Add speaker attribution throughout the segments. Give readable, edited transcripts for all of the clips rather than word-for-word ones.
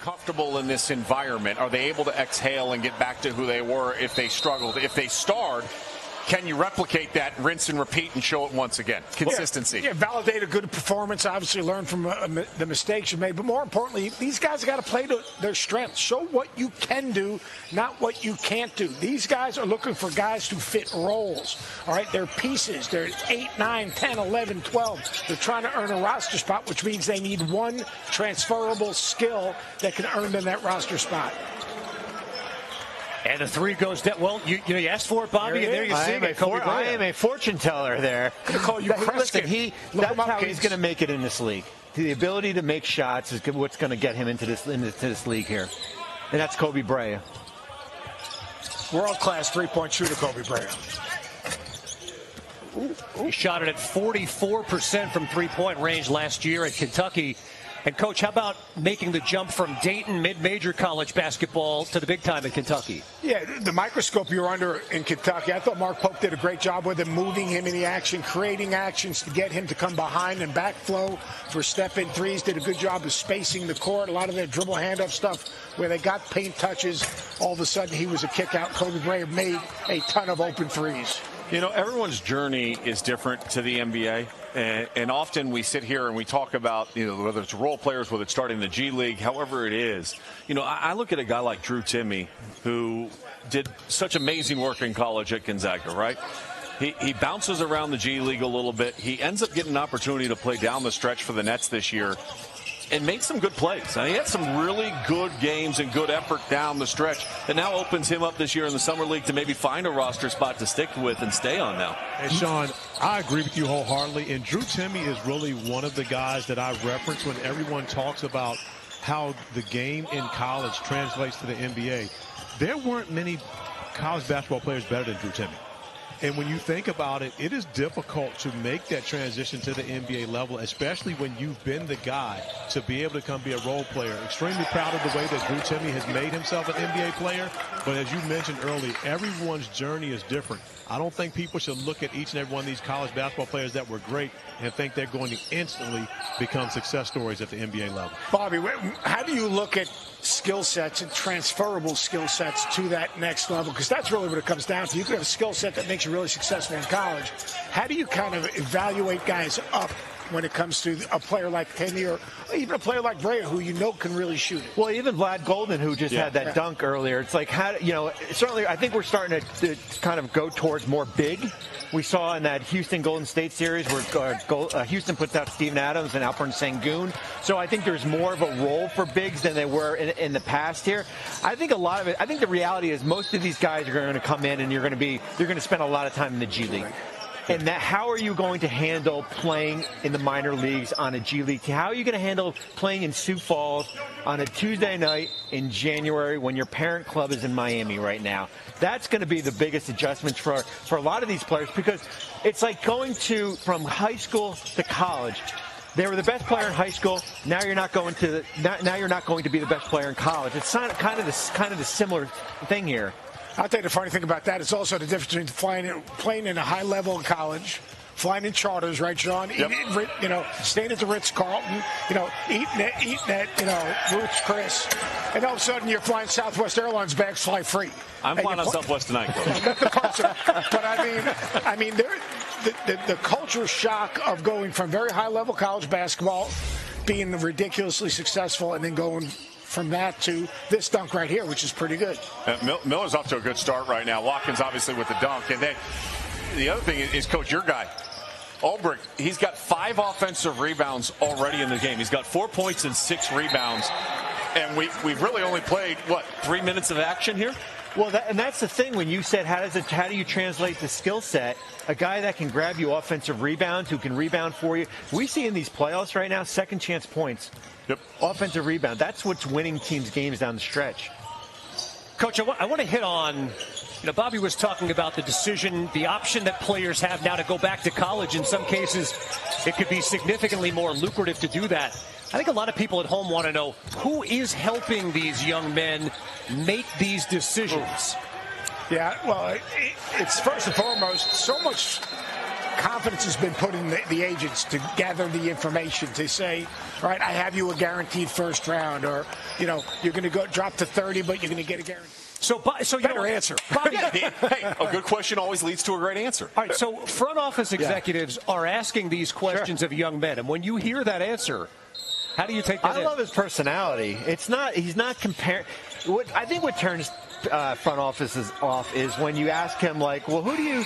Speaker 1: comfortable in this environment? Are they able to exhale and get back to who they were if they struggled? If they starred, can you replicate that, rinse and repeat, and show it once again? Consistency.
Speaker 2: Yeah, validate a good performance. Obviously, learn from the mistakes you made. But more importantly, these guys got to play to their strengths. Show what you can do, not what you can't do. These guys are looking for guys to fit roles. All right, they're pieces. They're 8, 9, 10, 11, 12. They're trying to earn a roster spot, which means they need one transferable skill that can earn them that roster spot.
Speaker 3: And the three goes down. Well, you asked for it, Bobby, and there you see it.
Speaker 4: I am a fortune teller there.
Speaker 2: I'm going to call you Prescott.
Speaker 4: Listen, that's how he's going to make it in this league. The ability to make shots is what's going to get him into this league here. And that's Koby Brea.
Speaker 2: World-class three-point shooter, Koby Brea.
Speaker 3: He shot it at 44% from three-point range last year at Kentucky. And, Coach, how about making the jump from Dayton mid-major college basketball to the big time in Kentucky?
Speaker 2: Yeah, the microscope you're under in Kentucky, I thought Mark Pope did a great job with him, moving him in the action, creating actions to get him to come behind and backflow for step-in threes. Did a good job of spacing the court. A lot of their dribble handoff stuff where they got paint touches. All of a sudden, he was a kick-out. Koby Brea made a ton of open threes.
Speaker 1: You know, everyone's journey is different to the NBA. And often we sit here and we talk about, whether it's role players, whether it's starting the G League, however it is. I look at a guy like Drew Timme, who did such amazing work in college at Gonzaga, right? He bounces around the G League a little bit. He ends up getting an opportunity to play down the stretch for the Nets this year and made some good plays. He had some really good games and good effort down the stretch that now opens him up this year in the Summer League to maybe find a roster spot to stick with and stay on now.
Speaker 5: And Sean, I agree with you wholeheartedly. And Drew Timme is really one of the guys that I reference when everyone talks about how the game in college translates to the NBA. There weren't many college basketball players better than Drew Timme. And when you think about it, it is difficult to make that transition to the NBA level, especially when you've been the guy to be able to come be a role player. Extremely proud of the way that Drew Timme has made himself an NBA player. But as you mentioned earlier, everyone's journey is different. I don't think people should look at each and every one of these college basketball players that were great and think they're going to instantly become success stories at the NBA level.
Speaker 2: Bobby, how do you look at skill sets and transferable skill sets to that next level? Because that's really what it comes down to. You could have a skill set that makes you really successful in college. How do you kind of evaluate guys up when it comes to a player like Timme or even a player like Brea who can really shoot it?
Speaker 4: Well, even Vlad Golden, who just had that dunk earlier. It's like, certainly I think we're starting to kind of go towards more big. We saw in that Houston Golden State series where Houston puts out Steven Adams and Alperen Sengun. So I think there's more of a role for bigs than they were in the past here. I think a lot of it, I think the reality is most of these guys are going to come in and you're going to spend a lot of time in the G League. And how are you going to handle playing in the minor leagues on a G League team? How are you going to handle playing in Sioux Falls on a Tuesday night in January when your parent club is in Miami right now? That's going to be the biggest adjustment for a lot of these players, because it's like going from high school to college. They were the best player in high school. Now you're not going to be the best player in college. It's kind of the similar thing here.
Speaker 2: I'll tell you the funny thing about that is also the difference between playing in a high level in college, flying in charters, right, Sean?
Speaker 1: Yep.
Speaker 2: Staying at the Ritz-Carlton, eating at Ruth's Chris, and all of a sudden you're flying Southwest Airlines bags fly free.
Speaker 1: I'm flying on Southwest tonight, Coach.
Speaker 2: But I mean, the culture shock of going from very high level college basketball, being ridiculously successful, and then going from that to this dunk right here, which is pretty good.
Speaker 1: Miller's off to a good start right now. Watkins obviously with the dunk. And then the other thing is, Coach, your guy, Ulbrich, he's got 5 offensive rebounds already in the game. He's got 4 points and 6 rebounds. And we've really only played, 3 minutes of action here?
Speaker 4: Well, that's the thing. When you said how do you translate the skill set, a guy that can grab you offensive rebounds, who can rebound for you. We see in these playoffs right now, second chance points.
Speaker 1: Yep.
Speaker 4: Offensive rebound. That's what's winning teams' games down the stretch.
Speaker 3: Coach, I want to hit on, Bobby was talking about the decision, the option that players have now to go back to college. In some cases, it could be significantly more lucrative to do that. I think a lot of people at home want to know who is helping these young men make these decisions.
Speaker 2: Yeah, well, it's first and foremost so much confidence has been put in the agents to gather the information, to say, all right, I have you a guaranteed first round, or, you're going to go drop to 30, but you're going to get a guarantee.
Speaker 3: So
Speaker 2: Better answer.
Speaker 3: Bobby,
Speaker 1: Hey, a good question always leads to a great answer.
Speaker 3: All right, so front office executives are asking these questions of young men, and when you hear that answer, how do you take that
Speaker 4: I love his personality. He's not comparing. I think what turns front offices off is when you ask him, like, well, who do you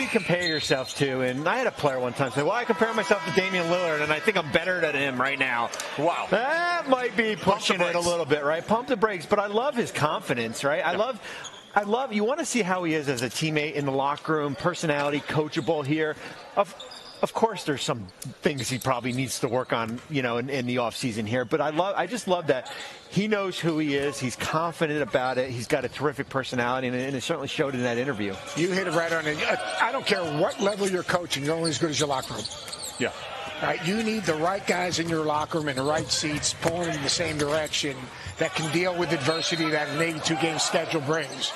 Speaker 4: compare yourself to? And I had a player one time say, well, I compare myself to Damian Lillard, and I think I'm better than him right now.
Speaker 1: Wow.
Speaker 4: That might be pushing it a little bit, right? Pump the brakes. But I love his confidence, right? I love, you want to see how he is as a teammate in the locker room, personality, coachable here. Of course, there's some things he probably needs to work on, in the offseason here. But I just love that he knows who he is. He's confident about it. He's got a terrific personality, and it certainly showed in that interview.
Speaker 2: You hit it right on it. I don't care what level you're coaching. You're only as good as your locker room.
Speaker 1: Yeah.
Speaker 2: All right, you need the right guys in your locker room in the right seats, pulling in the same direction, that can deal with adversity that an 82-game schedule brings.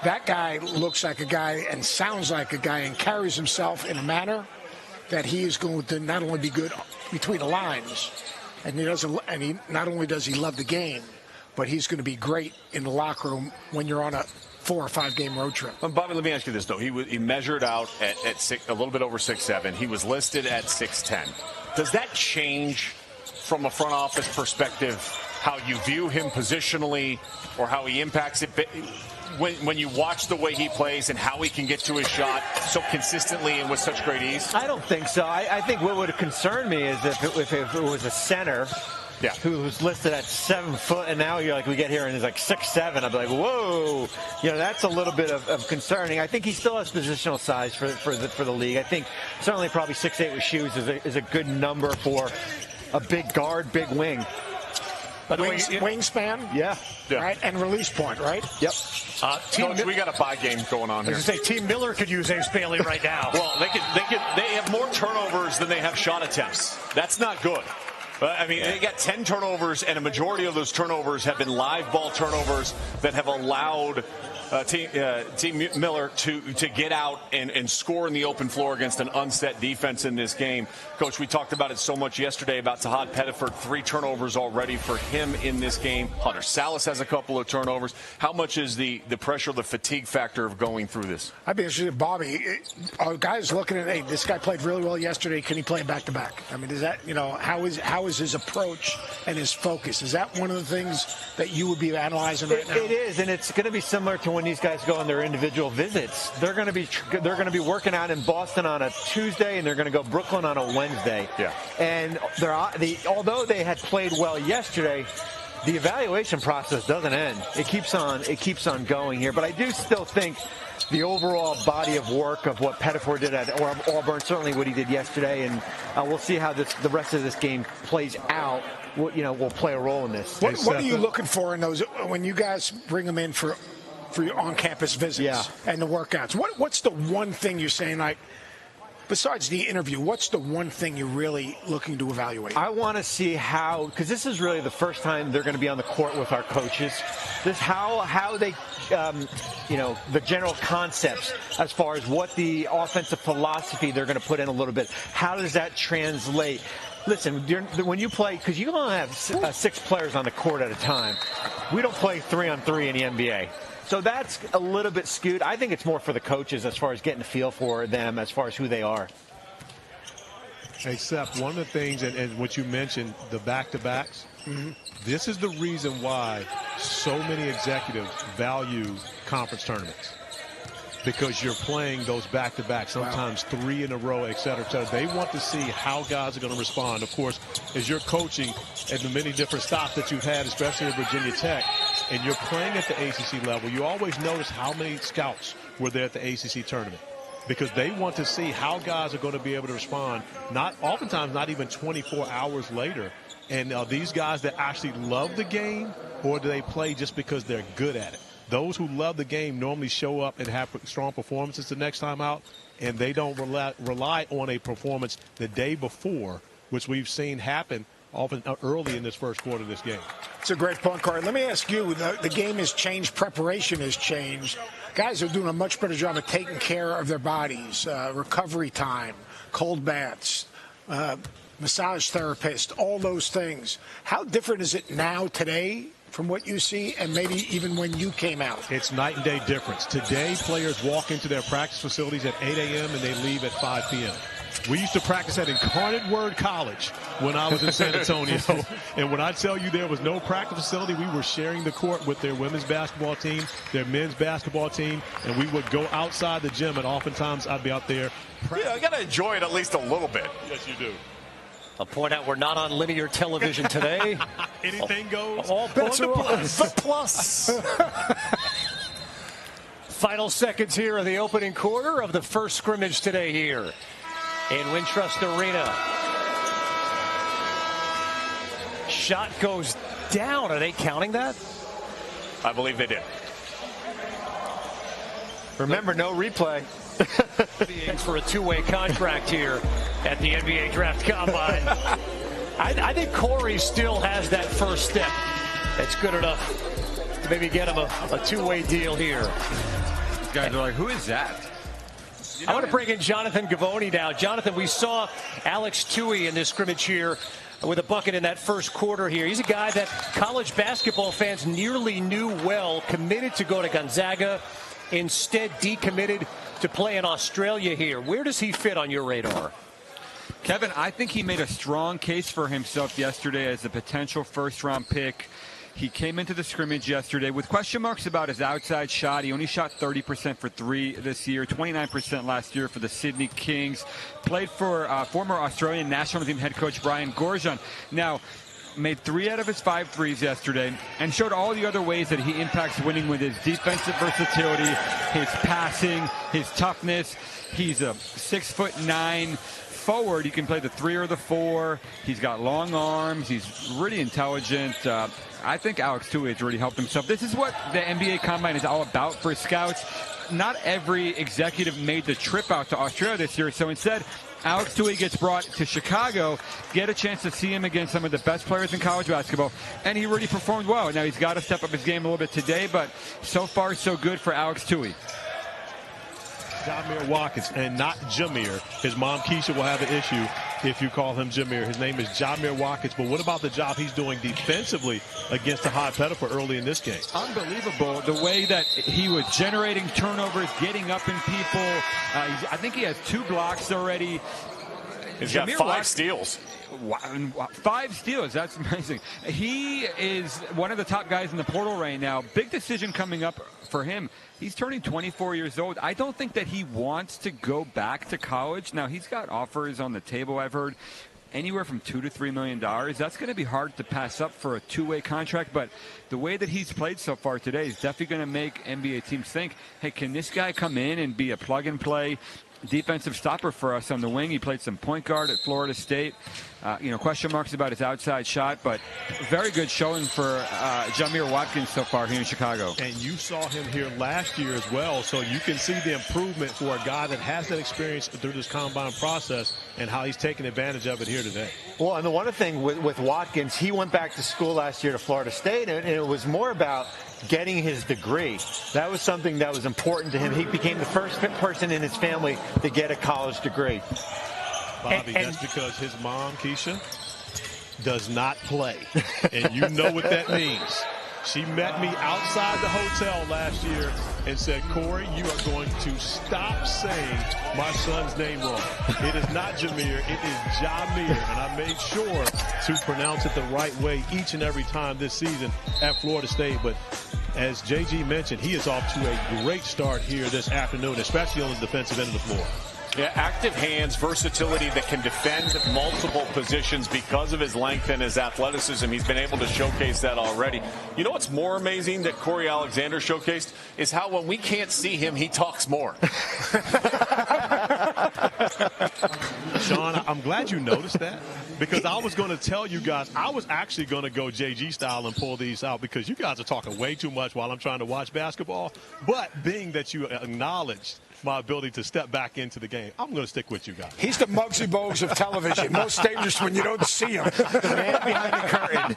Speaker 2: That guy looks like a guy and sounds like a guy and carries himself in a manner that he is going to not only be good between the lines, and he not only does he love the game, but he's going to be great in the locker room when you're on a 4 or 5 game road trip.
Speaker 1: Bobby, let me ask you this, though. He measured out at a little bit over 6'7". He was listed at 6'10". Does that change from a front office perspective how you view him positionally or how he impacts it? When you watch the way he plays and how he can get to his shot so consistently and with such great ease?
Speaker 4: I don't think so. I think what would have concerned me is if it was a center who was listed at 7 foot, and now we get here and he's like 6'7". I'd be like, whoa, that's a little bit of concerning. I think he still has positional size for the league. I think certainly probably 6'8" with shoes is a good number for a big guard, big wing.
Speaker 2: Wingspan,
Speaker 4: yeah,
Speaker 2: right, and release point, right?
Speaker 4: Yep.
Speaker 1: Coach, we got a bye game going on here.
Speaker 3: I was going to say, Team Miller could use Ace Bailey right now.
Speaker 1: Well, they have more turnovers than they have shot attempts. That's not good. They got 10 turnovers, and a majority of those turnovers have been live ball turnovers that have allowed Team Miller to get out and score in the open floor against an unset defense in this game. Coach, we talked about it so much yesterday about Tahad Pettiford. 3 turnovers already for him in this game. Hunter Salas has a couple of turnovers. How much is the pressure, the fatigue factor of going through this?
Speaker 2: I'd be interested, Bobby. Are guys looking at, hey, this guy played really well yesterday. Can he play back-to-back? Is that, how is his approach and his focus? Is that one of the things that you would be analyzing right now?
Speaker 4: It is, and it's going to be similar to when these guys go on their individual visits. They're going to be working out in Boston on a Tuesday, and they're going to go Brooklyn on a Wednesday.
Speaker 1: Yeah.
Speaker 4: And although they had played well yesterday, the evaluation process doesn't end. It keeps on going here. But I do still think the overall body of work of what Pettiford did at Auburn, certainly what he did yesterday, and we'll see how the rest of this game plays out. Will play a role in this.
Speaker 2: What are you looking for in those when you guys bring them in for your on-campus visits and the workouts? What's the one thing you're saying, like, besides the interview, what's the one thing you're really looking to evaluate?
Speaker 4: I want to see how, because this is really the first time they're going to be on the court with our coaches. This how they, the general concepts as far as what the offensive philosophy they're going to put in a little bit. How does that translate? Listen, when you play, because you only have 6 players on the court at a time. We don't play 3-on-3 in the NBA. So that's a little bit skewed. I think it's more for the coaches as far as getting a feel for them as far as who they are.
Speaker 5: Hey, Seth, one of the things, and what you mentioned, the back-to-backs, this is the reason why so many executives value conference tournaments. Because you're playing those back-to-back, sometimes 3 in a row, et cetera, et cetera. They want to see how guys are going to respond. Of course, as you're coaching at the many different stops that you've had, especially at Virginia Tech, and you're playing at the ACC level, you always notice how many scouts were there at the ACC tournament. Because they want to see how guys are going to be able to respond, oftentimes not even 24 hours later. And are these guys that actually love the game, or do they play just because they're good at it? Those who love the game normally show up and have strong performances the next time out, and they don't rely on a performance the day before, which we've seen happen often early in this first quarter of this game.
Speaker 2: It's a great point, Corey. Let me ask you, the game has changed, preparation has changed. Guys are doing a much better job of taking care of their bodies, recovery time. cold baths, massage therapist, all those things. How different is it now today from what you see and maybe even when you came out?
Speaker 5: It's night and day difference. Today, players walk into their practice facilities at 8 a.m. and they leave at 5 p.m. We used to practice at Incarnate Word College when I was in San Antonio. And when I tell you there was no practice facility, we were sharing the court with their women's basketball team, their men's basketball team, and we would go outside the gym, and oftentimes I'd be out there.
Speaker 1: Yeah, you got to enjoy it at least a little bit.
Speaker 5: Yes, you do.
Speaker 3: I'll point out we're not on linear television today.
Speaker 5: Anything goes.
Speaker 3: All bets are on. The plus. Final seconds here of the opening quarter of the first scrimmage today here in Wintrust Arena. Shot goes down. Are they counting that?
Speaker 1: I believe they did.
Speaker 4: Remember, no replay.
Speaker 3: Thanks for a two-way contract here at the NBA Draft Combine. I think Corey still has that first step. That's good enough to maybe get him a two-way deal here.
Speaker 6: These guys are like, who is that?
Speaker 3: I want to bring in Jonathan Gavoni now. Jonathan, we saw Alex Tui in this scrimmage here with a bucket in that first quarter here. He's a guy that college basketball fans nearly knew well, committed to go to Gonzaga, instead decommitted to play in Australia here. Where does he fit on your radar?
Speaker 6: Kevin, I think he made a strong case for himself yesterday as a potential first-round pick. He came into the scrimmage yesterday with question marks about his outside shot. He only shot 30% for three this year, 29% last year for the Sydney Kings. Played for former Australian national team head coach Brian Goorjian. Now, made 3 out of his 5 threes yesterday and showed all the other ways that he impacts winning with his defensive versatility, his passing, his toughness. He's a 6'9" forward. He can play the 3 or the 4. He's got long arms. He's really intelligent. I think Alex Tui has really helped himself. This is what the NBA Combine is all about for scouts. Not every executive made the trip out to Australia this year, so instead, Alex Tui gets brought to Chicago, get a chance to see him against some of the best players in college basketball, and he really performed well. Now, he's got to step up his game a little bit today, but so far, so good for Alex Tui.
Speaker 5: Jamir Watkins, and not Jamir. His mom, Keisha, will have an issue if you call him Jamir. His name is Jamir Watkins. But what about the job he's doing defensively against the high pedal early in this game?
Speaker 6: Unbelievable. The way that he was generating turnovers, getting up in people. I think he has 2 blocks already.
Speaker 1: He's got 5 steals.
Speaker 6: 5 steals. That's amazing. He is one of the top guys in the portal right now. Big decision coming up for him. He's turning 24 years old. I don't think that he wants to go back to college. Now, he's got offers on the table, I've heard, anywhere from $2 to $3 million. That's going to be hard to pass up for a 2-way contract. But the way that he's played so far today is definitely going to make NBA teams think, hey, can this guy come in and be a plug-and-play defensive stopper for us on the wing? He played some point guard at Florida State. Question marks about his outside shot, but very good showing for Jamir Watkins so far here in Chicago.
Speaker 5: And you saw him here last year as well, so you can see the improvement for a guy that has that experience through this combine process and how he's taking advantage of it here today.
Speaker 4: Well, and the one thing with Watkins, he went back to school last year to Florida State, and it was more about getting his degree. That was something that was important to him. He became the first person in his family to get a college degree.
Speaker 5: Bobby, that's because his mom, Keisha, does not play. And you know what that means. She met me outside the hotel last year and said, Corey, you are going to stop saying my son's name wrong. It is not Jamir, it is Jamir. And I made sure to pronounce it the right way each and every time this season at Florida State. But as JG mentioned, he is off to a great start here this afternoon, especially on the defensive end of the floor.
Speaker 1: Yeah, active hands, versatility that can defend multiple positions because of his length and his athleticism. He's been able to showcase that already. You know what's more amazing that Corey Alexander showcased is how when we can't see him, he talks more.
Speaker 5: Sean, I'm glad you noticed that, because I was going to tell you guys, I was actually going to go JG style and pull these out because you guys are talking way too much while I'm trying to watch basketball. But being that you acknowledged my ability to step back into the game. I'm going to stick with you guys.
Speaker 2: He's the Muggsy Bogues of television. Most dangerous when you don't see him.
Speaker 4: The man behind the curtain.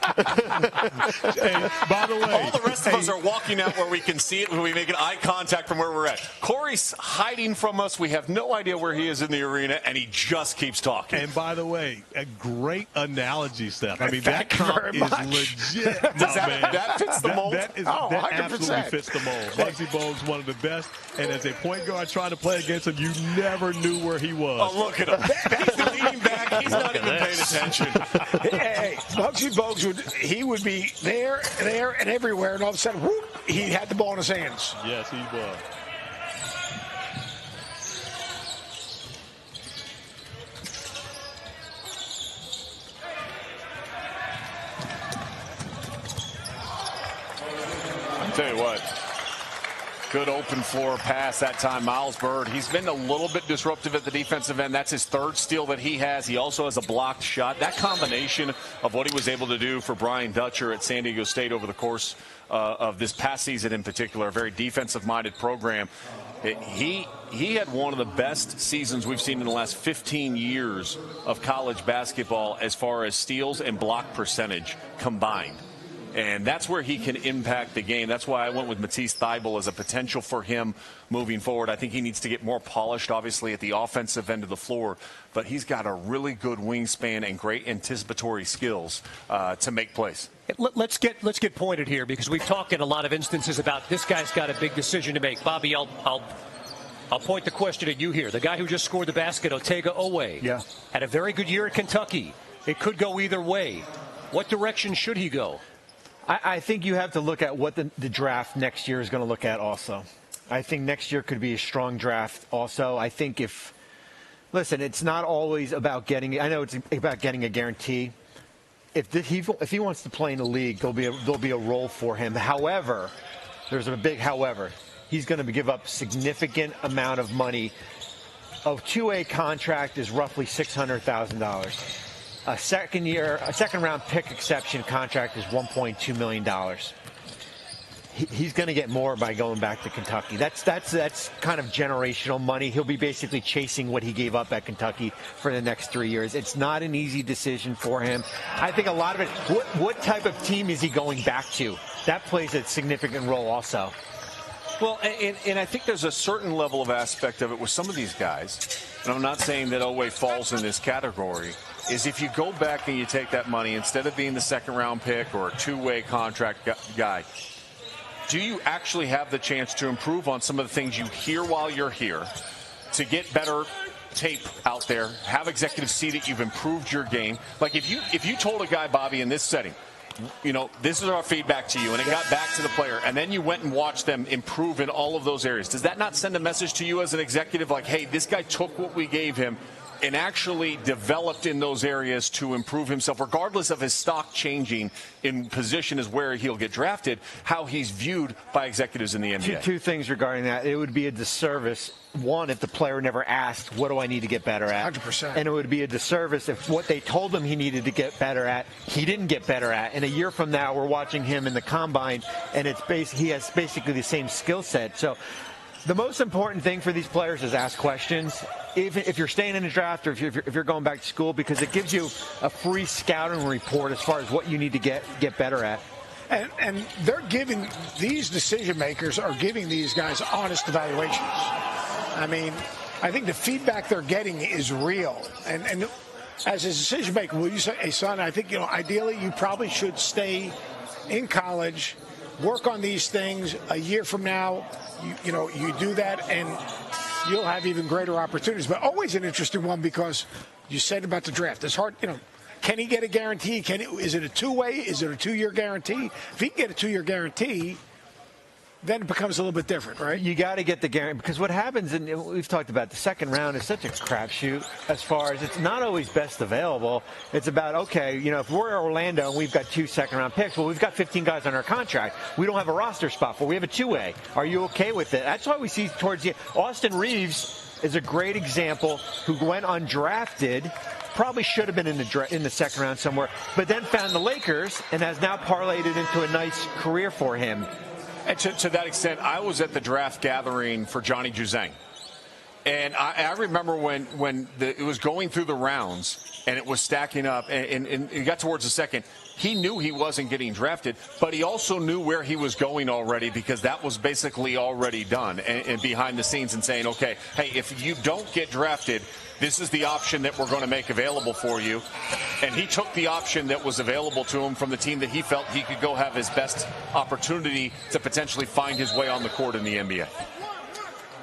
Speaker 5: Hey, by the way,
Speaker 1: all the rest of us are walking out where we can see it when we make an eye contact from where we're at. Corey's hiding from us. We have no idea where he is in the arena, and he just keeps talking.
Speaker 5: And by the way, a great analogy, Steph. I mean, that
Speaker 2: Thank you
Speaker 5: comp
Speaker 2: very
Speaker 5: is
Speaker 2: much.
Speaker 5: legit.
Speaker 1: That fits the mold?
Speaker 5: That
Speaker 2: 100%.
Speaker 5: absolutely fits the mold. Muggsy Bogues, one of the best. And as a point guard trying to play against him, you never knew where he was.
Speaker 1: Oh, look at him. He's leaning back. He's not even paying attention.
Speaker 2: Hey, Muggsy Bogues would be there, and everywhere, and all of a sudden, whoop, he had the ball in his hands.
Speaker 5: Yes, he was.
Speaker 1: Tell you what, good open floor pass that time. Miles Byrd, he's been a little bit disruptive at the defensive end. That's his third steal that he has. He also has a blocked shot. That combination of what he was able to do for Brian Dutcher at San Diego State over the course of this past season in particular, a very defensive-minded program. He had one of the best seasons we've seen in the last 15 years of college basketball as far as steals and block percentage combined. And that's where he can impact the game. That's why I went with Matisse Thybulle as a potential for him moving forward. I think he needs to get more polished, obviously, at the offensive end of the floor. But he's got a really good wingspan and great anticipatory skills to make plays.
Speaker 3: Let's get pointed here, because we've talked in a lot of instances about this guy's got a big decision to make. Bobby, I'll point the question at you here. The guy who just scored the basket, Otega Owe, had a very good year at Kentucky. It could go either way. What direction should he go?
Speaker 4: I think you have to look at what the draft next year is going to look at also. I think next year could be a strong draft also. I think listen, it's not always about getting, I know it's about getting a guarantee. If he wants to play in the league, there'll be a role for him. However, there's a big however. He's going to give up significant amount of money. A 2A contract is roughly $600,000. A second round pick exception contract is $1.2 million. He's going to get more by going back to Kentucky. That's kind of generational money. He'll be basically chasing what he gave up at Kentucky for the next 3 years. It's not an easy decision for him. I think a lot of it, what type of team is he going back to? That plays a significant role also.
Speaker 1: Well, and I think there's a certain level of aspect of it with some of these guys, and I'm not saying that Owe falls in this category, is if you go back and you take that money, instead of being the second-round pick or a two-way contract guy, do you actually have the chance to improve on some of the things you hear while you're here, to get better tape out there, have executives see that you've improved your game? Like if you told a guy, Bobby, in this setting, you know, this is our feedback to you, and it got back to the player, and then you went and watched them improve in all of those areas, does that not send a message to you as an executive like, hey, this guy took what we gave him and actually developed in those areas to improve himself, regardless of his stock changing in position as where he'll get drafted, how he's viewed by executives in the NBA?
Speaker 4: Two things regarding that. It would be a disservice, one, if the player never asked, what do I need to get better at?
Speaker 2: 100%.
Speaker 4: And it would be a disservice if what they told him he needed to get better at, he didn't get better at. And a year from now, we're watching him in the combine, and he has basically the same skill set. So the most important thing for these players is ask questions, if you're staying in the draft or if you're going back to school, because it gives you a free scouting report as far as what you need to get better at.
Speaker 2: And they're giving, these decision makers are giving these guys honest evaluations. I mean, I think the feedback they're getting is real. And as a decision maker, will you say, hey, son, I think, ideally you probably should stay in college, work on these things. A year from now, you do that, and you'll have even greater opportunities. But always an interesting one, because you said about the draft. It's hard, can he get a guarantee? Is it a two-way? Is it a 2-year guarantee? If he can get a 2-year guarantee, then it becomes a little bit different, right?
Speaker 4: You got to get the guarantee, because what happens, and we've talked about, the second round is such a crapshoot as far as it's not always best available. It's about, okay, if we're Orlando and we've got 2 second-round picks, well, we've got 15 guys on our contract. We don't have a roster spot, but we have a 2-way. Are you okay with it? That's why we see towards the end. Austin Reeves is a great example, who went undrafted, probably should have been in the second round somewhere, but then found the Lakers and has now parlayed it into a nice career for him.
Speaker 1: And to that extent, I was at the draft gathering for Johnny Juzang. And I remember when it was going through the rounds and it was stacking up and it got towards the second, he knew he wasn't getting drafted, but he also knew where he was going already because that was basically already done and behind the scenes and saying, okay, hey, if you don't get drafted, this is the option that we're going to make available for you. And he took the option that was available to him from the team that he felt he could go have his best opportunity to potentially find his way on the court in the NBA.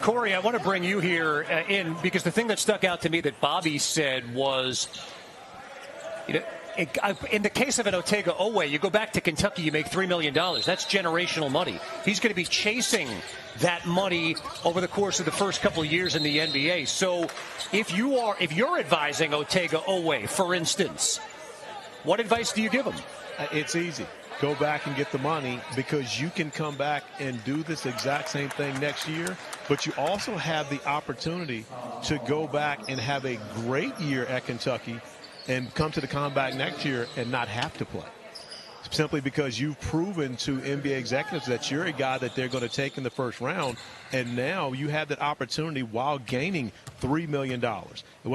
Speaker 3: Corey, I want to bring you here in because the thing that stuck out to me that Bobby said was, you know, in the case of an Otega Oweh, you go back to Kentucky, you make $3 million. That's generational money. He's going to be chasing that money over the course of the first couple of years in the NBA. So if you're advising Otega Oweh, for instance, what advice do you give him?
Speaker 5: It's easy. Go back and get the money because you can come back and do this exact same thing next year, but you also have the opportunity to go back and have a great year at Kentucky and come to the comeback next year and not have to play. Simply because you've proven to NBA executives that you're a guy that they're going to take in the first round, and now you have that opportunity while gaining $3 million.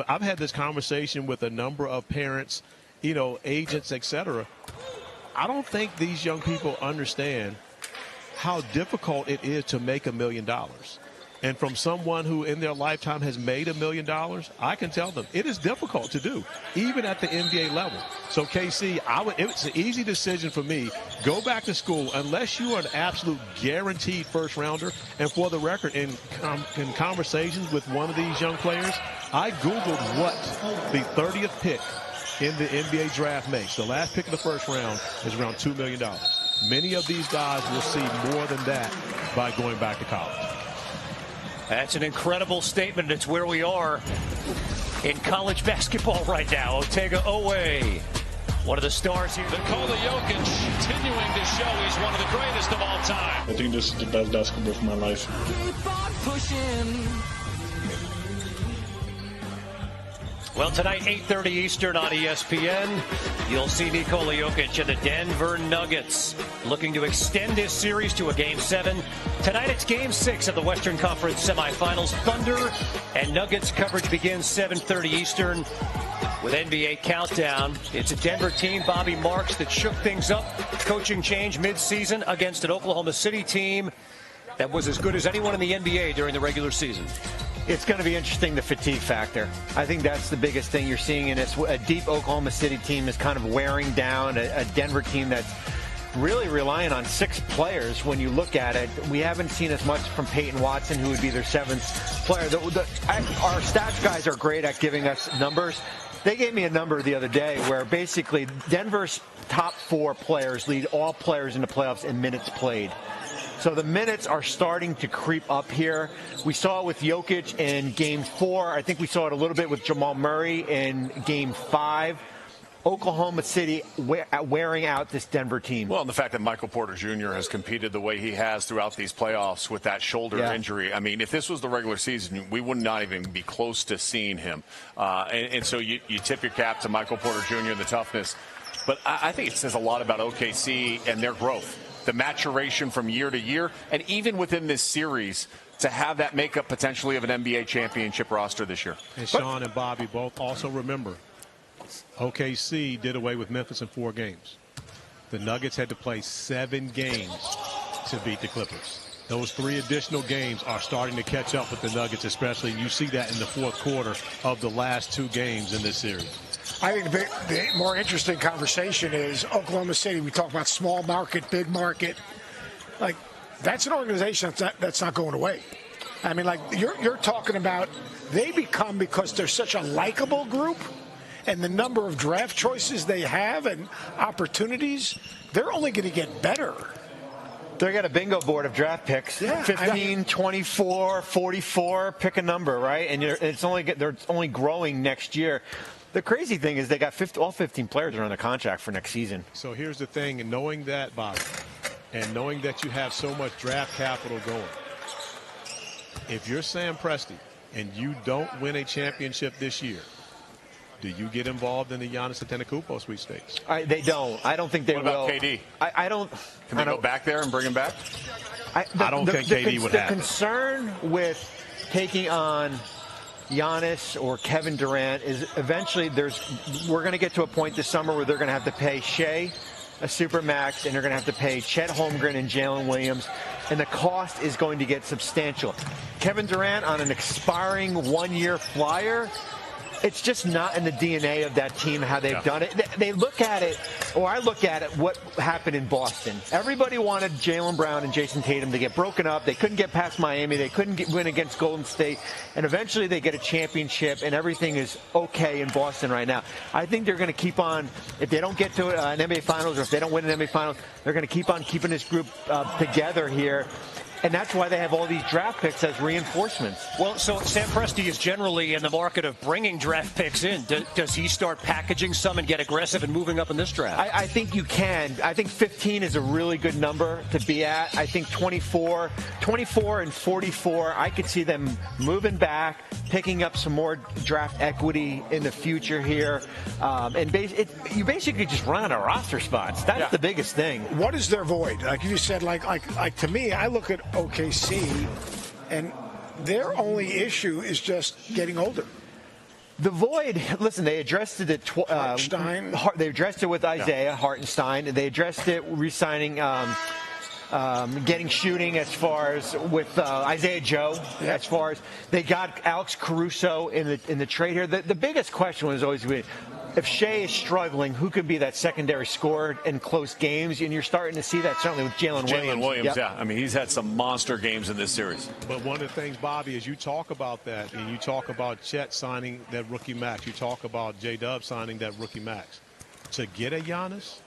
Speaker 5: I've had this conversation with a number of parents, you know, agents, etc. I don't think these young people understand how difficult it is to make $1 million. And from someone who in their lifetime has made $1 million, I can tell them it is difficult to do, even at the NBA level. So, KC, it's an easy decision for me. Go back to school unless you are an absolute guaranteed first rounder. And for the record, in conversations with one of these young players, I Googled what the 30th pick in the NBA draft makes. The last pick of the first round is around $2 million. Many of these guys will see more than that by going back to college.
Speaker 3: That's an incredible statement. It's where we are in college basketball right now. Otega Oweh, one of the stars here.
Speaker 7: Nikola Jokic continuing to show he's one of the greatest of all time.
Speaker 8: I think this is the best basketball of my life.
Speaker 7: Keep on pushing.
Speaker 3: Well, tonight, 8:30 Eastern on ESPN, you'll see Nikola Jokic and the Denver Nuggets looking to extend this series to a Game 7. Tonight, it's Game 6 of the Western Conference semifinals. Thunder and Nuggets coverage begins 7:30 Eastern with NBA Countdown. It's a Denver team, Bobby Marks, that shook things up. Coaching change midseason against an Oklahoma City team that was as good as anyone in the NBA during the regular season.
Speaker 4: It's going to be interesting, the fatigue factor. I think that's the biggest thing you're seeing in this. A deep Oklahoma City team is kind of wearing down a Denver team that's really relying on 6 players when you look at it. We haven't seen as much from Peyton Watson, who would be their 7th player. Our stats guys are great at giving us numbers. They gave me a number the other day where basically Denver's top 4 players lead all players in the playoffs in minutes played. So the minutes are starting to creep up here. We saw it with Jokic in Game 4. I think we saw it a little bit with Jamal Murray in Game 5. Oklahoma City wearing out this Denver team.
Speaker 1: Well, and the fact that Michael Porter Jr. has competed the way he has throughout these playoffs with that shoulder injury. I mean, if this was the regular season, we would not even be close to seeing him. And so you tip your cap to Michael Porter Jr. and the toughness. But I think it says a lot about OKC and their growth. The maturation from year to year, and even within this series, to have that makeup potentially of an NBA championship roster this year.
Speaker 5: And Sean and Bobby both also remember, OKC did away with Memphis in 4 games. The Nuggets had to play 7 games to beat the Clippers. Those 3 additional games are starting to catch up with the Nuggets, especially, and you see that in the fourth quarter of the last 2 games in this series.
Speaker 2: I think the more interesting conversation is Oklahoma City. We talk about small market, big market. Like, that's an organization that's not going away. I mean, like, you're talking about they become, because they're such a likable group and the number of draft choices they have and opportunities, they're only going to get better.
Speaker 4: They got a bingo board of draft picks.
Speaker 2: Yeah,
Speaker 4: 15, 24, 44, pick a number, right? And they're only growing next year. The crazy thing is they got all 15 players are on a contract for next season.
Speaker 5: So here's the thing, and knowing that, Bobby, and knowing that you have so much draft capital going, if you're Sam Presti and you don't win a championship this year, do you get involved in the Giannis Antetokounmpo sweepstakes?
Speaker 4: They don't. I don't think they will.
Speaker 1: What about KD?
Speaker 4: I don't.
Speaker 1: Can they go back there and bring him back?
Speaker 5: I don't think KD would happen.
Speaker 4: The concern with taking on Giannis or Kevin Durant is eventually we're going to get to a point this summer where they're going to have to pay Shea a supermax, and they're going to have to pay Chet Holmgren and Jalen Williams, and the cost is going to get substantial. Kevin Durant on an expiring one-year flyer, it's just not in the DNA of that team how they've done it. They look at it, or I look at it, what happened in Boston. Everybody wanted Jaylen Brown and Jason Tatum to get broken up. They couldn't get past Miami. They couldn't win against Golden State. And eventually they get a championship, and everything is okay in Boston right now. I think they're going to keep on, if they don't get to an NBA Finals, or if they don't win an NBA Finals, they're going to keep on keeping this group together here. And that's why they have all these draft picks as reinforcements.
Speaker 3: Well, so Sam Presti is generally in the market of bringing draft picks in. Does he start packaging some and get aggressive and moving up in this draft?
Speaker 4: I think you can. I think 15 is a really good number to be at. I think 24 and 44, I could see them moving back, picking up some more draft equity in the future here. And you basically just run out of roster spots. That's the biggest thing.
Speaker 2: What is their void? Like you said, like to me, I look at OKC, and their only issue is just getting older.
Speaker 4: The void, listen, they addressed it at
Speaker 2: Hartenstein.
Speaker 4: They addressed it with Isaiah Hartenstein. They addressed it re-signing, getting shooting as far as with Isaiah Joe. As far as they got Alex Caruso in the trade here. The biggest question was always going to be, if Shea is struggling, who could be that secondary scorer in close games? And you're starting to see that certainly with Jalen Williams.
Speaker 1: Jalen Williams, yeah. I mean, he's had some monster games in this series.
Speaker 5: But one of the things, Bobby, is you talk about that, and you talk about Chet signing that rookie max. You talk about J-Dub signing that rookie max. To get a Giannis,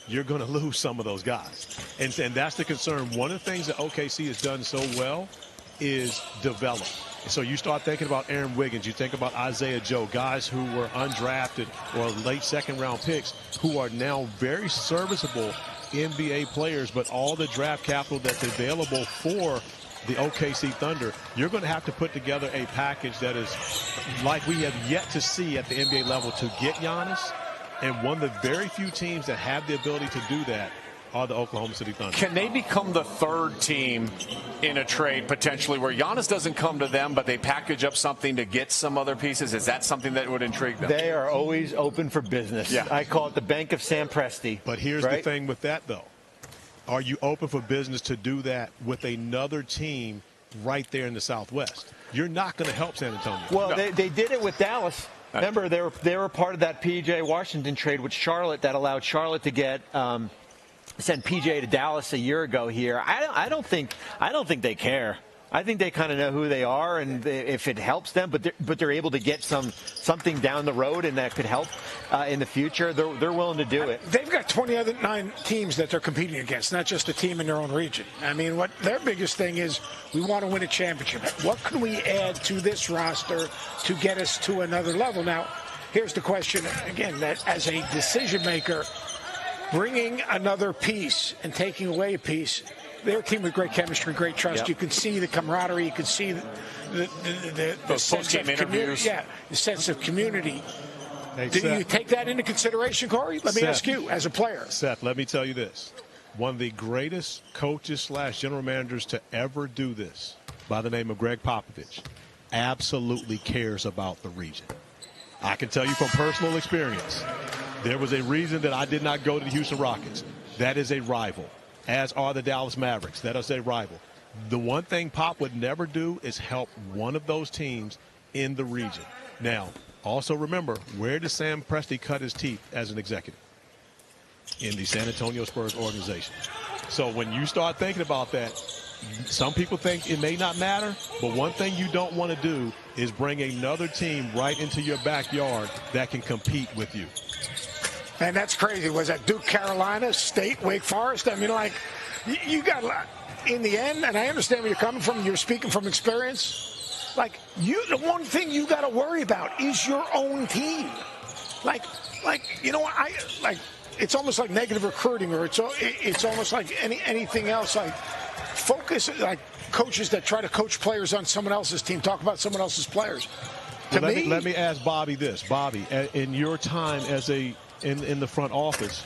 Speaker 5: you're going to lose some of those guys. And that's the concern. One of the things that OKC has done so well is develop. So you start thinking about Aaron Wiggins, you think about Isaiah Joe, guys who were undrafted or late second-round picks who are now very serviceable NBA players, but all the draft capital that's available for the OKC Thunder, you're going to have to put together a package that is like we have yet to see at the NBA level to get Giannis. And one of the very few teams that have the ability to do that are the Oklahoma City Thunder.
Speaker 1: Can they become the third team in a trade potentially where Giannis doesn't come to them, but they package up something to get some other pieces? Is that something that would intrigue them?
Speaker 4: They are always open for business.
Speaker 1: Yeah.
Speaker 4: I call it the Bank of Sam Presti.
Speaker 5: But here's the thing with that, though. Are you open for business to do that with another team right there in the Southwest? You're not going to help San Antonio.
Speaker 4: Well, they did it with Dallas. Remember, they were part of that P.J. Washington trade with Charlotte that allowed Charlotte to get send PJ to Dallas a year ago here. I don't think they care. I think they kind of know who they are, and if it helps them, but they're able to get something down the road, and that could help in the future. They're willing to do it.
Speaker 2: They've got 29 teams that they're competing against, not just a team in their own region. I mean, what their biggest thing is, we want to win a championship. What can we add to this roster to get us to another level? Now, here's the question again: that as a decision maker, bringing another piece and taking away a piece, they're a team with great chemistry, great trust. Yep. You can see the camaraderie. You can see the sense of community. Yeah, the sense of community.
Speaker 5: Hey,
Speaker 2: Did you take that into consideration, Corey? Let me ask you, as a player.
Speaker 5: Seth, let me tell you this. One of the greatest coaches / general managers to ever do this, by the name of Greg Popovich, absolutely cares about the region. I can tell you from personal experience, there was a reason that I did not go to the Houston Rockets. That is a rival, as are the Dallas Mavericks. That is a rival. The one thing Pop would never do is help one of those teams in the region. Now, also remember, where does Sam Presti cut his teeth as an executive? In the San Antonio Spurs organization. So when you start thinking about that, some people think it may not matter, but one thing you don't want to do is bring another team right into your backyard that can compete with you.
Speaker 2: And that's crazy. Was that Duke, Carolina, State, Wake Forest? I mean, like, you got, in the end, and I understand where you're coming from, you're speaking from experience, like, the one thing you got to worry about is your own team. Like, you know, it's almost like negative recruiting, or it's almost like anything else. Like, focus, like coaches that try to coach players on someone else's team, talk about someone else's players.
Speaker 5: Let me ask Bobby this. Bobby, in your time as in the front office,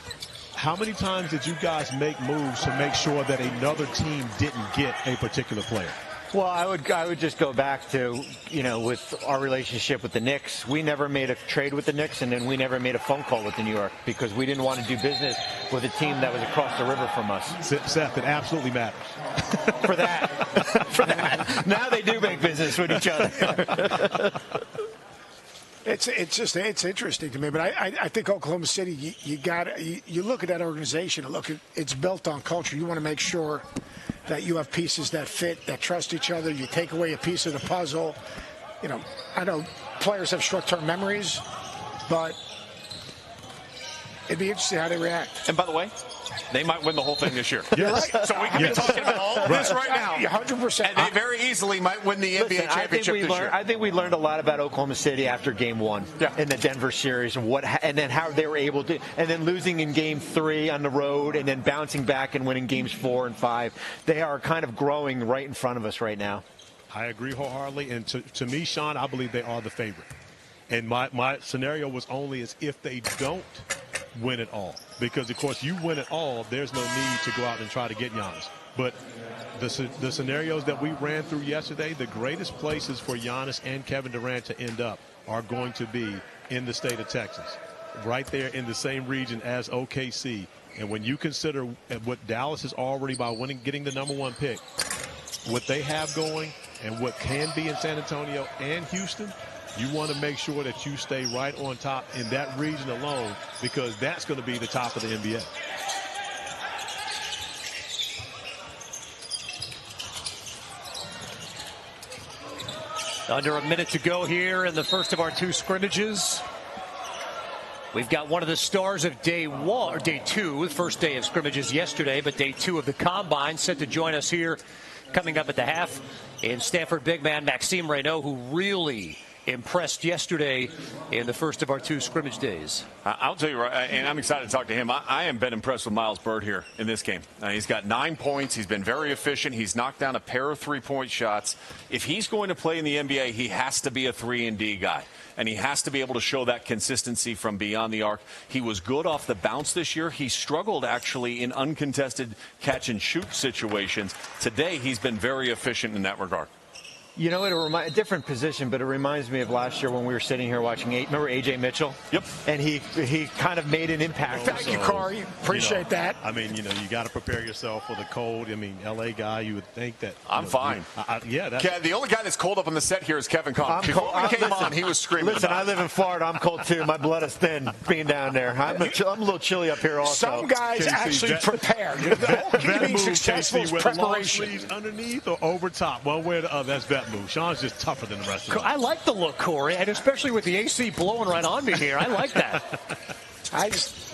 Speaker 5: how many times did you guys make moves to make sure that another team didn't get a particular player?
Speaker 4: Well, I would just go back to, with our relationship with the Knicks. We never made a trade with the Knicks, and then we never made a phone call with the New York because we didn't want to do business with a team that was across the river from us.
Speaker 5: Seth, it absolutely matters.
Speaker 4: For that. Now they do make business with each other.
Speaker 2: It's interesting to me, but I think Oklahoma City, you look at that organization and it's built on culture. You want to make sure that you have pieces that fit, that trust each other. You take away a piece of the puzzle. I know players have short-term memories, but it'd be interesting how they react.
Speaker 1: And by the way, they might win the whole thing this year.
Speaker 2: Yes.
Speaker 1: So we can be talking about all of this right now.
Speaker 2: 100%.
Speaker 1: And they very easily might win the NBA championship this year.
Speaker 4: I think we learned a lot about Oklahoma City after Game 1 in the Denver series, and then how they were able to, and then losing in Game 3 on the road, and then bouncing back and winning Games 4 and 5. They are kind of growing right in front of us right now.
Speaker 5: I agree wholeheartedly, and to me, Sean, I believe they are the favorite. And my scenario was only as if they don't win it all. Because, of course, you win it all, there's no need to go out and try to get Giannis. But the scenarios that we ran through yesterday, the greatest places for Giannis and Kevin Durant to end up are going to be in the state of Texas, right there in the same region as OKC. And when you consider what Dallas is already by getting the #1 pick, what they have going and what can be in San Antonio and Houston, you want to make sure that you stay right on top in that region alone, because that's going to be the top of the NBA.
Speaker 3: Under a minute to go here in the first of our 2 scrimmages. We've got one of the stars of day 2, the first day of scrimmages yesterday, but day 2 of the Combine, set to join us here coming up at the half in Stanford big man Maxime Reynaud, who really impressed yesterday in the first of our 2 scrimmage days.
Speaker 1: I'll tell you, and I'm excited to talk to him. I have been impressed with Miles Byrd here in this game. He's got 9 points. He's been very efficient. He's knocked down a pair of 3-point shots. If he's going to play in the NBA, he has to be a 3-and-D guy. And he has to be able to show that consistency from beyond the arc. He was good off the bounce this year. He struggled, actually, in uncontested catch-and-shoot situations. Today, he's been very efficient in that regard.
Speaker 4: A different position, but it reminds me of last year when we were sitting here watching. Remember A.J. Mitchell?
Speaker 1: Yep.
Speaker 4: And he kind of made an impact.
Speaker 2: Thank you, Corey. Appreciate that.
Speaker 5: I mean, you got to prepare yourself for the cold. I mean, L.A. guy, you would think that.
Speaker 1: I'm fine. The only guy that's cold up on the set here is Kevin Conn. Before we came on, he was screaming.
Speaker 4: Listen, I live in Florida. I'm cold too. My blood is thin being down there. I'm a little chilly up here also.
Speaker 2: Some guys actually prepare.
Speaker 5: That
Speaker 2: being
Speaker 5: move,
Speaker 2: successful is
Speaker 5: with
Speaker 2: preparation.
Speaker 5: long sleeves underneath or over top. One way or the other. That's that move. Sean's just tougher than the rest of them.
Speaker 3: I like the look, Corey, and especially with the AC blowing right on me here. I like that.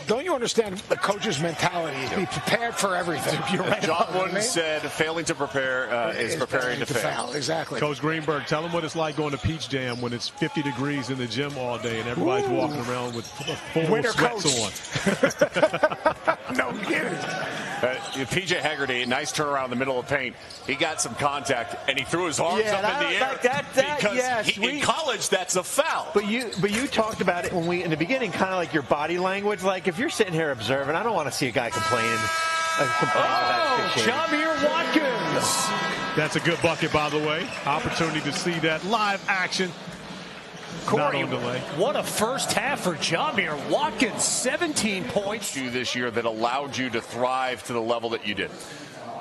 Speaker 2: Don't you understand the coach's mentality? Be prepared for everything. You're right.
Speaker 1: John Wooden said failing to prepare is preparing to fail.
Speaker 2: Exactly.
Speaker 5: Coach Greenberg, tell him what it's like going to Peach Jam when it's 50 degrees in the gym all day and everybody's walking around with full
Speaker 2: winter
Speaker 5: sweats
Speaker 2: on. No kidding.
Speaker 1: P.J. Haggerty, nice turnaround in the middle of the paint. He got some contact and he threw his arms up in the air. Because in college, that's a foul.
Speaker 4: But you talked about it in the beginning, kind of like your body language. Like if you're sitting here observing, I don't want to see a guy complaining.
Speaker 3: Jamir Watkins.
Speaker 5: That's a good bucket, by the way. Opportunity to see that live action.
Speaker 3: Corey,
Speaker 5: not on delay.
Speaker 3: What a first half for Jamir Watkins. 17 points.
Speaker 1: This year that allowed you to thrive to the level that you did.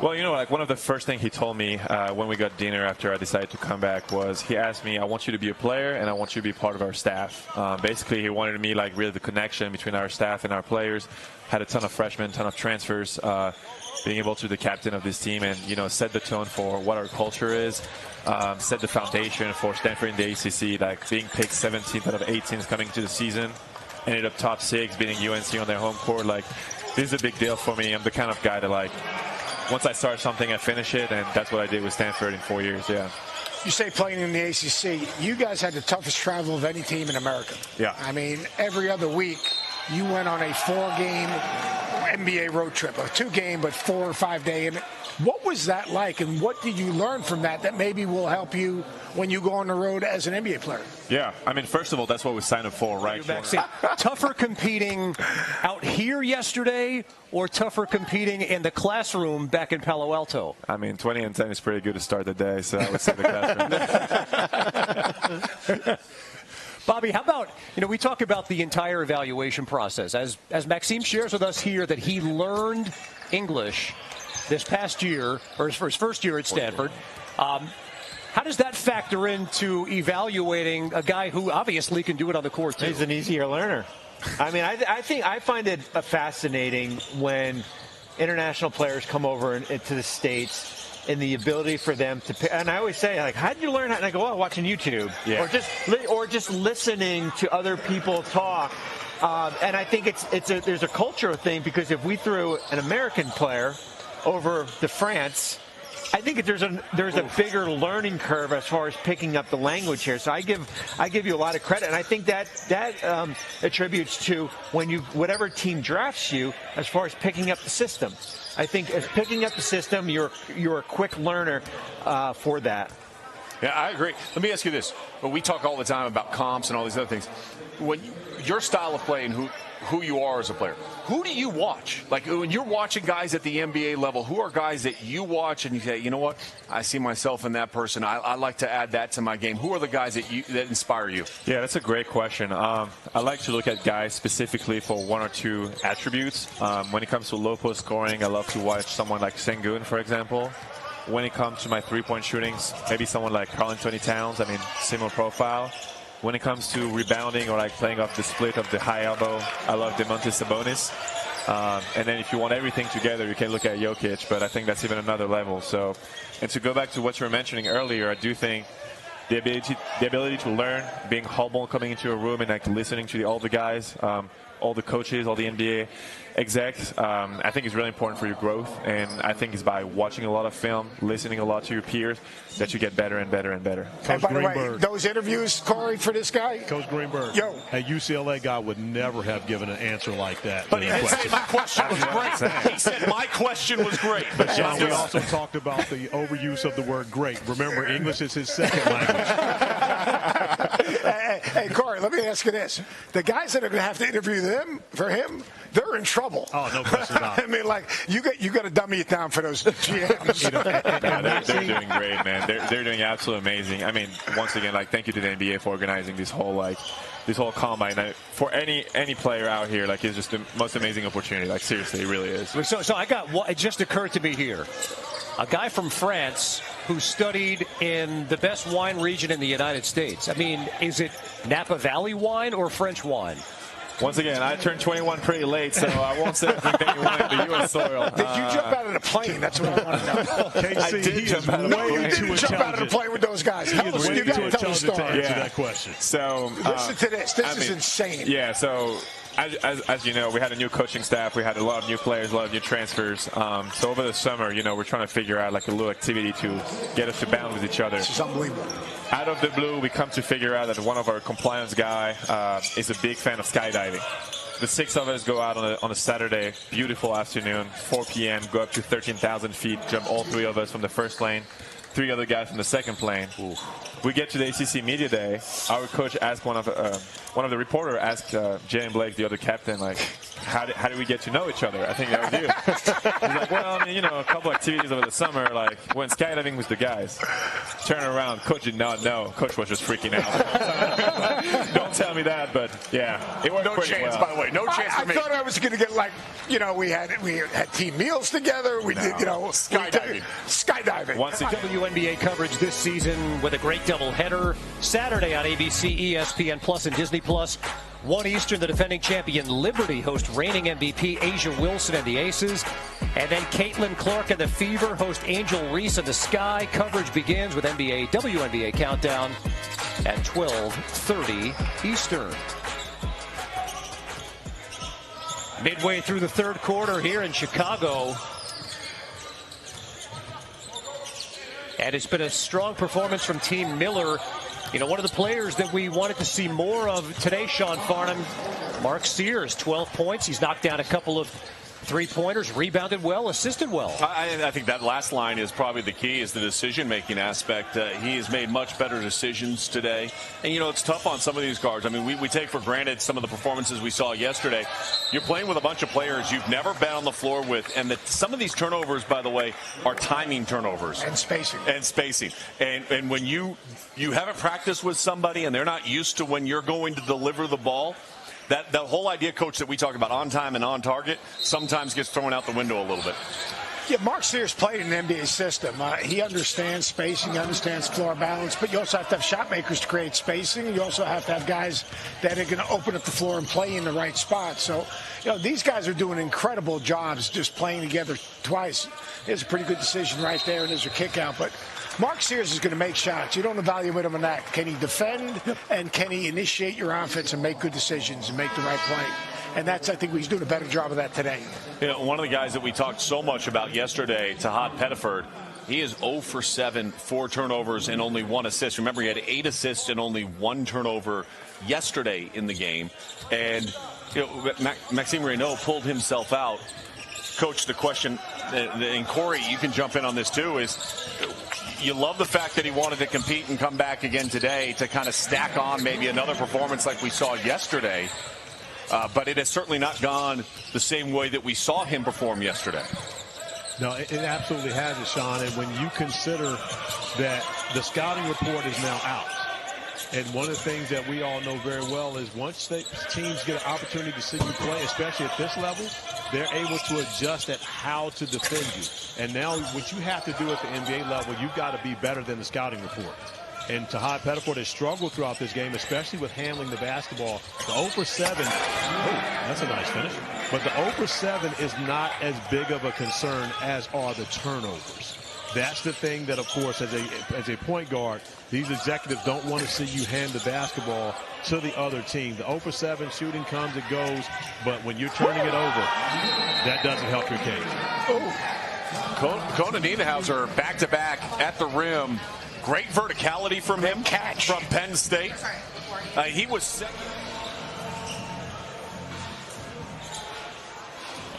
Speaker 9: Well, one of the first things he told me when we got dinner after I decided to come back was he asked me, I want you to be a player and I want you to be part of our staff. Basically, he wanted me really the connection between our staff and our players. Had a ton of freshmen, ton of transfers, being able to be the captain of this team and, set the tone for what our culture is. Set the foundation for Stanford in the ACC, being picked 17th out of 8 teams coming into the season. Ended up top 6, beating UNC on their home court. This is a big deal for me. I'm the kind of guy that, once I start something, I finish it, and that's what I did with Stanford in 4 years, yeah.
Speaker 2: You say playing in the ACC, you guys had the toughest travel of any team in America.
Speaker 9: Yeah.
Speaker 2: I mean, every other week, you went on a 4-game, NBA road trip, a 2-game but 4 or 5 day. And what was that like, and what did you learn from that maybe will help you when you go on the road as an NBA player?
Speaker 9: Yeah, I mean, first of all, that's what we signed up for, right?
Speaker 3: Tougher competing out here yesterday or tougher competing in the classroom back in Palo Alto?
Speaker 9: I mean, 20 and 10 is pretty good to start the day, so I would say the classroom.
Speaker 3: Bobby, how about, we talk about the entire evaluation process. As Maxime shares with us here that he learned English this past year, or for his first year at Stanford. How does that factor into evaluating a guy who obviously can do it on the court too?
Speaker 4: He's an easier learner. I mean, I find it fascinating when international players come over into the States and the ability for them to pick. And I always say, like, how did you learn that? And I go, oh, watching YouTube.
Speaker 9: Yeah.
Speaker 4: Or just listening to other people talk. And I think there's a cultural thing, because if we threw an American player over to France, I think there's a bigger learning curve as far as picking up the language here. So I give you a lot of credit, and I think that attributes to whatever team drafts you as far as picking up the system. I think as picking up the system, you're a quick learner for that.
Speaker 1: Yeah, I agree. Let me ask you this. Well, we talk all the time about comps and all these other things. When your style of play and who you are as a player, who do you watch? Like, when you're watching guys at the NBA level, who are guys that you watch and you say, you know what, I see myself in that person. I like to add that to my game. Who are the guys that inspire you?
Speaker 9: Yeah, that's a great question. I like to look at guys specifically for one or two attributes. When it comes to low post scoring, I love to watch someone like Sengun, for example. When it comes to my three-point shootings, maybe someone like Karl Anthony Towns, I mean, similar profile. When it comes to rebounding or like playing off the split of the high elbow, I love Domantas Sabonis. And then if you want everything together, you can look at Jokic, but I think that's even another level. So, and to go back to what you were mentioning earlier, I do think the ability to learn, being humble, coming into a room and like listening to all the guys, all the coaches, all the NBA execs, I think is really important for your growth. And I think it's by watching a lot of film, listening a lot to your peers, that you get better and better and better.
Speaker 2: And by the way, those interviews, Corey, for this guy?
Speaker 5: Coach Greenberg,
Speaker 2: yo,
Speaker 5: a UCLA guy would never have given an answer like that.
Speaker 1: But he did say my question was great. He said my question was great.
Speaker 5: But John, we also talked about the overuse of the word great. Remember, English is his second language.
Speaker 2: Hey, Corey, let me ask you this. The guys that are going to have to interview for him, they're in trouble.
Speaker 5: Oh, no question about it.
Speaker 2: I mean, like, you got to dummy it down for those GMs.
Speaker 9: They're doing great, man. They're doing absolutely amazing. I mean, once again, like, thank you to the NBA for organizing this whole combine. For any player out here, like, it's just the most amazing opportunity. Like, seriously, it really is.
Speaker 3: So I got what it just occurred to me here. A guy from France who studied in the best wine region in the United States. I mean, is it Napa Valley wine or French wine?
Speaker 9: Once again, I turned 21 pretty late, so I won't say anything in the U.S. soil.
Speaker 2: Did you jump out of the plane? That's what I want to know.
Speaker 5: I did jump out of the plane.
Speaker 2: No, you didn't jump out of the plane with those guys.
Speaker 5: He is way too intelligent to answer that question.
Speaker 9: So,
Speaker 2: listen to this. This is insane.
Speaker 9: Yeah, so as you know, we had a new coaching staff. We had a lot of new players, a lot of new transfers. So over the summer, we're trying to figure out like a little activity to get us to bond with each other.
Speaker 2: This is unbelievable.
Speaker 9: Out of the blue, we come to figure out that one of our compliance guy is a big fan of skydiving. The 6 of us go out on a Saturday, beautiful afternoon, 4 p.m., go up to 13,000 feet, jump all 3 of us from the first plane, 3 other guys from the second plane. Ooh. We get to the ACC Media Day. Our coach asked one of the reporters asked Jalen Blake, the other captain, like, how did we get to know each other? I think that was you. He's like, well, I mean, a couple activities over the summer, like when skydiving was the guys. Turn around, coach did not know. Coach was just freaking out. Don't tell me that, but yeah, it worked
Speaker 2: no
Speaker 9: pretty
Speaker 2: chance,
Speaker 9: well.
Speaker 2: by the way. No chance for me. I thought I was going to get like, we had team meals together. We did, skydiving.
Speaker 3: Once again, WNBA coverage this season with a great doubleheader. Saturday on ABC, ESPN Plus, and Disney Plus. 1 Eastern, the defending champion Liberty host reigning MVP Asia Wilson and the Aces. And then Caitlin Clark and the Fever host Angel Reese and the Sky. Coverage begins with WNBA Countdown at 12:30 Eastern. Midway through the third quarter here in Chicago. And it's been a strong performance from Team Miller. One of the players that we wanted to see more of today, Sean Farnham, Mark Sears, 12 points. He's knocked down a couple of 3-pointers, rebounded well, assisted well.
Speaker 1: I think that last line is probably the key, is the decision-making aspect. He has made much better decisions today. And, it's tough on some of these guards. I mean, we take for granted some of the performances we saw yesterday. You're playing with a bunch of players you've never been on the floor with, and some of these turnovers, by the way, are timing turnovers.
Speaker 2: And spacing.
Speaker 1: And when you haven't practiced with somebody and they're not used to when you're going to deliver the ball, that whole idea, Coach, that we talk about on time and on target sometimes gets thrown out the window a little bit.
Speaker 2: Yeah, Mark Sears played in an NBA system. He understands spacing, understands floor balance, but you also have to have shot makers to create spacing. You also have to have guys that are going to open up the floor and play in the right spot. So, these guys are doing incredible jobs just playing together twice. There's a pretty good decision right there, and there's a kick out. But Mark Sears is going to make shots. You don't evaluate him on that. Can he defend, and can he initiate your offense and make good decisions and make the right play? And I think he's doing a better job of that today.
Speaker 1: One of the guys that we talked so much about yesterday, Tahad Pettiford, he is 0 for 7, 4 turnovers, and only 1 assist. Remember, he had 8 assists and only 1 turnover yesterday in the game. And Maxime Reynaud pulled himself out. Coach, the question, and Corey, you can jump in on this too, is you love the fact that he wanted to compete and come back again today to kind of stack on maybe another performance like we saw yesterday. But it has certainly not gone the same way that we saw him perform yesterday.
Speaker 5: No, it absolutely hasn't, Sean. And when you consider that the scouting report is now out, and one of the things that we all know very well is once teams get an opportunity to see you play, especially at this level, they're able to adjust at how to defend you. And now what you have to do at the NBA level, you've got to be better than the scouting report. And Tahad Pettiford has struggled throughout this game, especially with handling the basketball. The 0 for 7, that's a nice finish. But the 0 for 7 is not as big of a concern as are the turnovers. That's the thing that, of course, as a point guard, these executives don't want to see you hand the basketball to the other team. The 0 for 7 shooting comes, it goes, but when you're turning it over, that doesn't help your case.
Speaker 1: Conan Nienhauser back-to-back at the rim. Great verticality from him. Catch from Penn State. He was.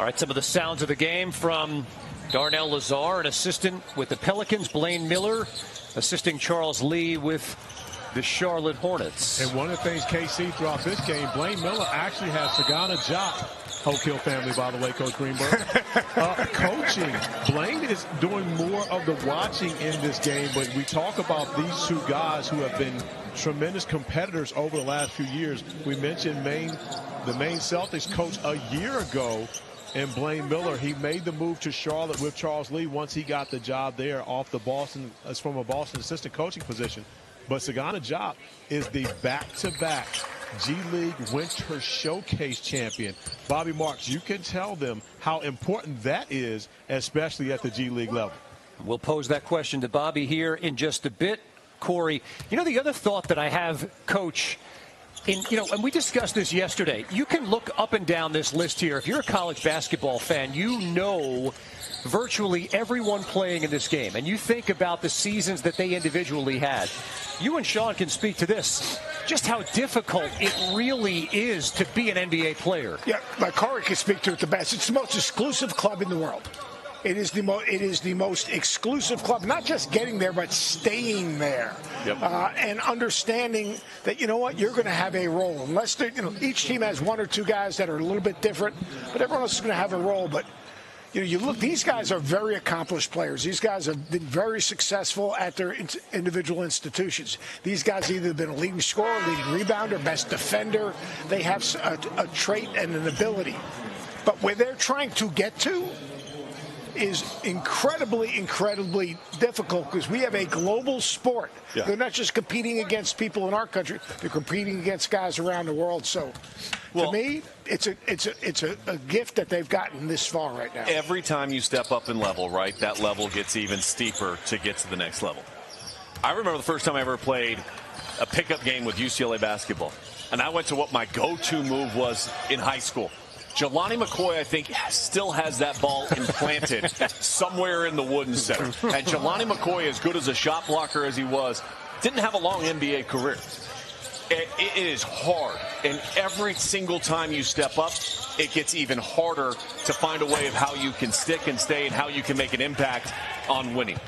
Speaker 3: All right, some of the sounds of the game from Darnell Lazare, an assistant with the Pelicans. Blaine Miller assisting Charles Lee with the Charlotte Hornets.
Speaker 5: And one of the things KC throughout this game, Blaine Miller actually has Sagana Diop, Oak Hill family, by the way, Coach Greenberg, coaching. Blaine is doing more of the watching in this game, but we talk about these two guys who have been tremendous competitors over the last few years. We mentioned the Maine Celtics coach a year ago, and Blaine Miller, he made the move to Charlotte with Charles Lee once he got the job there off the Boston, as from a Boston assistant coaching position. But Sagana Diop is the back-to-back G League Winter Showcase champion. Bobby Marks, you can tell them how important that is, especially at the G League level.
Speaker 3: We'll pose that question to Bobby here in just a bit. Corey, the other thought that I have, Coach, and we discussed this yesterday, you can look up and down this list here. If you're a college basketball fan, you know virtually everyone playing in this game, and you think about the seasons that they individually had. You and Sean can speak to this, just how difficult it really is to be an NBA player.
Speaker 2: Yeah, like Corey can speak to it the best. It's the most exclusive club in the world. It is the most exclusive club, not just getting there, but staying there.
Speaker 1: Yep.
Speaker 2: And understanding that, you're going to have a role. Unless each team has 1 or 2 guys that are a little bit different, but everyone else is going to have a role. But you look, these guys are very accomplished players. These guys have been very successful at their individual institutions. These guys have either been a leading scorer, leading rebounder, best defender. They have a trait and an ability. But where they're trying to get to is incredibly, incredibly difficult because we have a global sport. Yeah. They're not just competing against people in our country; they're competing against guys around the world. So, to me, it's a gift that they've gotten this far right now.
Speaker 1: Every time you step up in level, right, that level gets even steeper to get to the next level. I remember the first time I ever played a pickup game with UCLA basketball, and I went to what my go-to move was in high school. Jelani McCoy, I think, still has that ball implanted somewhere in the Wooden Center. And Jelani McCoy, as good as a shot blocker as he was, didn't have a long NBA career. It is hard And every single time you step up, it gets even harder to find a way of how you can stick and stay and how you can make an impact on winning.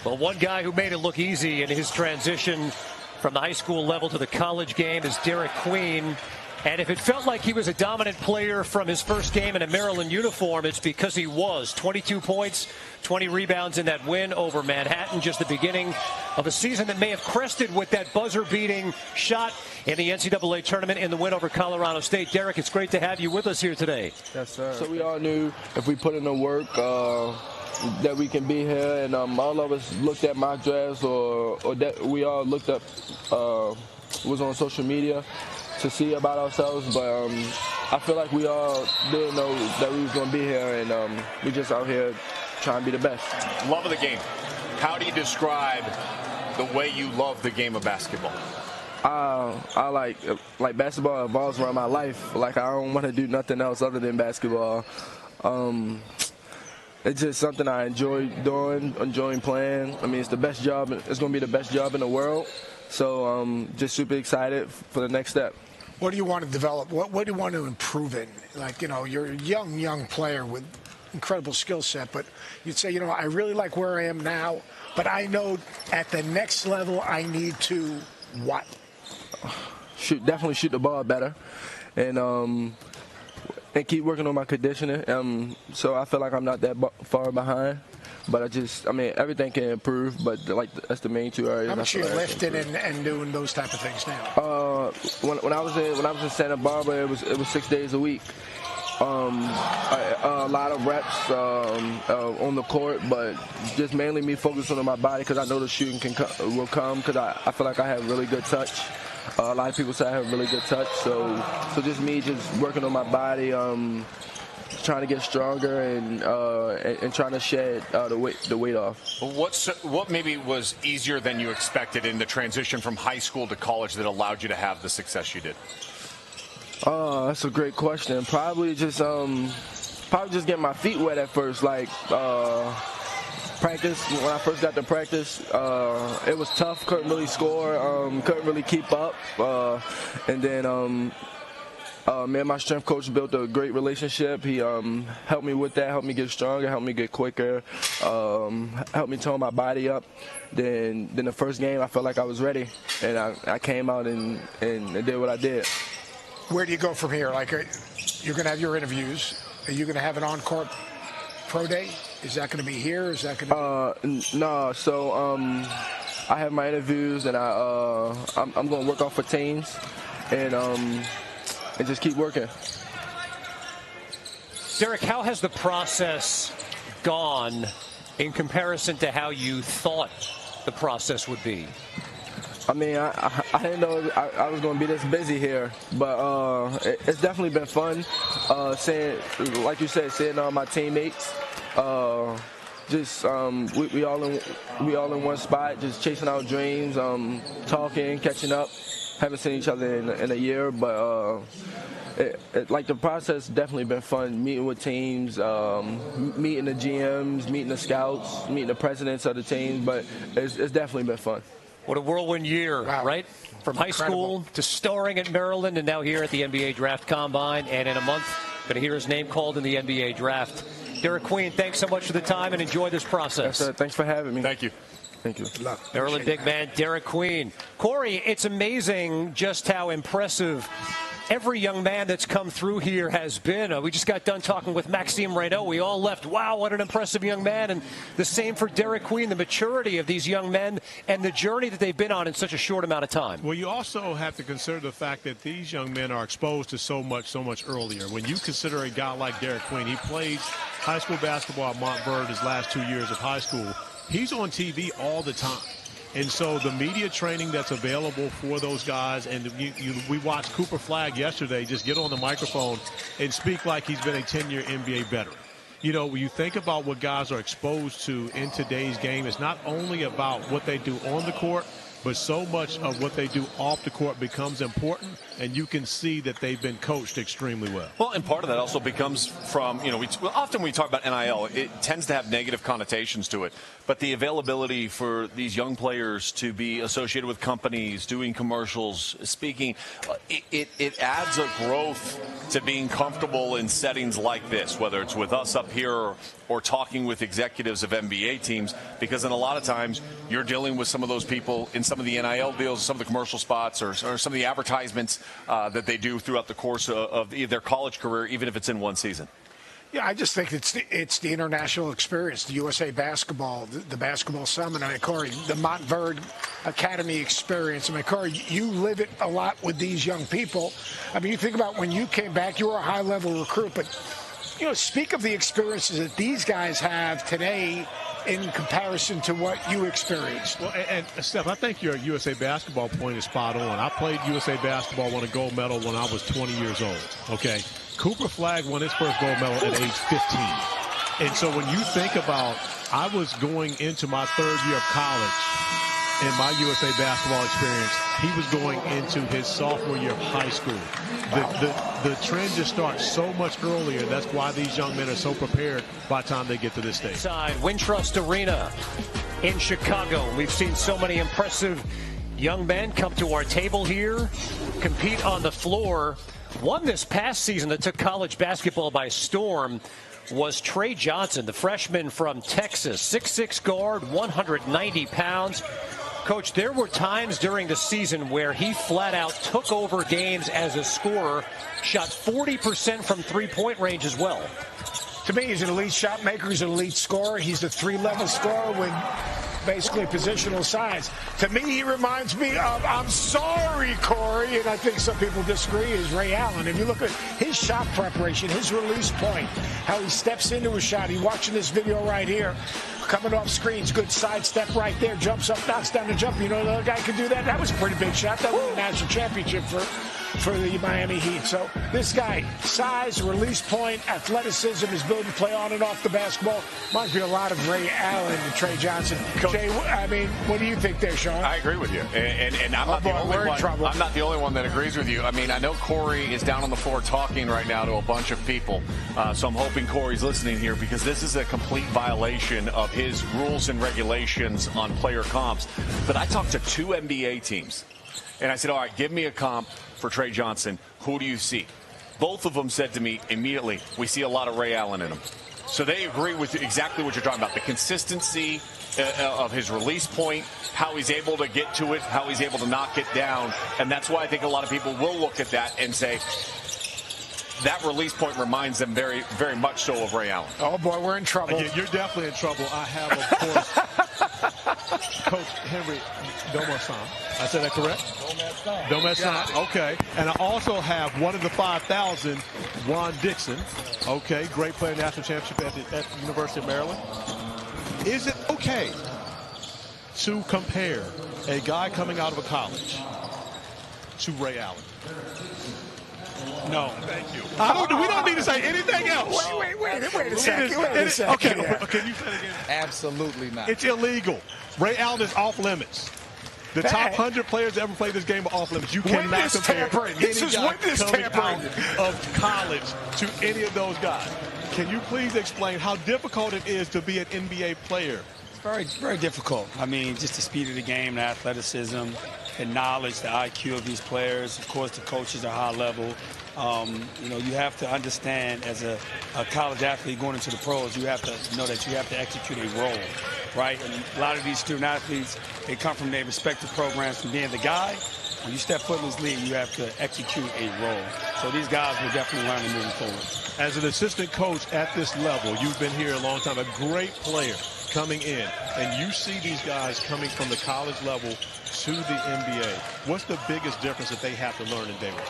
Speaker 3: Well, one guy who made it look easy in his transition from the high school level to the college game is Derek Queen. And if it felt like he was a dominant player from his first game in a Maryland uniform, it's because he was. 22 points, 20 rebounds in that win over Manhattan, just the beginning of a season that may have crested with that buzzer-beating shot in the NCAA tournament in the win over Colorado State. Derek, it's great to have you with us here today.
Speaker 10: Yes, sir. So we all knew if we put in the work that we can be here, and all of us looked at mock drafts or that we all looked up, was on social media to see about ourselves, but I feel like we all didn't know that we was going to be here, and we just out here trying to be the best.
Speaker 1: Love of the game. How do you describe the way you love the game of basketball?
Speaker 10: I like basketball evolves around my life. Like, I don't want to do nothing else other than basketball. It's just something I enjoy doing, enjoying playing. I mean, it's the best job. It's going to be the best job in the world. So just super excited for the next step.
Speaker 2: What do you want to develop? What do you want to improve in? Like, you're a young player with incredible skill set, but you'd say, I really like where I am now, but I know at the next level I need to what?
Speaker 10: Definitely shoot the ball better, and keep working on my conditioning. So I feel like I'm not that far behind. But everything can improve, but that's the main two areas.
Speaker 2: How much are you lifting and doing those type of things now?
Speaker 10: When I was in Santa Barbara, it was 6 days a week. A lot of reps on the court, but just mainly me focusing on my body because I know the shooting will come because I feel like I have really good touch. A lot of people say I have really good touch, so just me just working on my body. Trying to get stronger and trying to shed the weight off.
Speaker 1: What maybe was easier than you expected in the transition from high school to college that allowed you to have the success you did?
Speaker 10: That's a great question. Probably just getting my feet wet at first. Like practice, when I first got to practice, it was tough. Couldn't really score. Couldn't really keep up. And then. Me and my strength coach built a great relationship. He helped me with that, helped me get stronger, helped me get quicker, helped me tone my body up. Then the first game, I felt like I was ready, and I came out and did what I did.
Speaker 2: Where do you go from here? Like, you're going to have your interviews. Are you going to have an on-court pro day? Is that going to be here? Is that going to be...
Speaker 10: No. So I have my interviews, and I'm going to work off for teams, and just keep working.
Speaker 3: Derek, how has the process gone in comparison to how you thought the process would be?
Speaker 10: I mean, I didn't know I was going to be this busy here, but it's definitely been fun. Seeing, like you said, seeing all my teammates. We all in one spot, just chasing our dreams, talking, catching up. Haven't seen each other in a year, but the process definitely been fun. Meeting with teams, meeting the GMs, meeting the scouts, meeting the presidents of the teams, but it's definitely been fun.
Speaker 3: What a whirlwind year, right? From high school to starring at Maryland and now here at the NBA Draft Combine, and in a month, going to hear his name called in the NBA Draft. Derek Queen, thanks so much for the time and enjoy this process.
Speaker 10: Yes, sir. Thanks for having me.
Speaker 1: Thank you.
Speaker 10: Thank you.
Speaker 3: Maryland big man Derek Queen. Corey, it's amazing just how impressive every young man that's come through here has been. We just got done talking with Maxime Reynaud. We all left, wow, what an impressive young man. And the same for Derek Queen, the maturity of these young men and the journey that they've been on in such a short amount of time.
Speaker 5: Well, you also have to consider the fact that these young men are exposed to so much earlier. When you consider a guy like Derek Queen, he played high school basketball at Byrd his last 2 years of high school. He's on TV all the time. And so the media training that's available for those guys, and we watched Cooper Flagg yesterday just get on the microphone and speak like he's been a 10-year NBA veteran. When you think about what guys are exposed to in today's game, it's not only about what they do on the court, but so much of what they do off the court becomes important, and you can see that they've been coached extremely well.
Speaker 1: Well, and part of that also becomes from, often when we talk about NIL, it tends to have negative connotations to it. But the availability for these young players to be associated with companies, doing commercials, speaking, it adds a growth to being comfortable in settings like this, whether it's with us up here or talking with executives of NBA teams, because in a lot of times you're dealing with some of those people in some of the NIL deals, some of the commercial spots, or some of the advertisements that they do throughout the course of their college career, even if it's in one season.
Speaker 2: Yeah, I just think it's the international experience, the USA basketball, the basketball summit. I mean, Corey, the Byrd Academy experience. I mean, Corey, you live it a lot with these young people. I mean, you think about when you came back, you were a high-level recruit, but speak of the experiences that these guys have today in comparison to what you experienced.
Speaker 5: Well, and Steph, I think your USA basketball point is spot on. I played USA basketball, won a gold medal when I was 20 years old, okay? Cooper Flagg won his first gold medal at age 15. And so when you think about, I was going into my third year of college in my USA basketball experience, he was going into his sophomore year of high school. The trend just starts so much earlier. That's why these young men are so prepared by the time they get to this stage.
Speaker 3: Inside Wintrust Arena in Chicago. We've seen so many impressive young men come to our table here, compete on the floor. One this past season that took college basketball by storm was Trey Johnson, the freshman from Texas, 6'6" guard, 190 pounds. Coach, there were times during the season where he flat out took over games as a scorer, shot 40% from three-point range as well.
Speaker 2: To me, he's an elite shot maker. He's an elite scorer. He's a three-level scorer with basically positional size. To me, he reminds me of, I'm sorry, Corey, and I think some people disagree, is Ray Allen. If you look at his shot preparation, his release point, how he steps into a shot. You're watching this video right here. Coming off screens, good sidestep right there, jumps up, knocks down the jumper. You know the other guy could do that? That was a pretty big shot. That was a national championship for the Miami Heat. So this guy, size, release point, athleticism, his ability to play on and off the basketball, reminds me a lot of Ray Allen and Trey Johnson. Jay, I mean, what do you think there, Sean?
Speaker 1: I agree with you. And I'm not the only one. I'm not the only one that agrees with you. I mean, I know Corey is down on the floor talking right now to a bunch of people. So I'm hoping Corey's listening here, because this is a complete violation of his rules and regulations on player comps. But I talked to 2 NBA teams, and I said, all right, give me a comp for Trey Johnson. Who do you see? Both of them said to me immediately, we see a lot of Ray Allen in him. So they agree with exactly what you're talking about, the consistency of his release point, how he's able to get to it, how he's able to knock it down. And that's why I think a lot of people will look at that and say, that release point reminds them very, very much so of Ray Allen.
Speaker 2: Oh, boy, we're in trouble.
Speaker 5: You're definitely in trouble. I have, of course, Coach Henry Domerson. I said that correct? Domerson. Okay. And I also have one of the 5,000, Juan Dixon. Okay, great player, national championship at the University of Maryland. Is it okay to compare a guy coming out of a college to Ray Allen?
Speaker 2: No.
Speaker 5: Thank you. We don't need to say anything else.
Speaker 2: Wait a second.
Speaker 5: Okay, can you say it again?
Speaker 11: Absolutely not.
Speaker 5: It's illegal. Ray Allen is off limits. The top 100 players to ever play this game are off limits. You cannot compare any guy coming out of college to any of those guys. Can you please explain how difficult it is to be an NBA player?
Speaker 11: It's very, very difficult. I mean, just the speed of the game, the athleticism, the knowledge, the IQ of these players. Of course, the coaches are high level. You have to understand as a college athlete going into the pros, you have to know that you have to execute a role, right? And a lot of these student athletes, they come from their respective programs from being the guy. When you step foot in this league, you have to execute a role. So these guys will definitely learn moving forward.
Speaker 5: As an assistant coach at this level, you've been here a long time, a great player coming in, and you see these guys coming from the college level to the NBA. What's the biggest difference that they have to learn in day one?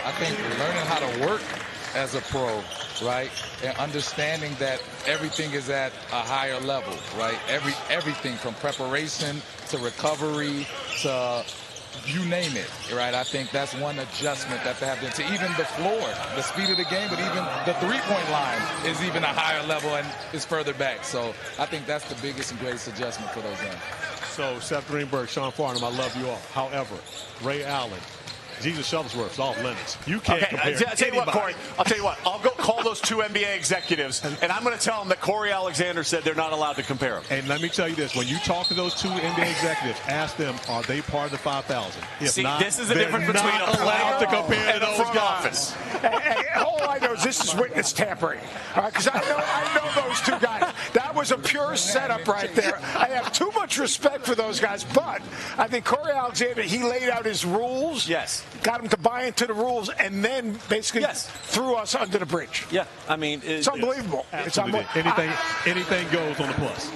Speaker 11: I think learning how to work as a pro, right, and understanding that everything is at a higher level, right? Everything from preparation to recovery to you name it, right? I think that's one adjustment that they have to even the floor, the speed of the game, but even the three-point line is even a higher level and is further back. So I think that's the biggest and greatest adjustment for those guys.
Speaker 5: So Seth Greenberg, Sean Farnham, I love you all. However, Ray Allen, Jesus Shuttlesworth's off limits. You can't compare.
Speaker 1: I'll tell you what, Corey. I'll tell you what. I'll go call those two NBA executives, and I'm going to tell them that Corey Alexander said they're not allowed to compare them.
Speaker 5: And let me tell you this: when you talk to those two NBA executives, ask them, are they part of the 5,000? If
Speaker 1: See,
Speaker 5: not,
Speaker 1: this is the difference between
Speaker 5: not allowed to compare
Speaker 1: and
Speaker 5: to
Speaker 1: the
Speaker 5: those
Speaker 1: front
Speaker 5: guys.
Speaker 1: office.
Speaker 2: Hey, all I know is this is witness tampering. Because I know those two guys. That was a pure setup right there. I have too much respect for those guys, but I think Corey Alexander, he laid out his rules.
Speaker 1: Yes.
Speaker 2: Got them to buy into the rules, and then basically threw us under the bridge.
Speaker 1: Yeah, I mean,
Speaker 2: it's unbelievable. It's
Speaker 5: Anything goes on the plus.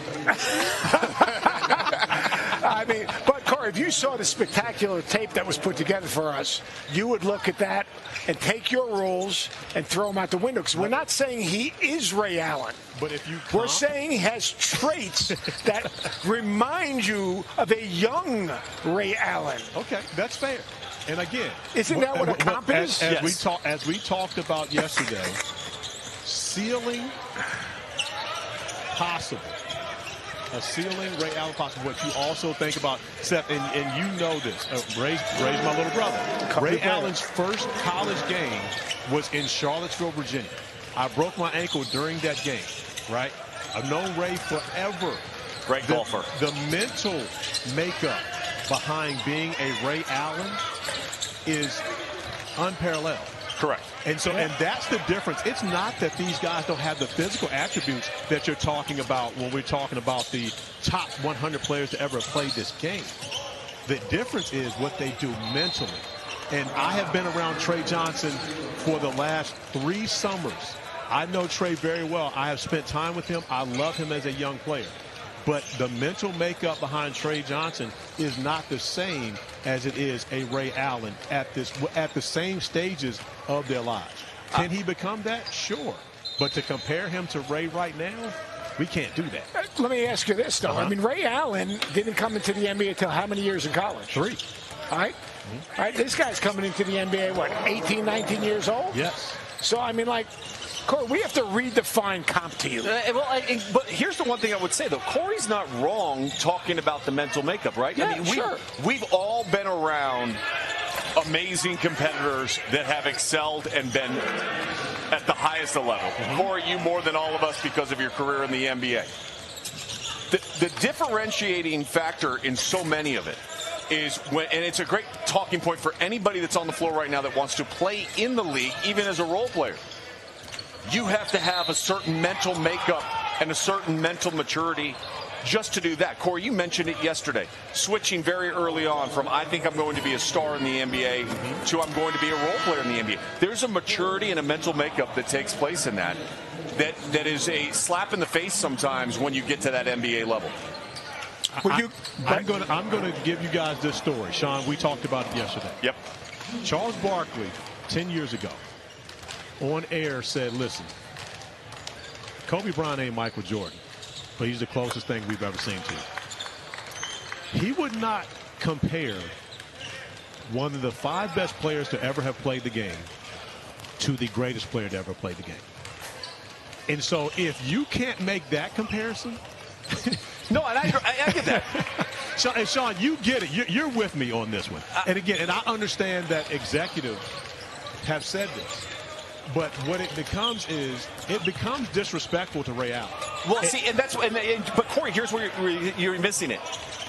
Speaker 2: I mean, but Corey, if you saw the spectacular tape that was put together for us, you would look at that and take your rules and throw them out the window. Because we're not saying he is Ray Allen.
Speaker 5: But if
Speaker 2: we're saying he has traits that remind you of a young Ray Allen.
Speaker 5: Okay, that's fair. And again,
Speaker 2: isn't that what a comp is?
Speaker 5: As we talked about yesterday, ceiling possible. A ceiling Ray Allen possible. But you also think about, Seth, and you know this. Ray's my little brother. Ray Allen's first college game was in Charlottesville, Virginia. I broke my ankle during that game, right? I've known Ray forever.
Speaker 1: Great golfer.
Speaker 5: The mental makeup behind being a Ray Allen is unparalleled.
Speaker 1: Correct.
Speaker 5: And that's the difference. It's not that these guys don't have the physical attributes that you're talking about when we're talking about the top 100 players to ever play this game. The difference is what they do mentally. And I have been around Trey Johnson for the last 3 summers. I know Trey very well. I have spent time with him. I love him as a young player. But the mental makeup behind Trey Johnson is not the same as it is a Ray Allen at the same stages of their lives. Can he become that? Sure. But to compare him to Ray right now, we can't do that.
Speaker 2: Let me ask you this, though. I mean, Ray Allen didn't come into the NBA until how many years in college?
Speaker 5: 3.
Speaker 2: All right? All right, this guy's coming into the NBA, what, 18, 19 years old?
Speaker 5: Yes.
Speaker 2: So, I mean, like, Corey, we have to redefine comp to you.
Speaker 1: But here's the one thing I would say, though. Corey's not wrong talking about the mental makeup, right?
Speaker 2: Yeah,
Speaker 1: I mean,
Speaker 2: sure.
Speaker 1: We've all been around amazing competitors that have excelled and been at the highest level. Corey, you more than all of us because of your career in the NBA. The differentiating factor in so many of it is when, and it's a great talking point for anybody that's on the floor right now that wants to play in the league, even as a role player. You have to have a certain mental makeup and a certain mental maturity just to do that. Corey, you mentioned it yesterday, switching very early on from I think I'm going to be a star in the NBA to I'm going to be a role player in the NBA. There's a maturity and a mental makeup that takes place in that is a slap in the face sometimes when you get to that NBA level.
Speaker 5: I'm going to give you guys this story. Sean, we talked about it yesterday.
Speaker 1: Yep.
Speaker 5: Charles Barkley, 10 years ago, on air said, listen, Kobe Bryant ain't Michael Jordan, but he's the closest thing we've ever seen to it. He would not compare one of the 5 best players to ever have played the game to the greatest player to ever play the game. And so if you can't make that comparison...
Speaker 1: No, and I get that.
Speaker 5: Sean, you get it. You're with me on this one. And again, and I understand that executives have said this. But what it becomes is, it becomes disrespectful to Ray Allen.
Speaker 1: Well, see, and that's, but Corey, here's where you're missing it,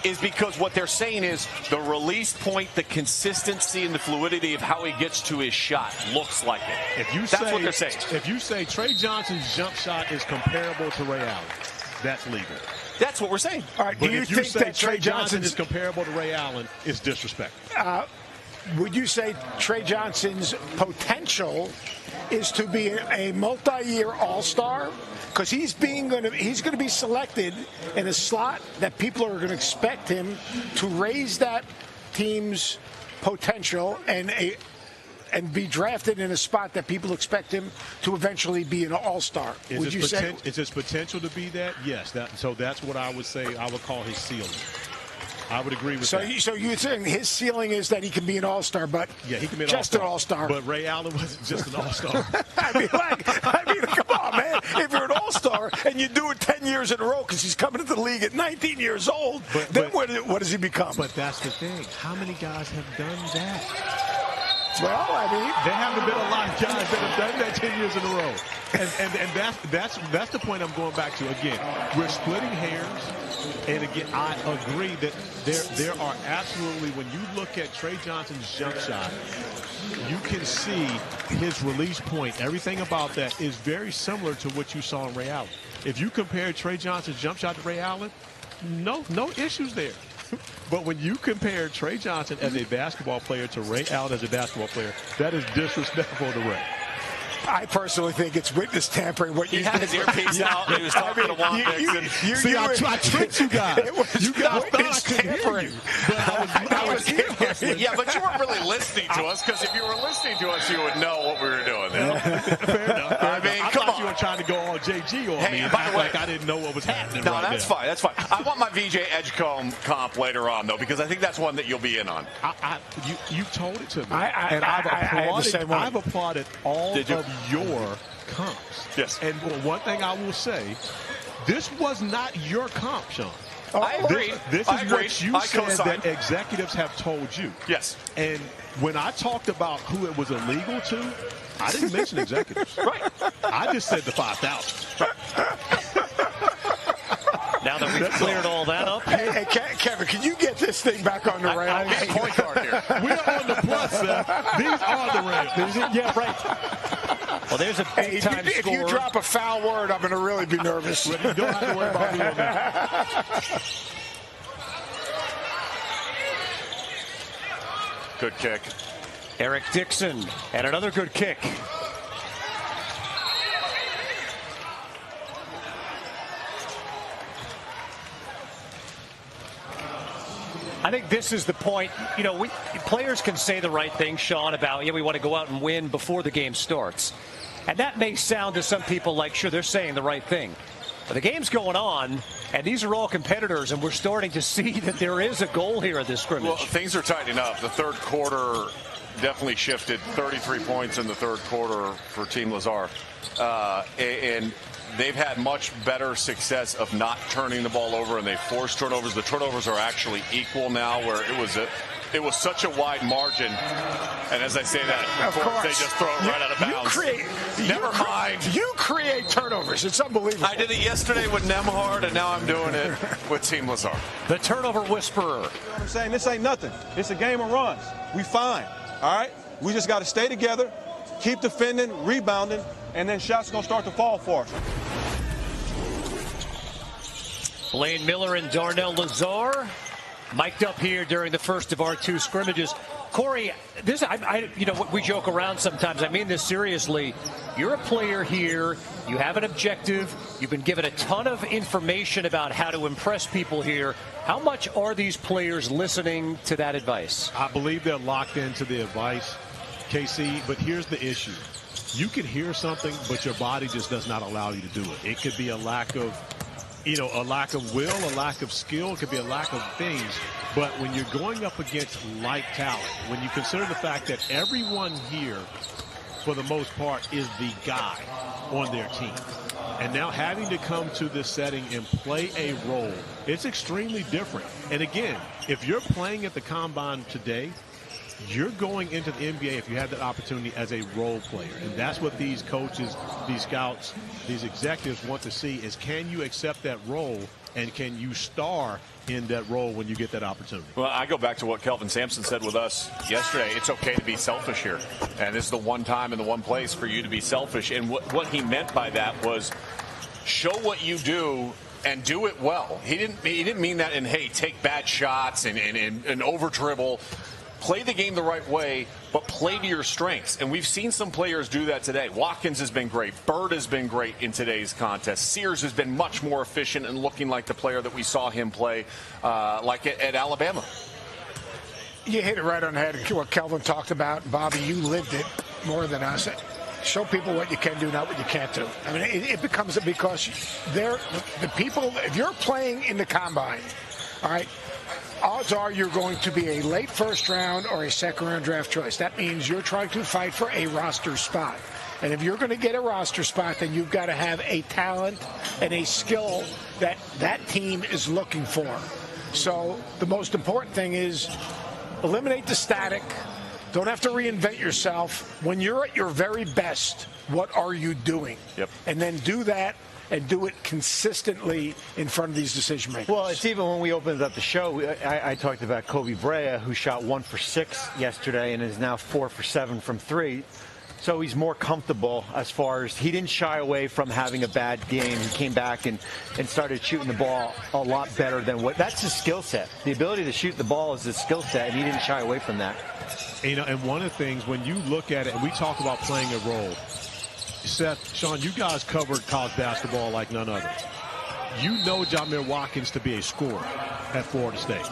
Speaker 1: is because what they're saying is the release point, the consistency, and the fluidity of how he gets to his shot looks like it. That's what they're saying.
Speaker 5: If you say Trey Johnson's jump shot is comparable to Ray Allen, that's legal.
Speaker 1: That's what we're saying.
Speaker 2: All right,
Speaker 5: But
Speaker 2: do you
Speaker 5: if you
Speaker 2: think
Speaker 5: say
Speaker 2: that Trey Johnson
Speaker 5: is comparable to Ray Allen, it's disrespectful.
Speaker 2: Would you say Trey Johnson's potential is to be a multi-year all-star? Because he's going to be selected in a slot that people are going to expect him to raise that team's potential and be drafted in a spot that people expect him to eventually be an all-star. Would you say?
Speaker 5: Is his potential to be that? Yes. So that's what I would say I would call his ceiling. I would agree with that.
Speaker 2: So you're saying his ceiling is that he can be an all-star, but
Speaker 5: yeah, he can be
Speaker 2: just an all-star.
Speaker 5: But Ray Allen wasn't just an all-star.
Speaker 2: I mean, come on, man. if you're an all-star and you do it 10 years in a row because he's coming into the league at 19 years old, then what does he become?
Speaker 5: But that's the thing. How many guys have done that?
Speaker 2: Well, I mean,
Speaker 5: there haven't been a lot of guys that have done that 10 years in a row. And that's the point I'm going back to. Again, we're splitting hairs. And again, I agree that there are absolutely, when you look at Trey Johnson's jump shot, you can see his release point. Everything about that is very similar to what you saw in Ray Allen. If you compare Trey Johnson's jump shot to Ray Allen, no issues there. But when you compare Trey Johnson as a basketball player to Ray Allen as a basketball player, that is disrespectful to Ray.
Speaker 2: I personally think it's witness tampering. What
Speaker 1: he had his earpiece out. He was talking to Juan Dixon.
Speaker 5: I tricked you guys. You guys thought I could hear you. But I was hearing.
Speaker 1: Yeah, but you weren't really listening to us, because if you were listening to us, you would know what we were doing there.
Speaker 5: Fair enough.
Speaker 1: I mean,
Speaker 5: I
Speaker 1: come
Speaker 5: thought
Speaker 1: on.
Speaker 5: you were trying to go all JG on me and act like I didn't know what was happening.
Speaker 1: No, that's fine. That's fine. I want my VJ Edgecombe comp later on, though, because I think that's one that you'll be in on.
Speaker 5: You told it to me.
Speaker 2: And
Speaker 5: I've applauded all of your comps.
Speaker 1: Yes.
Speaker 5: And one thing I will say, this was not your comp, Sean.
Speaker 1: I agree.
Speaker 5: This is what you said that executives have told you.
Speaker 1: Yes.
Speaker 5: And when I talked about who it was illegal to, I didn't mention executives.
Speaker 1: Right.
Speaker 5: I just said the 5,000.
Speaker 3: Now that we've cleared all that up.
Speaker 2: Hey, Kevin, can you get this thing back on the rails?
Speaker 1: I'll get the point guard here.
Speaker 5: We're on the plus, sir. These are the rails.
Speaker 3: Yeah, right. Well, there's a big-time score.
Speaker 2: If you drop a foul word, I'm going to really be nervous.
Speaker 5: You don't have to worry about me on that.
Speaker 1: Good kick.
Speaker 3: Eric Dixon, and another good kick. I think this is the point. You know, players can say the right thing, Sean, about, we want to go out and win before the game starts. And that may sound to some people like, sure, they're saying the right thing. But the game's going on, and these are all competitors, and we're starting to see that there is a goal here at this scrimmage.
Speaker 1: Well, things are tightening up. The third quarter definitely shifted. 33 points in the third quarter for Team Lazar. And they've had much better success of not turning the ball over, and they forced turnovers. The turnovers are actually equal now, where it was such a wide margin. And as I say that, of course, they just throw it right out of bounds. Never mind.
Speaker 2: You create turnovers. It's unbelievable.
Speaker 1: I did it yesterday with Nemhard, and now I'm doing it with Team Lazar.
Speaker 3: The turnover whisperer.
Speaker 12: I'm saying this ain't nothing. It's a game of runs. We fine. All right? We just got to stay together, keep defending, rebounding, and then shots going to start to fall for us.
Speaker 3: Blaine Miller and Darnell Lazar mic'd up here during the first of our two scrimmages. Corey, we joke around sometimes. I mean this seriously. You're a player here. You have an objective. You've been given a ton of information about how to impress people here. How much are these players listening to that advice?
Speaker 5: I believe they're locked into the advice, KC, but here's the issue. You can hear something, but your body just does not allow you to do it. It could be a lack of will, a lack of skill. It could be a lack of things. But when you're going up against light talent, when you consider the fact that everyone here, for the most part, is the guy on their team, and now having to come to this setting and play a role, it's extremely different. And again, if you're playing at the Combine today, you're going into the NBA if you have that opportunity as a role player. And that's what these coaches, these scouts, these executives want to see is, can you accept that role and can you star in that role when you get that opportunity?
Speaker 1: Well, I go back to what Kelvin Sampson said with us yesterday. It's okay to be selfish here. And this is the one time and the one place for you to be selfish. And what he meant by that was show what you do and do it well. He didn't mean that in, hey, take bad shots and over dribble. Play the game the right way, but play to your strengths. And we've seen some players do that today. Watkins has been great. Byrd has been great in today's contest. Sears has been much more efficient and looking like the player that we saw him play like at Alabama.
Speaker 2: You hit it right on the head. What Kelvin talked about, Bobby, you lived it more than us. Show people what you can do, not what you can't do. I mean, it becomes because they're the people. If you're playing in the Combine, all right, odds are you're going to be a late first round or a second round draft choice. That means you're trying to fight for a roster spot. And if you're going to get a roster spot, then you've got to have a talent and a skill that that team is looking for. So the most important thing is eliminate the static. Don't have to reinvent yourself. When you're at your very best, what are you doing?
Speaker 1: Yep.
Speaker 2: And then do that and do it consistently in front of these decision makers.
Speaker 4: Well, it's even when we opened up the show, I talked about Koby Brea, who shot 1 for 6 yesterday and is now 4 for 7 from 3. So he's more comfortable as far as he didn't shy away from having a bad game. He came back and started shooting the ball a lot better than what that's his skill set. The ability to shoot the ball is his skill set, and he didn't shy away from that.
Speaker 5: And one of the things, when you look at it, and we talk about playing a role, Seth, Sean, you guys covered college basketball like none other. You know Jamir Watkins to be a scorer at Florida State.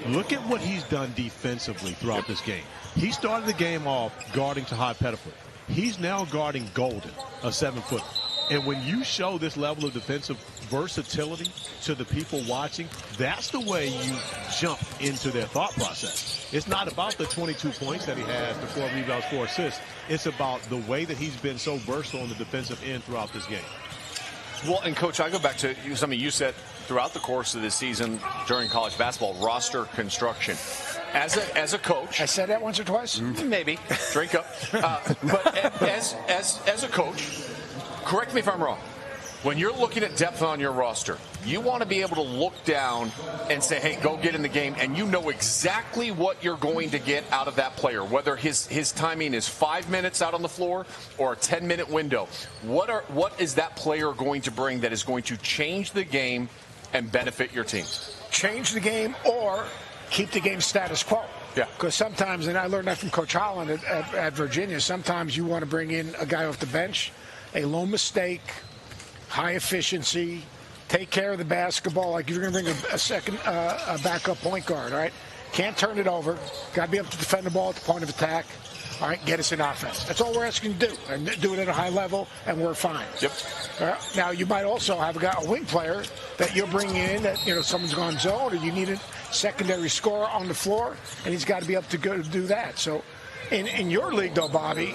Speaker 5: Look at what he's done defensively throughout this game. He started the game off guarding Tahai Pettiford. He's now guarding Golden, a 7-footer. And when you show this level of defensive versatility to the people watching, that's the way you jump into their thought process. It's not about the 22 points that he has, the 4 rebounds, 4 assists. It's about the way that he's been so versatile on the defensive end throughout this game.
Speaker 1: Well, and Coach, I go back to something you said throughout the course of this season during college basketball, roster construction. As a coach,
Speaker 2: I said that once or twice.
Speaker 1: Maybe drink up. But as a coach, correct me if I'm wrong. When you're looking at depth on your roster, you want to be able to look down and say, "Hey, go get in the game," and you know exactly what you're going to get out of that player, whether his timing is 5 minutes out on the floor or a 10-minute window. What is that player going to bring that is going to change the game and benefit your team?
Speaker 2: Change the game or keep the game status quo.
Speaker 1: Yeah.
Speaker 2: Because sometimes, and I learned that from Coach Holland at Virginia, sometimes you want to bring in a guy off the bench, a low mistake, high efficiency, take care of the basketball. Like if you're going to bring a backup point guard, all right? Can't turn it over. Got to be able to defend the ball at the point of attack. All right, get us in offense. That's all we're asking you to do, and do it at a high level, and we're fine.
Speaker 1: Yep.
Speaker 2: Now, you might also have a wing player that you're bringing in that, someone's gone zone, or you need a secondary scorer on the floor, and he's got to be able to go to do that. So in your league, though, Bobby,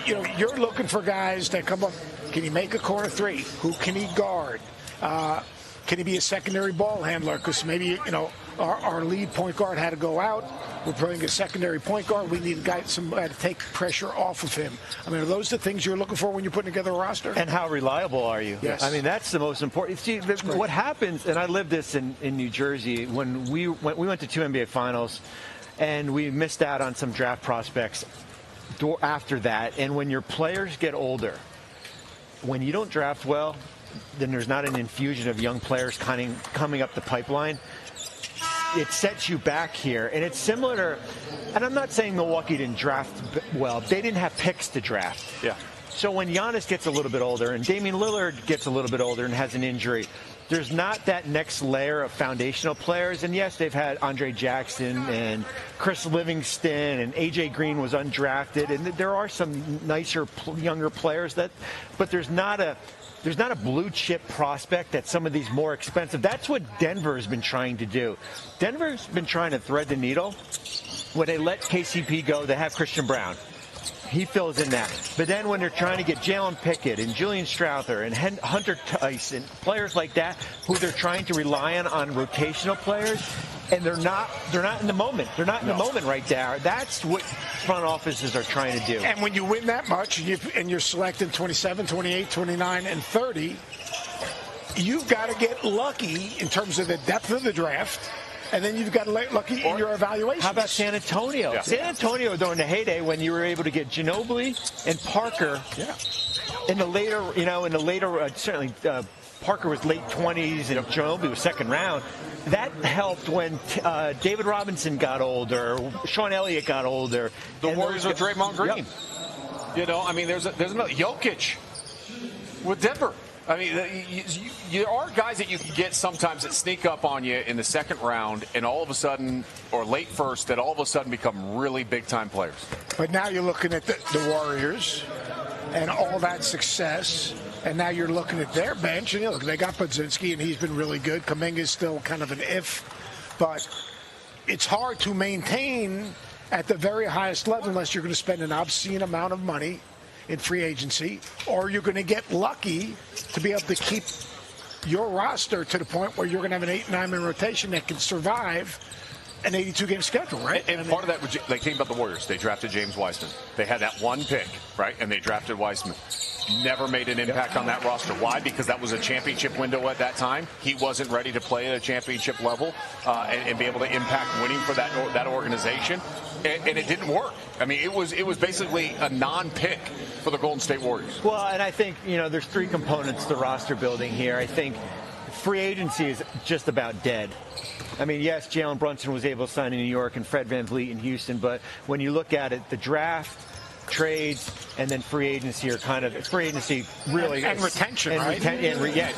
Speaker 2: you're looking for guys that come up. Can he make a corner three? Who can he guard? Can he be a secondary ball handler? Because maybe, our lead point guard had to go out. We're putting a secondary point guard. We need somebody to take pressure off of him. I mean, are those the things you're looking for when you're putting together a roster?
Speaker 4: And how reliable are you?
Speaker 2: Yes.
Speaker 4: I mean, that's the most important. See, what happens, and I lived this in New Jersey, when we went to 2 NBA finals, and we missed out on some draft prospects after that. And when your players get older, when you don't draft well, then there's not an infusion of young players coming up the pipeline. It sets you back here. And it's similar to, and I'm not saying Milwaukee didn't draft well. They didn't have picks to draft.
Speaker 1: Yeah.
Speaker 4: So when Giannis gets a little bit older and Damian Lillard gets a little bit older and has an injury, there's not that next layer of foundational players. And yes, they've had Andre Jackson and Chris Livingston, and A.J. Green was undrafted. And there are some nicer, younger players but there's not a blue chip prospect that some of these more expensive. That's what Denver's been trying to do. Denver's been trying to thread the needle. When they let KCP go, they have Christian Brown. He fills in that. But then when they're trying to get Jalen Pickett and Julian Strawther and Hunter Tice and players like that, who they're trying to rely on rotational players, and they're not in the moment. They're not in the moment right there. That's what front offices are trying to do.
Speaker 2: And when you win that much and you're selecting 27, 28, 29, and 30, you've got to get lucky in terms of the depth of the draft. And then you've got to get lucky in your evaluation.
Speaker 4: How about San Antonio? Yeah. San Antonio during the heyday when you were able to get Ginobili and Parker in the later, certainly Parker was late 20s and Ginobili was second round. That helped when David Robinson got older, Sean Elliott got older.
Speaker 1: The Warriors with Draymond Green. Yep. There's another Jokic with Denver. There are guys that you can get sometimes that sneak up on you in the second round and all of a sudden, or late first, that all of a sudden become really big-time players.
Speaker 2: But now you're looking at the Warriors and all that success, and now you're looking at their bench, and look, they got Podzinski, and he's been really good. Kuminga's still kind of an if, but it's hard to maintain at the very highest level unless you're going to spend an obscene amount of money in free agency, or you're going to get lucky to be able to keep your roster to the point where you're going to have an 8, 9-man rotation that can survive an 82-game schedule, right?
Speaker 1: And part of that, they came about the Warriors. They drafted James Wiseman. They had that one pick, right? And they drafted Wiseman. Never made an impact on that roster. Why? Because that was a championship window at that time. He wasn't ready to play at a championship level and be able to impact winning for that organization. And it didn't work. I mean, it was basically a non-pick for the Golden State Warriors.
Speaker 4: Well, and I think, there's 3 components to roster building here. I think free agency is just about dead. I mean, yes, Jalen Brunson was able to sign in New York and Fred VanVleet in Houston, but when you look at it, the draft, trades, and then free agency are kind of free agency really
Speaker 2: and retention,
Speaker 4: and
Speaker 2: right?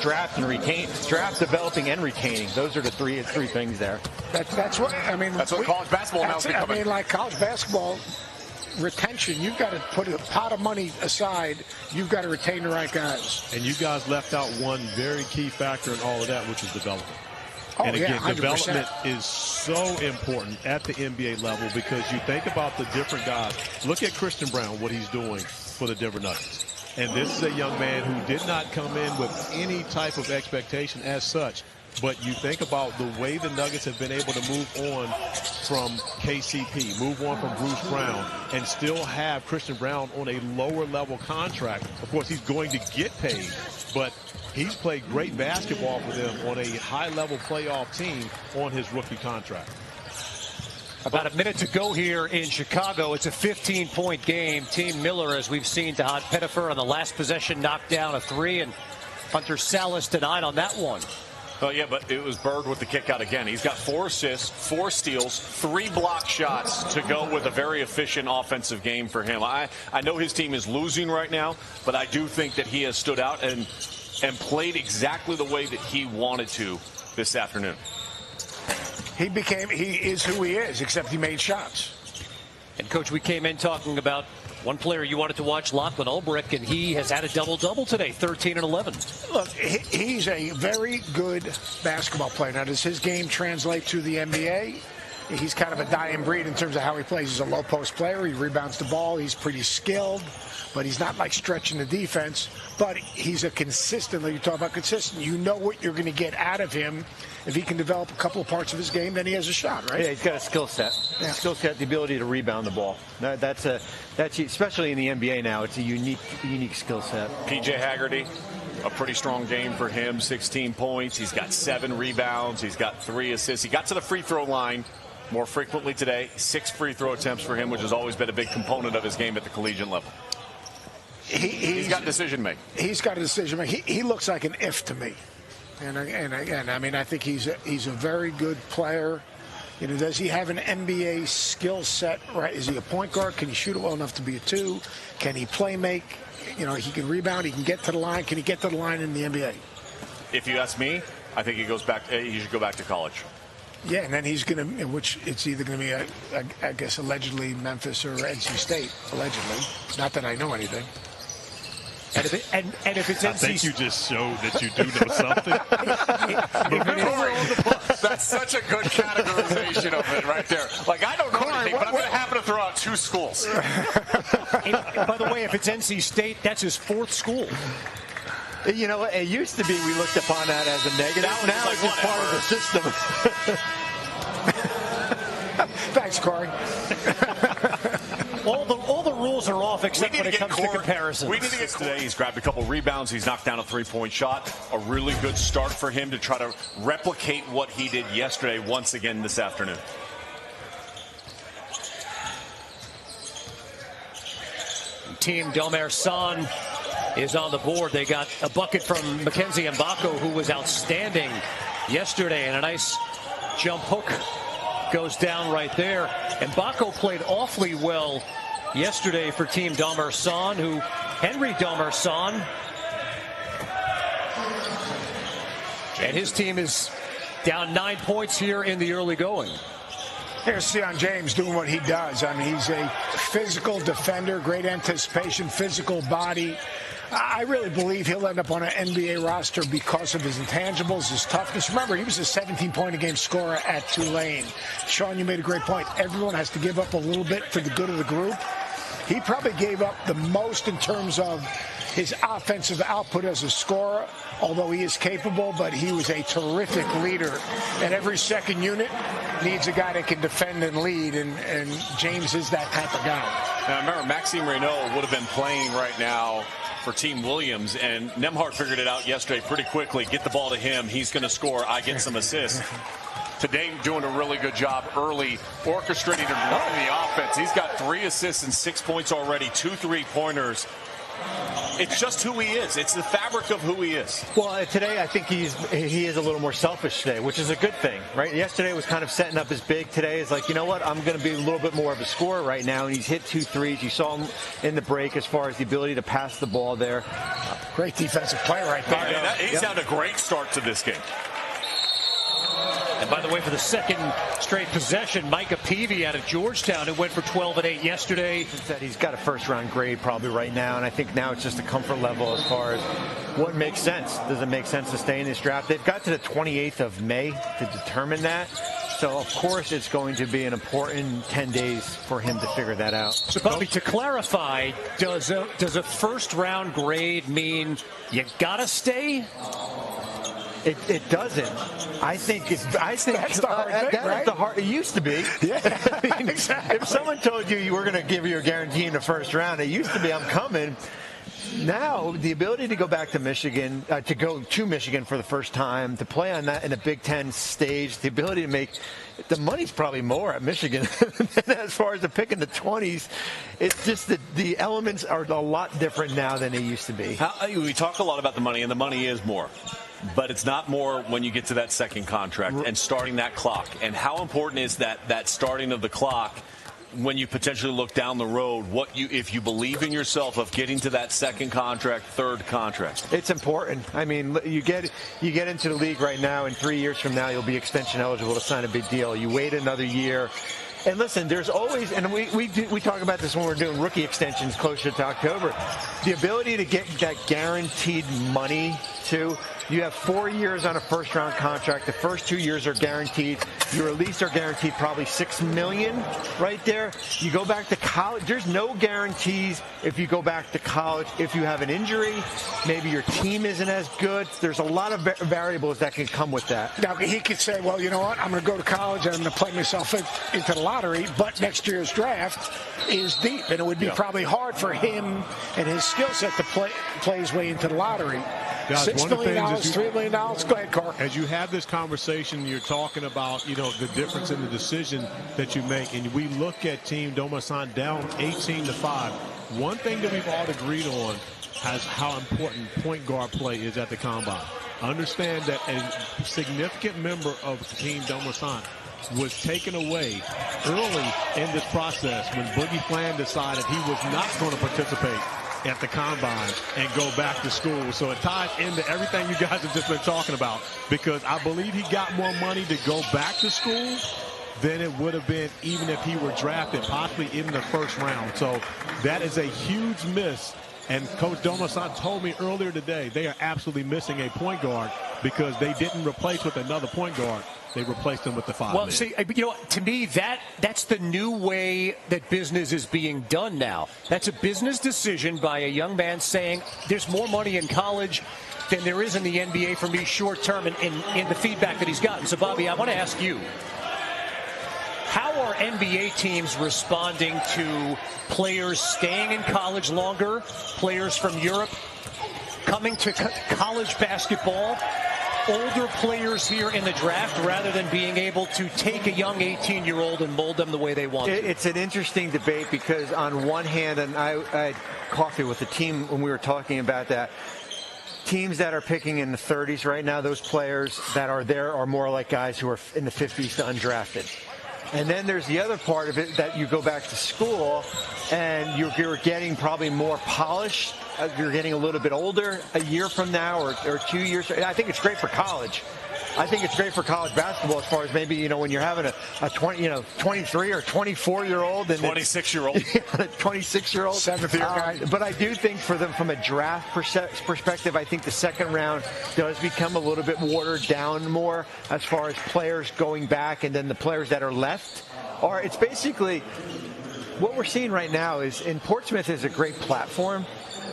Speaker 4: Draft and retain, draft, developing, and retaining. Those are the three things there.
Speaker 2: That's what I mean.
Speaker 1: That's what college basketball now is becoming.
Speaker 2: I mean, like college basketball retention, you've got to put a pot of money aside. You've got to retain the right guys.
Speaker 5: And you guys left out one very key factor in all of that, which is development. And again,
Speaker 2: 100%.
Speaker 5: Development is so important at the NBA level because you think about the different guys. Look at Christian Brown, what he's doing for the Denver Nuggets. And this is a young man who did not come in with any type of expectation as such. But you think about the way the Nuggets have been able to move on from KCP, move on from Bruce Brown, and still have Christian Brown on a lower level contract. Of course, he's going to get paid, but he's played great basketball for them on a high-level playoff team on his rookie contract.
Speaker 3: About a minute to go here in Chicago. It's a 15-point game. Team Miller, as we've seen, Tahat Pettifer on the last possession knocked down a 3, and Hunter Salas denied on that one.
Speaker 1: Oh, yeah, but it was Byrd with the kick out again. He's got 4 assists, 4 steals, 3 block shots to go with a very efficient offensive game for him. I know his team is losing right now, but I do think that he has stood out and played exactly the way that he wanted to this afternoon.
Speaker 2: He is who he is, except he made shots.
Speaker 3: And, Coach, we came in talking about one player you wanted to watch, Lachlan Ulbrich, and he has had a double-double today, 13 and 11.
Speaker 2: Look, he's a very good basketball player. Now, does his game translate to the NBA? He's kind of a dying breed in terms of how he plays. He's a low-post player. He rebounds the ball. He's pretty skilled, but he's not like stretching the defense. But he's a consistent, like you talk about consistent. You know what you're going to get out of him. If he can develop a couple of parts of his game, then he has a shot, right?
Speaker 4: Yeah, he's got a skill set. Yeah. Skill set, the ability to rebound the ball. That's especially in the NBA now. It's a unique skill set.
Speaker 1: PJ Haggerty, a pretty strong game for him. 16 points. He's got 7 rebounds. He's got 3 assists. He got to the free throw line more frequently today. 6 free throw attempts for him, which has always been a big component of his game at the collegiate level. He's got decision making.
Speaker 2: He's got a decision making. He looks like an if to me. And again, I mean, I think he's a very good player. You know, does he have an NBA skill set? Right? Is he a point guard? Can he shoot it well enough to be a 2? Can he play make? You know, he can rebound. He can get to the line. Can he get to the line in the NBA?
Speaker 1: If you ask me, I think he should go back to college.
Speaker 2: Yeah, and then he's going to, which it's either going to be, I guess, allegedly Memphis or NC State, allegedly. Not that I know anything.
Speaker 3: And if it's NC,
Speaker 5: I think you just showed that you do know something.
Speaker 1: That's such a good categorization of it right there. Like, I don't know anything, but I'm going to happen to throw out 2 schools.
Speaker 3: By the way, if it's NC State, that's his 4th school.
Speaker 4: You know, it used to be we looked upon that as a negative. Now it's just part of the system.
Speaker 2: Thanks, Corey.
Speaker 3: All the rules are off except when it comes to comparisons.
Speaker 1: We need to get today. He's grabbed a couple rebounds. He's knocked down a 3-point shot. A really good start for him to try to replicate what he did yesterday once again this afternoon.
Speaker 3: Team Domer San is on the board. They got a bucket from Mackenzie Mbako, who was outstanding yesterday, and a nice jump hook goes down right there. Mbako played awfully well yesterday for Team Domer San, who Henry Domer San, and his team is down 9 points here in the early going.
Speaker 2: Here's Sion James doing what he does. I mean, he's a physical defender, great anticipation, physical body. I really believe he'll end up on an NBA roster because of his intangibles, his toughness. Remember, he was a 17-point-a-game scorer at Tulane. Sean, you made a great point. Everyone has to give up a little bit for the good of the group. He probably gave up the most in terms of his offensive output as a scorer, although he is capable, but he was a terrific leader. And every second unit needs a guy that can defend and lead, and James is that type of guy.
Speaker 1: Now, remember, Maxime Renault would have been playing right now for Team Williams, and Nembhard figured it out yesterday pretty quickly. Get the ball to him. He's going to score. I get some assists. Today, doing a really good job early, orchestrating and running the offense. He's got 3 assists and 6 points already, 2 3-pointers. It's just who he is. It's the fabric of who he is.
Speaker 4: Well, today I think he is a little more selfish today, which is a good thing, right? Yesterday was kind of setting up his big. Today is like, you know what? I'm going to be a little bit more of a scorer right now, and he's hit 2 threes. You saw him in the break as far as the ability to pass the ball there.
Speaker 2: Great defensive play right there.
Speaker 1: He's had a great start to this game.
Speaker 3: And by the way, for the second straight possession, Micah Peavy out of Georgetown, who went for 12 and 8 yesterday.
Speaker 4: He's got a first-round grade probably right now, and I think now it's just a comfort level as far as what makes sense. Does it make sense to stay in this draft? They've got to the 28th of May to determine that. So, of course, it's going to be an important 10 days for him to figure that out.
Speaker 3: So, Bobby, to clarify, does a first-round grade mean you got to stay?
Speaker 4: It doesn't. I think that's the hard thing, right? It used to be.
Speaker 2: Yeah,
Speaker 4: I mean,
Speaker 2: exactly.
Speaker 4: If someone told you were going to give you a guarantee in the first round, it used to be I'm coming. Now, the ability to go back to Michigan, to go to Michigan for the first time, to play on that in a Big Ten stage, the ability to make the money's probably more at Michigan than as far as the pick in the 20s. It's just that the elements are a lot different now than they used to be.
Speaker 1: We talk a lot about the money, and the money is more. But it's not more when you get to that second contract and starting that clock. And how important is that starting of the clock when you potentially look down the road, if you believe in yourself of getting to that second contract, third contract?
Speaker 4: It's important. I mean, you get into the league right now, and 3 years from now you'll be extension eligible to sign a big deal. You wait another year. And listen, there's always, and we talk about this when we're doing rookie extensions closer to October, the ability to get that guaranteed money too. You have 4 years on a first-round contract. The first 2 years are guaranteed. Your release are guaranteed probably $6 million right there. You go back to college. There's no guarantees if you go back to college. If you have an injury, maybe your team isn't as good. There's a lot of variables that can come with that.
Speaker 2: Now, he could say, well, you know what? I'm going to go to college and I'm going to play myself into the lottery, but next year's draft is deep, and it would be probably hard for him and his skill set to play his way into the lottery.
Speaker 5: Guys,
Speaker 2: $6 million, $3 million. Go ahead, Carl.
Speaker 5: As you have this conversation, you're talking about, the difference in the decision that you make. And we look at Team Domasan down 18-5. One thing that we've all agreed on is how important point guard play is at the combine. Understand that a significant member of Team Domasan was taken away early in this process when Boogie Flan decided he was not going to participate at the combine and go back to school. So it ties into everything you guys have just been talking about, because I believe he got more money to go back to school than it would have been even if he were drafted, possibly in the first round. So that is a huge miss. And Coach Domasan told me earlier today they are absolutely missing a point guard because they didn't replace with another point guard. They replaced him with the 5
Speaker 3: Well,
Speaker 5: man.
Speaker 3: see, to me, that's the new way that business is being done now. That's a business decision by a young man saying there's more money in college than there is in the NBA for me short term in the feedback that he's gotten. So, Bobby, I want to ask you, how are NBA teams responding to players staying in college longer, players from Europe coming to college basketball, older players here in the draft rather than being able to take a young 18-year-old and mold them the way they want to?
Speaker 4: It's an interesting debate because on one hand, and I had coffee with the team when we were talking about that, teams that are picking in the 30s right now, those players that are there are more like guys who are in the 50s to undrafted. And then there's the other part of it that you go back to school and you're getting probably more polished. You're getting a little bit older a year from now or 2 years. I think it's great for college. I think it's great for college basketball as far as maybe, when you're having a 23 or 24-year-old. and
Speaker 1: 26-year-old.
Speaker 2: 26-year-old. Seventh-year guy.
Speaker 4: But I do think for them from a draft perspective, I think the second round does become a little bit watered down more as far as players going back, and then the players that are left. Or it's basically what we're seeing right now is, in Portsmouth is a great platform.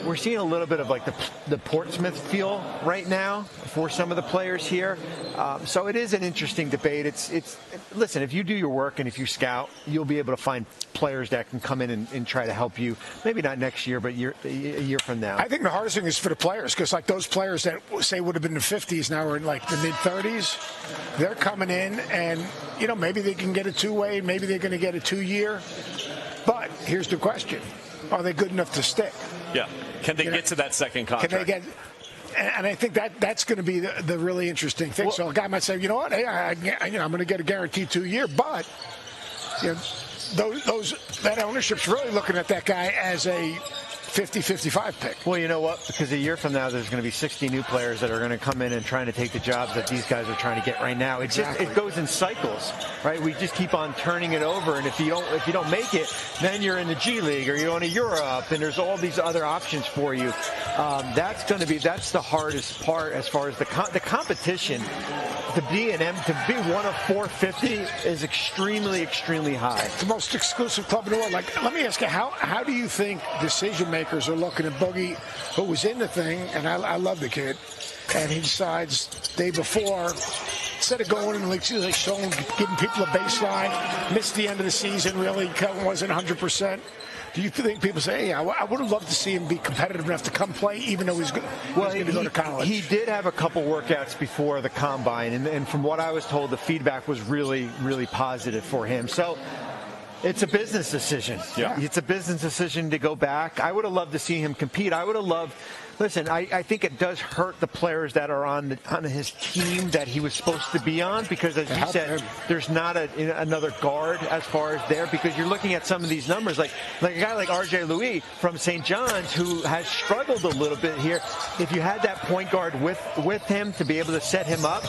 Speaker 4: We're seeing a little bit of like the Portsmouth feel right now for some of the players here. So it is an interesting debate. Listen, if you do your work and if you scout, you'll be able to find players that can come in and try to help you. Maybe not next year, but a year from now.
Speaker 2: I think the hardest thing is for the players, because like those players that say would have been in the 50s now are in like the mid-30s. They're coming in and, maybe they can get a two-way, maybe they're going to get a 2-year. But here's the question. Are they good enough to stick?
Speaker 1: Yeah. Can they get to that second contract?
Speaker 2: Can they get? And I think that's going to be the really interesting thing. So a guy might say, you know what, hey, I'm going to get a guaranteed 2-year, but that ownership's really looking at that guy as a 50-55 pick.
Speaker 4: Well, you know what? Because a year from now, there's going to be 60 new players that are going to come in and trying to take the jobs that these guys are trying to get right now. It goes in cycles, right? We just keep on turning it over, and if you don't make it, then you're in the G League or you're in Europe, and there's all these other options for you. That's the hardest part as far as the competition. To be one of 450 is extremely, extremely high.
Speaker 2: It's the most exclusive club in the world. Like, let me ask you, how do you think decision makers are looking at Boogie, who was in the thing, and I love the kid, and he decides day before, instead of going and giving people a baseline, missed the end of the season, really wasn't 100%. Do you think people say, hey, I would have loved to see him be competitive enough to come play, even though he's going to go to college?
Speaker 4: He did have a couple workouts before the combine, and from what I was told, the feedback was really, really positive for him. So it's a business decision.
Speaker 1: Yeah.
Speaker 4: It's a business decision to go back. I would have loved to see him compete. I would have loved. Listen, I think it does hurt the players that are on his team that he was supposed to be on, because, as you said, there's not another guard as far as there, because you're looking at some of these numbers, like a guy like R.J. Louis from St. John's, who has struggled a little bit here. If you had that point guard with him to be able to set him up,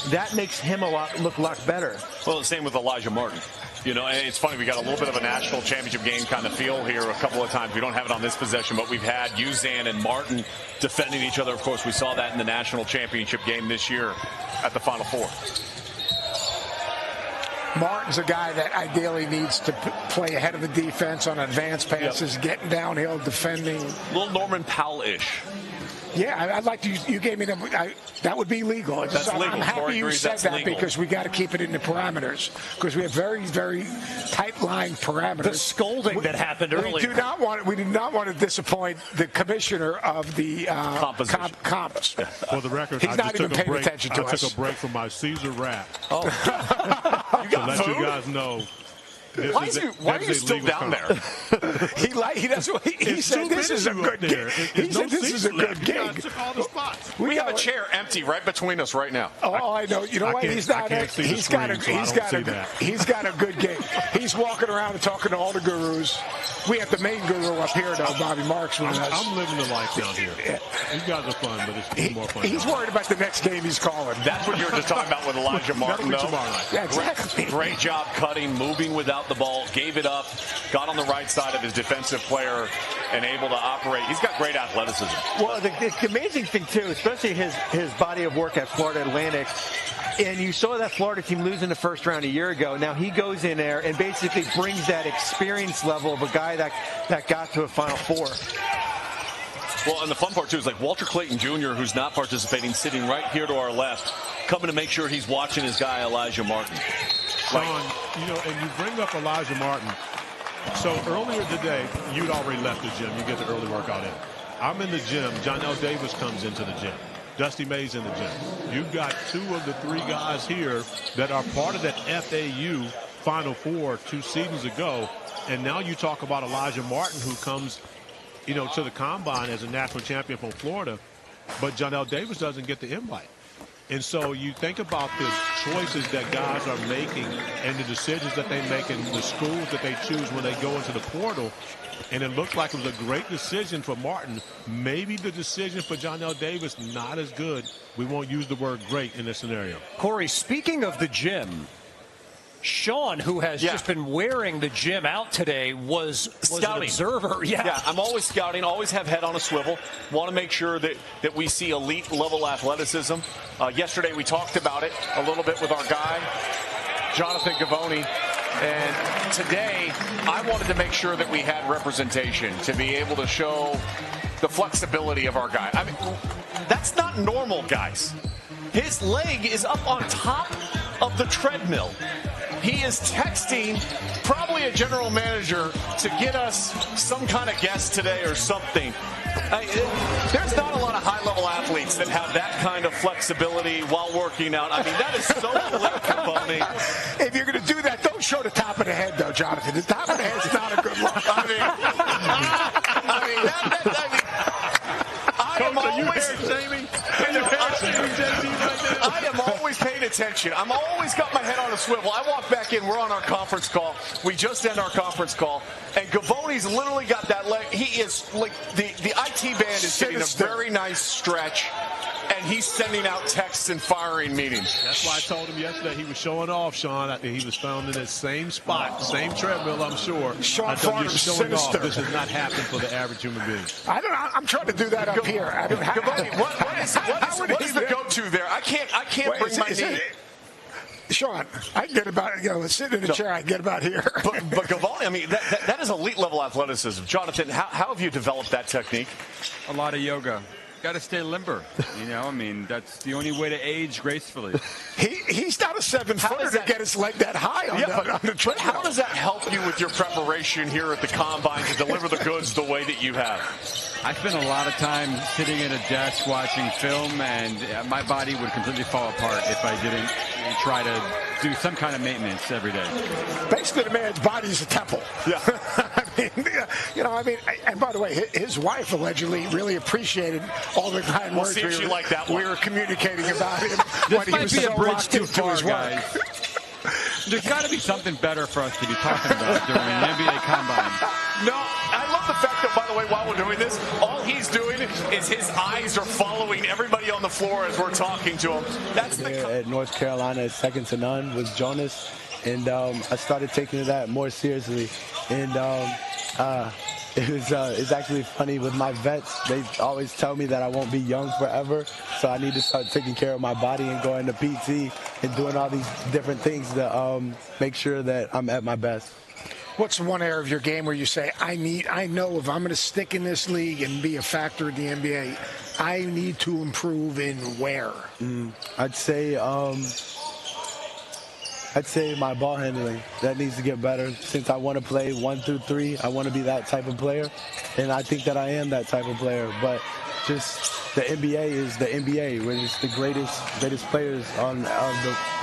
Speaker 4: that makes him look a lot better.
Speaker 1: Well, the same with Elijah Martin. It's funny, we got a little bit of a national championship game kind of feel here a couple of times. We don't have it on this possession, but we've had Uzan and Martin defending each other. Of course, we saw that in the national championship game this year at the Final Four.
Speaker 2: Martin's a guy that ideally needs to play ahead of the defense on advanced passes, getting downhill, defending.
Speaker 1: A little Norman Powell-ish.
Speaker 2: Yeah, I'd like to. You gave me that would be legal.
Speaker 1: That's legal.
Speaker 2: I'm happy you said that, because we got to keep it in the parameters, because we have very, very tight-line parameters.
Speaker 3: The scolding that happened earlier.
Speaker 2: We did not want to disappoint the commissioner of the Compass.
Speaker 5: For the record,
Speaker 2: he's not even paying attention to us.
Speaker 5: I took a break from my Caesar rap.
Speaker 1: Oh, you got
Speaker 5: to let you guys know.
Speaker 1: Why are you still down there?
Speaker 2: He said this is a good gig. He said this is a good gig.
Speaker 1: We have a chair empty right between us right now.
Speaker 2: Oh, I know. You know what? He's not. He's got a good gig. He's walking around and talking to all the gurus. We have the main guru up here, though, Bobby Marks.
Speaker 5: I'm living the life down here. You guys are fun, but it's more fun.
Speaker 2: He's worried about the next game he's calling.
Speaker 1: That's what you were just talking about with Elijah Martin, though.
Speaker 2: Yeah, exactly.
Speaker 1: Great job cutting, moving without the ball, gave it up, got on the right side of his defensive player, and able to operate. He's got great athleticism.
Speaker 4: Well, the amazing thing, too, especially his body of work at Florida Atlantic, and you saw that Florida team lose in the first round a year ago. Now he goes in there and basically brings that experience level of a guy that got to a Final Four.
Speaker 1: Well, and the fun part, too, is like Walter Clayton Jr., who's not participating, sitting right here to our left, coming to make sure he's watching his guy, Elijah Martin.
Speaker 5: Sean, and you bring up Elijah Martin. So earlier today, you'd already left the gym. You get the early workout in. I'm in the gym. John L. Davis comes into the gym. Dusty May's in the gym. You've got 2 of the 3 guys here that are part of that FAU Final Four 2 seasons ago. And now you talk about Elijah Martin, who comes, to the combine as a national champion from Florida. But John L. Davis doesn't get the invite. And so you think about the choices that guys are making and the decisions that they make and the schools that they choose when they go into the portal. And it looks like it was a great decision for Martin. Maybe the decision for John L. Davis, not as good. We won't use the word great in this scenario.
Speaker 3: Corey, speaking of the gym, Sean, who has just been wearing the gym out today, was an observer.
Speaker 1: Yeah, I'm always scouting, always have head on a swivel. Want to make sure that we see elite level athleticism. Yesterday we talked about it a little bit with our guy, Jonathan Gavoni. And today, I wanted to make sure that we had representation to be able to show the flexibility of our guy. I mean, that's not normal, guys. His leg is up on top of the treadmill. He is texting probably a general manager to get us some kind of guest today or something. There's not a lot of high-level athletes that have that kind of flexibility while working out. I mean, that is so elite, Koby.
Speaker 2: If you're going to do that, don't show the top of the head, though, Jonathan. The top of the head's not a good look.
Speaker 1: I am always paying attention. I'm always got my head on a swivel. I walk back in. We're on our conference call. We just end our conference call, and Gavoni's literally got that leg. He is like the IT band is getting a very nice stretch, and he's sending out texts and firing meetings.
Speaker 5: That's why I told him yesterday he was showing off, Sean. I think he was found in that same spot, same treadmill, I'm sure.
Speaker 2: Sean
Speaker 5: I thought you were showing
Speaker 2: sinister.
Speaker 5: off. This does not happen for the average human being.
Speaker 2: I don't know. I'm trying to do that up here.
Speaker 1: Gavoni, what is the go-to there? I can't bring my knee.
Speaker 2: Sean, I can get about, sitting in a chair, I can get about here.
Speaker 1: But Gavoni, I mean, that is elite level athleticism. Jonathan, how have you developed that technique?
Speaker 6: A lot of yoga. Got to stay limber. I mean, that's the only way to age gracefully.
Speaker 2: He's not a 7-footer to get his leg that high on the treadmill.
Speaker 1: How does that help you with your preparation here at the Combine to deliver the goods the way that you have?
Speaker 6: I spent a lot of time sitting at a desk watching film, and my body would completely fall apart if I didn't try to do some kind of maintenance every day.
Speaker 2: Basically, the man's body is a temple.
Speaker 1: Yeah.
Speaker 2: And by the way, his wife allegedly really appreciated all the kind words
Speaker 1: see if she liked that one.
Speaker 2: we were communicating about him.
Speaker 6: This
Speaker 2: when
Speaker 6: might
Speaker 2: he was
Speaker 6: be
Speaker 2: so
Speaker 6: a bridge
Speaker 2: locked
Speaker 6: too
Speaker 2: into
Speaker 6: far,
Speaker 2: his work.
Speaker 6: guys. There's got to be something better for us to be talking about during an NBA Combine.
Speaker 1: No, I love the fact that, by the way, while we're doing this, all he's doing is his eyes are following everybody on the floor as we're talking to him. That's
Speaker 10: at North Carolina, it's second to none with Jonas, and I started taking that more seriously. And it's actually funny with my vets. They always tell me that I won't be young forever, so I need to start taking care of my body and going to PT and doing all these different things to make sure that I'm at my best.
Speaker 2: What's one area of your game where you say, I know if I'm going to stick in this league and be a factor in the NBA, I need to improve in where?
Speaker 10: I'd say my ball handling. That needs to get better. Since I want to play 1 through 3, I want to be that type of player, and I think that I am that type of player. But just the NBA is the NBA, where it's the greatest players on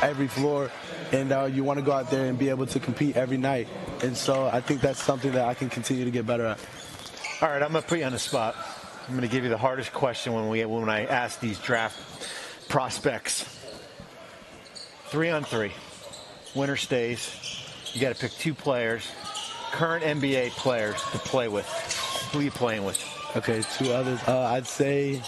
Speaker 10: every floor, and you want to go out there and be able to compete every night. And so I think that's something that I can continue to get better at.
Speaker 4: All right, I'm going to put you on the spot. I'm going to give you the hardest question when I ask these draft prospects. 3-on-3. Winner stays. You got to pick 2 players, current NBA players to play with. Who are you playing with?
Speaker 10: Okay, 2 others. I'd say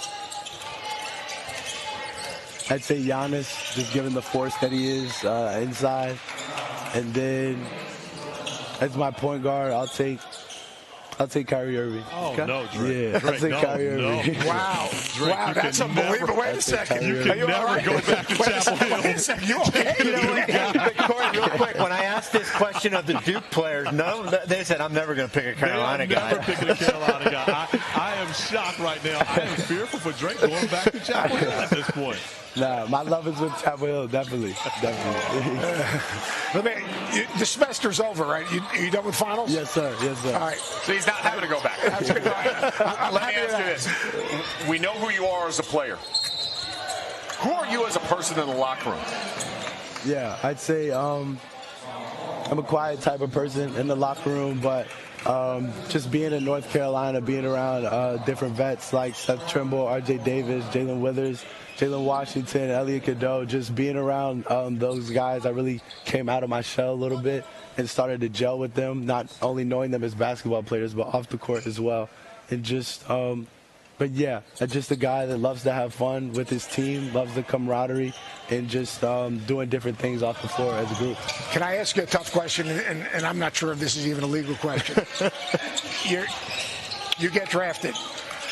Speaker 10: Giannis, just given the force that he is inside. And then as my point guard, I'll take Kyrie Irving.
Speaker 5: Oh, no, Drake.
Speaker 10: Yeah, I'll take Kyrie Irving.
Speaker 5: No.
Speaker 2: Wow.
Speaker 5: Drake,
Speaker 2: wow, that's unbelievable. Wait a second.
Speaker 5: You can never go back to Chapel Hill.
Speaker 2: Wait a second. You okay?
Speaker 4: Corey, real quick, when I asked this question of the Duke players, they said, I'm never going to pick a Carolina guy.
Speaker 5: Never picking a Carolina guy. I am shocked right now. I am fearful for Drake going back to Chapel Hill at this point.
Speaker 10: Nah, my love is with Chapel Hill, definitely.
Speaker 2: The semester's over, right? You done with finals?
Speaker 10: Yes, sir. All
Speaker 2: right.
Speaker 1: So he's not having to go back. Let me ask you this. We know who you are as a player. Who are you as a person in the locker room?
Speaker 10: Yeah, I'd say I'm a quiet type of person in the locker room, but just being in North Carolina, being around different vets like Seth Trimble, R.J. Davis, Jalen Withers, Jalen Washington, Elliot Cadeau, just being around those guys, I really came out of my shell a little bit and started to gel with them, not only knowing them as basketball players, but off the court as well. And just, just a guy that loves to have fun with his team, loves the camaraderie, and just doing different things off the floor as a group.
Speaker 2: Can I ask you a tough question, and I'm not sure if this is even a legal question. You get drafted,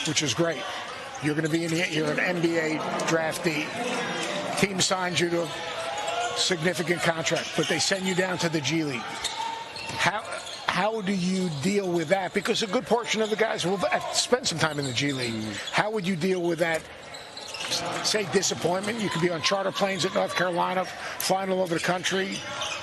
Speaker 2: which is great. You're going to be you're an NBA draftee. Team signs you to significant contract, but they send you down to the G League. How do you deal with that? Because a good portion of the guys will spend some time in the G League. How would you deal with that? Say disappointment. You could be on charter planes at North Carolina, flying all over the country,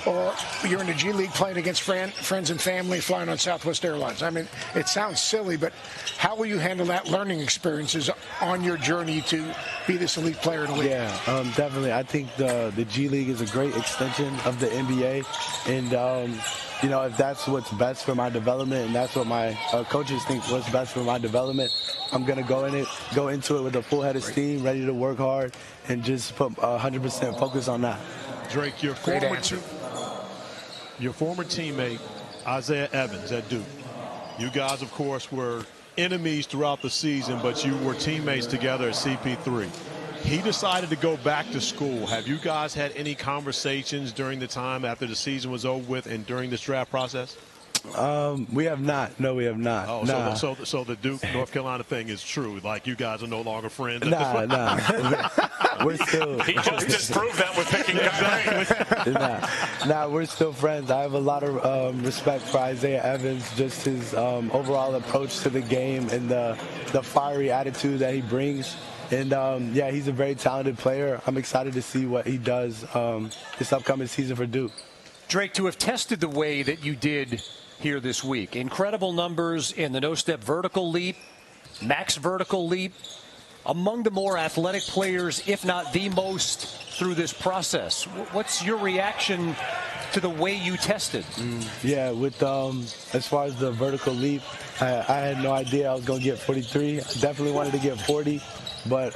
Speaker 2: or you're in the G League playing against friends and family, flying on Southwest Airlines. I mean, it sounds silly, but how will you handle that learning experiences on your journey to be this elite player in the league?
Speaker 13: Yeah, definitely. I think the G League is a great extension of the NBA, and you know, if that's what's best for my development, and that's what my coaches think what's best for my development, I'm gonna go into it with a full head of steam, ready to work hard, and just put 100% focus on that.
Speaker 5: Drake, your former teammate Isaiah Evans at Duke. You guys, of course, were enemies throughout the season, but you were teammates together at CP3. He decided to go back to school. Have you guys had any conversations during the time after the season was over with and during this draft process?
Speaker 13: We have not. No, we have not.
Speaker 5: Oh,
Speaker 13: nah.
Speaker 5: so the Duke North Carolina thing is true. Like, you guys are no longer friends.
Speaker 13: Nah. We're still.
Speaker 1: He just disproved that with picking guys.
Speaker 13: Nah, we're still friends. I have a lot of respect for Isaiah Evans, just his overall approach to the game and the fiery attitude that he brings. And, yeah, he's a very talented player. I'm excited to see what he does this upcoming season for Duke.
Speaker 3: Drake, to have tested the way that you did here this week, incredible numbers in the no-step vertical leap, max vertical leap, among the more athletic players, if not the most, through this process. What's your reaction to the way you tested?
Speaker 13: Yeah, with as far as the vertical leap, I had no idea I was going to get 43. I definitely wanted to get 40. But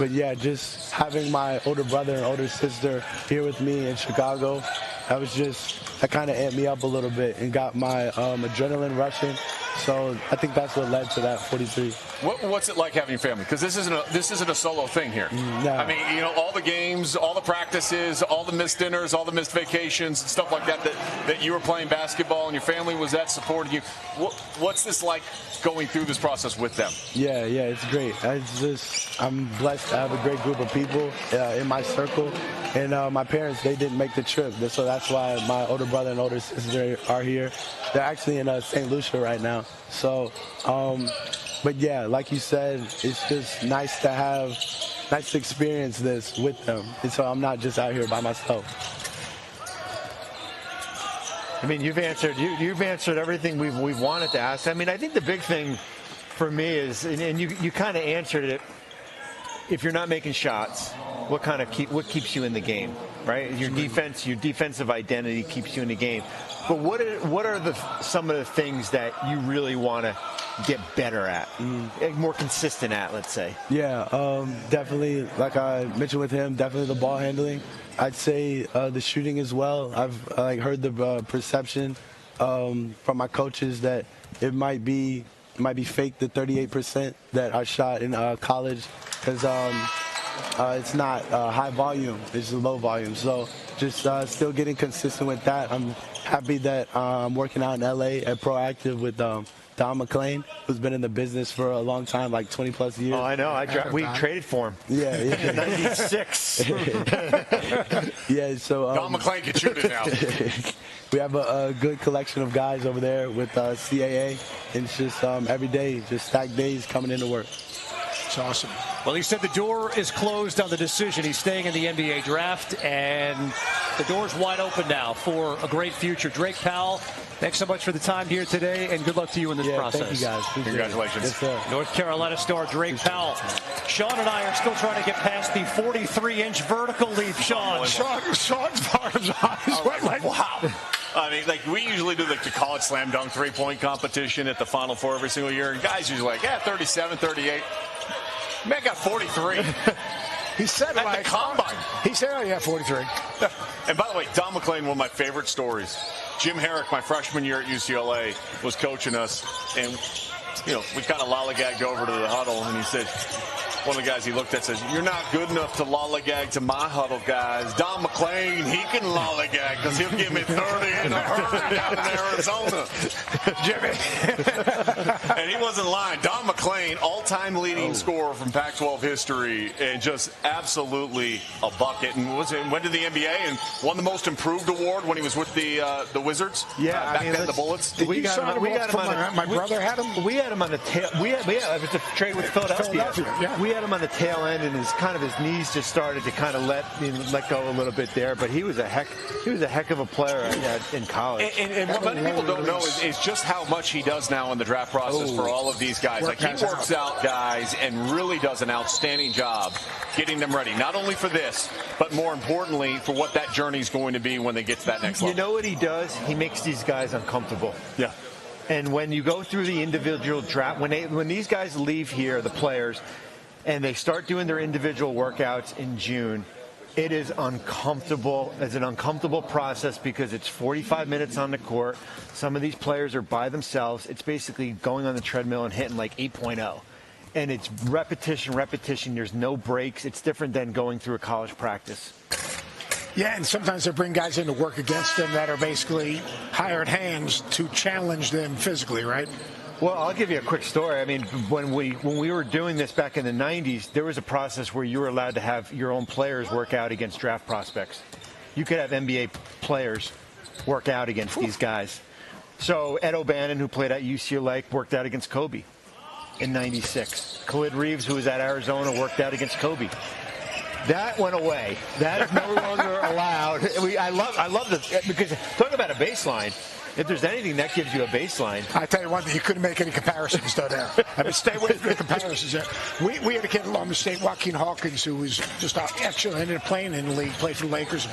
Speaker 13: yeah, just having my older brother and older sister here with me in Chicago, that kind of amped me up a little bit and got my adrenaline rushing. So I think that's what led to that 43.
Speaker 1: What's it like having family? Because this isn't a solo thing here.
Speaker 13: No.
Speaker 1: I mean, you know, all the games, all the practices, all the missed dinners, all the missed vacations, and stuff like that you were playing basketball and your family was that supporting you. What's this like going through this process with them?
Speaker 13: Yeah, it's great. I'm blessed to have a great group of people in my circle. And my parents, they didn't make the trip. So that's why my older brother and older sister are here. They're actually in St. Lucia right now. So, but yeah, like you said, it's just nice to experience this with them. And so I'm not just out here by myself.
Speaker 4: I mean, you've answered everything we've wanted to ask. I mean, I think the big thing for me is, and you kind of answered it. If you're not making shots, what keeps you in the game, right? Your defensive identity keeps you in the game. But what are some of the things that you really want to get better at, more consistent at, let's say?
Speaker 13: Yeah, definitely. Like I mentioned with him, definitely the ball handling. I'd say the shooting as well. I've heard the perception from my coaches that it might be fake, the 38% that I shot in college, because it's not high volume, it's low volume. So just still getting consistent with that. I'm happy that I'm working out in LA at Proactive with Don McClain, who's been in the business for a long time, like 20 plus years.
Speaker 4: Oh, I know. We traded for him.
Speaker 13: Yeah.
Speaker 4: 96.
Speaker 13: Yeah, so
Speaker 1: Don McClain can shoot it now.
Speaker 13: We have a good collection of guys over there with CAA, and it's just every day, just stacked days coming into work.
Speaker 2: It's awesome.
Speaker 3: Well, he said the door is closed on the decision. He's staying in the NBA draft, and the door's wide open now for a great future. Drake Powell, thanks so much for the time here today, and good luck to you in this process.
Speaker 13: Thank you, guys.
Speaker 1: Congratulations.
Speaker 13: Yes, sir.
Speaker 3: North Carolina star Drake Powell. Sean and I are still trying to get past the 43-inch vertical leap, Sean.
Speaker 2: Sean's part of his eyes went like,
Speaker 1: wow. I mean, like, we usually do the college slam dunk three-point competition at the Final Four every single year, and guys usually like, 37, 38. Man got 43.
Speaker 2: He said
Speaker 1: at the combine.
Speaker 2: He said, oh, yeah, 43.
Speaker 1: And by the way, Don McClain, one of my favorite stories. Jim Herrick, my freshman year at UCLA, was coaching us, and, you know, we kind of lollygagged over to the huddle, and he said, one of the guys he looked at says, "You're not good enough to lollygag to my huddle guys. Don McClain, he can lollygag because he'll give me 30 in a hurry down in Arizona." Jimmy. And he wasn't lying. Don McClain, all-time leading scorer from Pac-12 history, and just absolutely a bucket. And went to the NBA and won the Most Improved award when he was with the Wizards.
Speaker 4: Yeah,
Speaker 1: back then the Bullets.
Speaker 2: We got him on my brother had him.
Speaker 4: We had him on the tail. It was a trade with Philadelphia.
Speaker 2: Yeah.
Speaker 4: We had him on the tail end, and his knees just started to kind of let go a little bit there. But he was a heck of a player in college.
Speaker 1: And what many people don't know is just how much he does now in the draft process for all of these guys. Like, he works out guys and really does an outstanding job getting them ready, not only for this, but more importantly for what that journey is going to be when they get to that next level.
Speaker 4: You know what he does? He makes these guys uncomfortable.
Speaker 1: Yeah.
Speaker 4: And when you go through the individual draft, when these guys leave here, the players, and they start doing their individual workouts in June, it is uncomfortable. It's an uncomfortable process because it's 45 minutes on the court. Some of these players are by themselves. It's basically going on the treadmill and hitting like 8.0. And it's repetition. There's no breaks. It's different than going through a college practice.
Speaker 2: Yeah, and sometimes they bring guys in to work against them that are basically hired hands to challenge them physically, right?
Speaker 4: Well, I'll give you a quick story. I mean, when we were doing this back in the 90s, there was a process where you were allowed to have your own players work out against draft prospects. You could have NBA players work out against these guys. So Ed O'Bannon, who played at UCLA, worked out against Kobe in 96. Khalid Reeves, who was at Arizona, worked out against Kobe. That went away. That is no longer allowed. I love this because talk about a baseline. If there's anything that gives you a baseline.
Speaker 2: I tell you one thing, you couldn't make any comparisons though there. I mean, stay away from the comparisons there. We had a kid along the state, Joaquin Hawkins, who was just actually ended up playing in the league, played for the Lakers,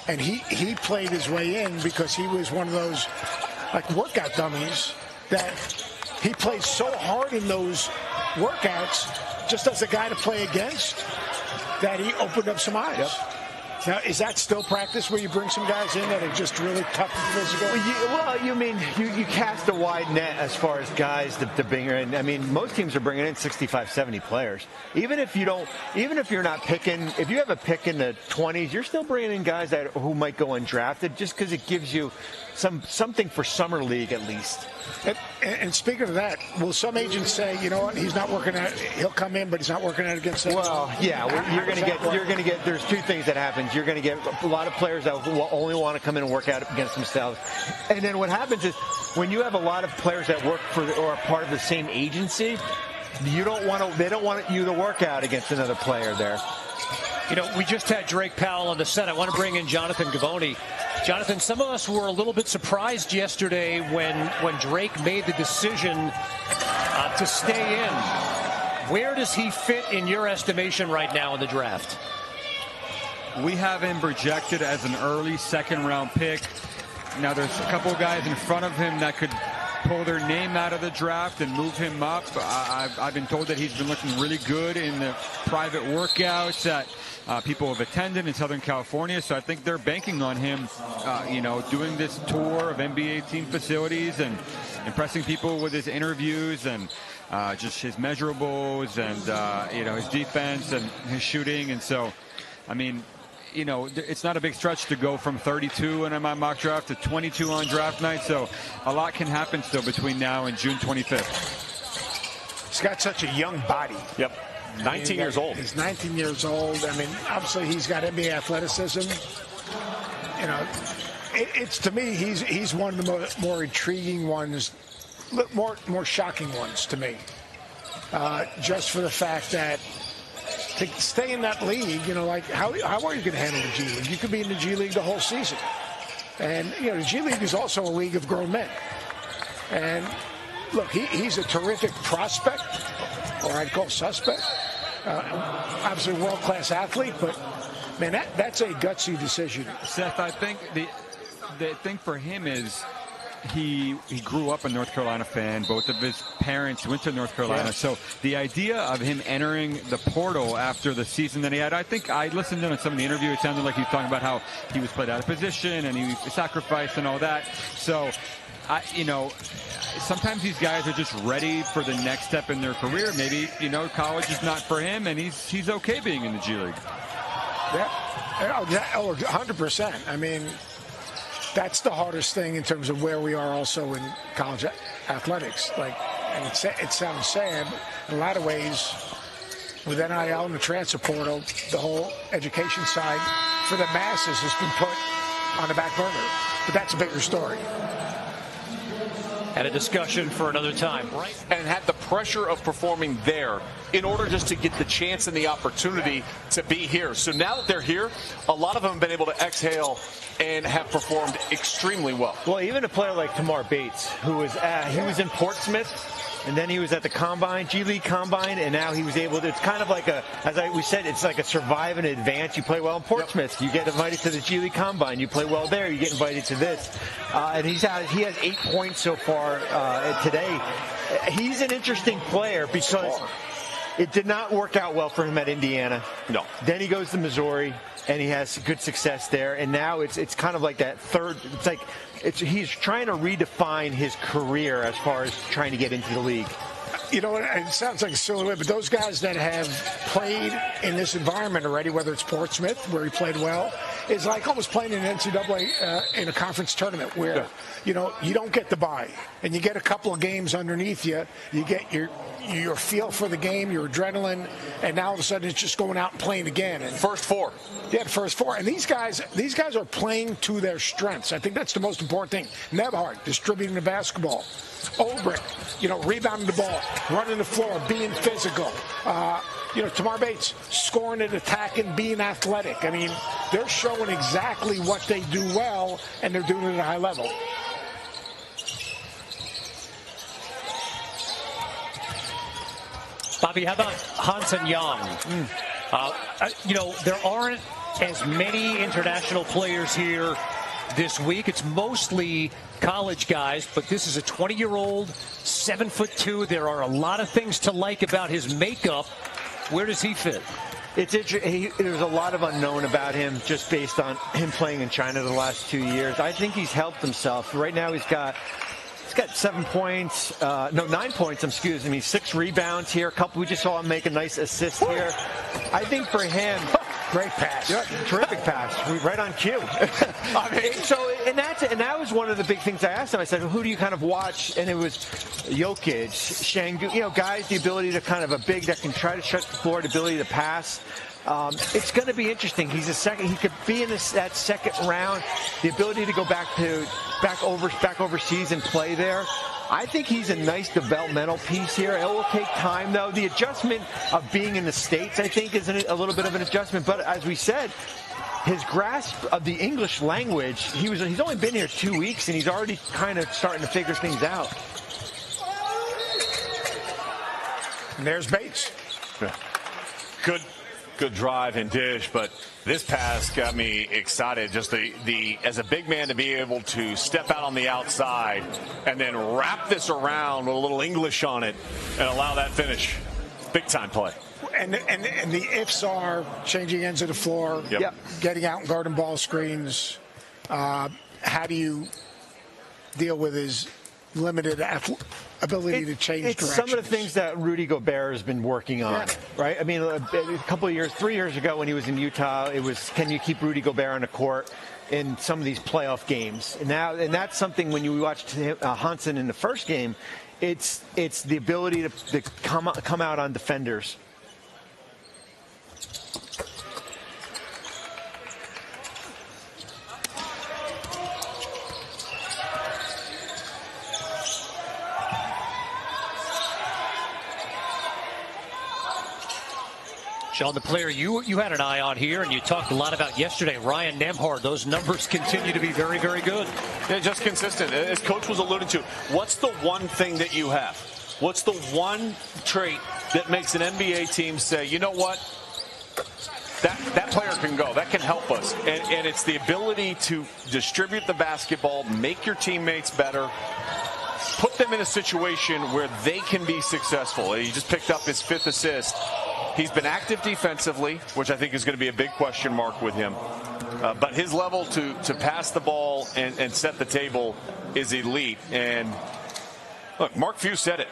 Speaker 2: and he played his way in because he was one of those like workout dummies that he played so hard in those workouts just as a guy to play against that he opened up some eyes. Yep. Now, is that still practice where you bring some guys in that are just really tough and physical?
Speaker 4: You cast a wide net as far as guys to bring in. I mean, most teams are bringing in 65, 70 players. Even if you're not picking, if you have a pick in the 20s, you're still bringing in guys who might go undrafted just because it gives you something for summer league at least.
Speaker 2: And speaking of that, will some agents say, you know what, he's not working out, he'll come in, but he's not working out against them?
Speaker 4: Well, yeah, you're going to get. There's two things that happens. You're going to get a lot of players that will only want to come in and work out against themselves, and then what happens is when you have a lot of players that work for or are part of the same agency, they don't want you to work out against another player there.
Speaker 3: You know, we just had Drake Powell on the set. I want to bring in Jonathan Givony. Jonathan, some of us were a little bit surprised yesterday when Drake made the decision to stay in. Where does he fit in your estimation right now in the draft?
Speaker 6: We have him projected as an early second-round pick. Now, there's a couple of guys in front of him that could pull their name out of the draft and move him up. I've been told that he's been looking really good in the private workouts that people have attended in Southern California. So I think they're banking on him, doing this tour of NBA team facilities and impressing people with his interviews and just his measurables and, his defense and his shooting. And so, I mean, it's not a big stretch to go from 32 in my mock draft to 22 on draft night. So a lot can happen still between now and June 25th.
Speaker 2: He's got such a young body.
Speaker 1: Yep. 19 years old.
Speaker 2: He's 19 years old. I mean, obviously he's got NBA athleticism. It's to me, he's one of the more intriguing ones, more shocking ones to me. Just for the fact that to stay in that league, how are you going to handle the G League? You could be in the G League the whole season. And, the G League is also a league of grown men. And, look, he's a terrific prospect, or I'd call suspect. Obviously a world-class athlete, but, man, that's a gutsy decision.
Speaker 6: Seth, I think the thing for him is he grew up a North Carolina fan. Both of his parents went to North Carolina. Yeah. So the idea of him entering the portal after the season that he had, I think I listened to some of the interview. It sounded like he was talking about how he was played out of position and he sacrificed and all that. So sometimes these guys are just ready for the next step in their career. Maybe, college is not for him, and he's okay being in the G League.
Speaker 2: Yeah, 100%. I mean, that's the hardest thing in terms of where we are also in college athletics. And it sounds sad, but in a lot of ways, with NIL and the transfer portal, the whole education side for the masses has been put on the back burner. But that's a bigger story.
Speaker 3: And a discussion for another time. Right.
Speaker 1: And had the pressure of performing there in order just to get the chance and the opportunity to be here. So now that they're here, a lot of them have been able to exhale and have performed extremely well.
Speaker 4: Well, even a player like Jamir Bates, who was he was in Portsmouth, and then he was at the Combine, G League Combine, and now he was able to, it's kind of like we said, it's like a survive and advance. You play well in Portsmouth, you get invited to the G League Combine. You play well there, you get invited to this. And he has 8 points so far today. He's an interesting player because it did not work out well for him at Indiana.
Speaker 1: No.
Speaker 4: Then he goes to Missouri, and he has good success there. And now it's kind of like that third. It's like he's trying to redefine his career as far as trying to get into the league.
Speaker 2: You know, it sounds like a silly way, but those guys that have played in this environment already, whether it's Portsmouth, where he played well, is like almost playing in an NCAA in a conference tournament where, you don't get the bye. And you get a couple of games underneath you. You get your feel for the game, your adrenaline, and now all of a sudden it's just going out and playing again. And
Speaker 1: first four.
Speaker 2: Yeah, the first four. And these guys are playing to their strengths. I think that's the most important thing. Nebhart, distributing the basketball. Ulbrich, rebounding the ball, running the floor, being physical. Jamir Bates, scoring and attacking, being athletic. I mean, they're showing exactly what they do well, and they're doing it at a high level.
Speaker 3: Bobby, how about Hansen Young? There aren't as many international players here this week. It's mostly college guys, but this is a 20-year-old, 7'2". There are a lot of things to like about his makeup. Where does he fit?
Speaker 4: It's interesting. There's a lot of unknown about him just based on him playing in China the last 2 years. I think he's helped himself. Right now he's got 7 points, 9 points, excuse me, 6 rebounds here. We just saw him make a nice assist here. I think for him,
Speaker 2: great pass.
Speaker 4: Yeah, terrific pass. Right on cue. That was one of the big things I asked him. I said, who do you kind of watch? And it was Jokic, Şengün, guys, the ability to kind of a big that can try to shut the floor, the ability to pass. It's going to be interesting. He's a second. He could be in that second round. The ability to go back overseas and play there. I think he's a nice developmental piece here. It will take time, though. The adjustment of being in the States, I think, is a little bit of an adjustment. But as we said, his grasp of the English language, he's only been here 2 weeks, and he's already kind of starting to figure things out.
Speaker 2: And there's Bates.
Speaker 1: Yeah. Good drive and dish, but this pass got me excited. Just as a big man to be able to step out on the outside and then wrap this around with a little English on it and allow that finish. Big time play.
Speaker 2: And the ifs are changing ends of the floor, getting out and guarding ball screens. How do you deal with his limited ability to change directions?
Speaker 4: Some of the things that Rudy Gobert has been working on, right? I mean, a couple of years, 3 years ago when he was in Utah, it was, can you keep Rudy Gobert on the court in some of these playoff games? And that's something when you watched Hansen in the first game, it's the ability to come out on defenders.
Speaker 3: Sean, the player you had an eye on here, and you talked a lot about yesterday, Ryan Nembhard. Those numbers continue to be very, very good.
Speaker 1: Yeah, just consistent. As Coach was alluding to, what's the one thing that you have? What's the one trait that makes an NBA team say, you know what, that player can go, that can help us? And it's the ability to distribute the basketball, make your teammates better, put them in a situation where they can be successful. He just picked up his 5th assist. He's been active defensively, which I think is going to be a big question mark with him. But his level to pass the ball and set the table is elite. And look, Mark Few said it.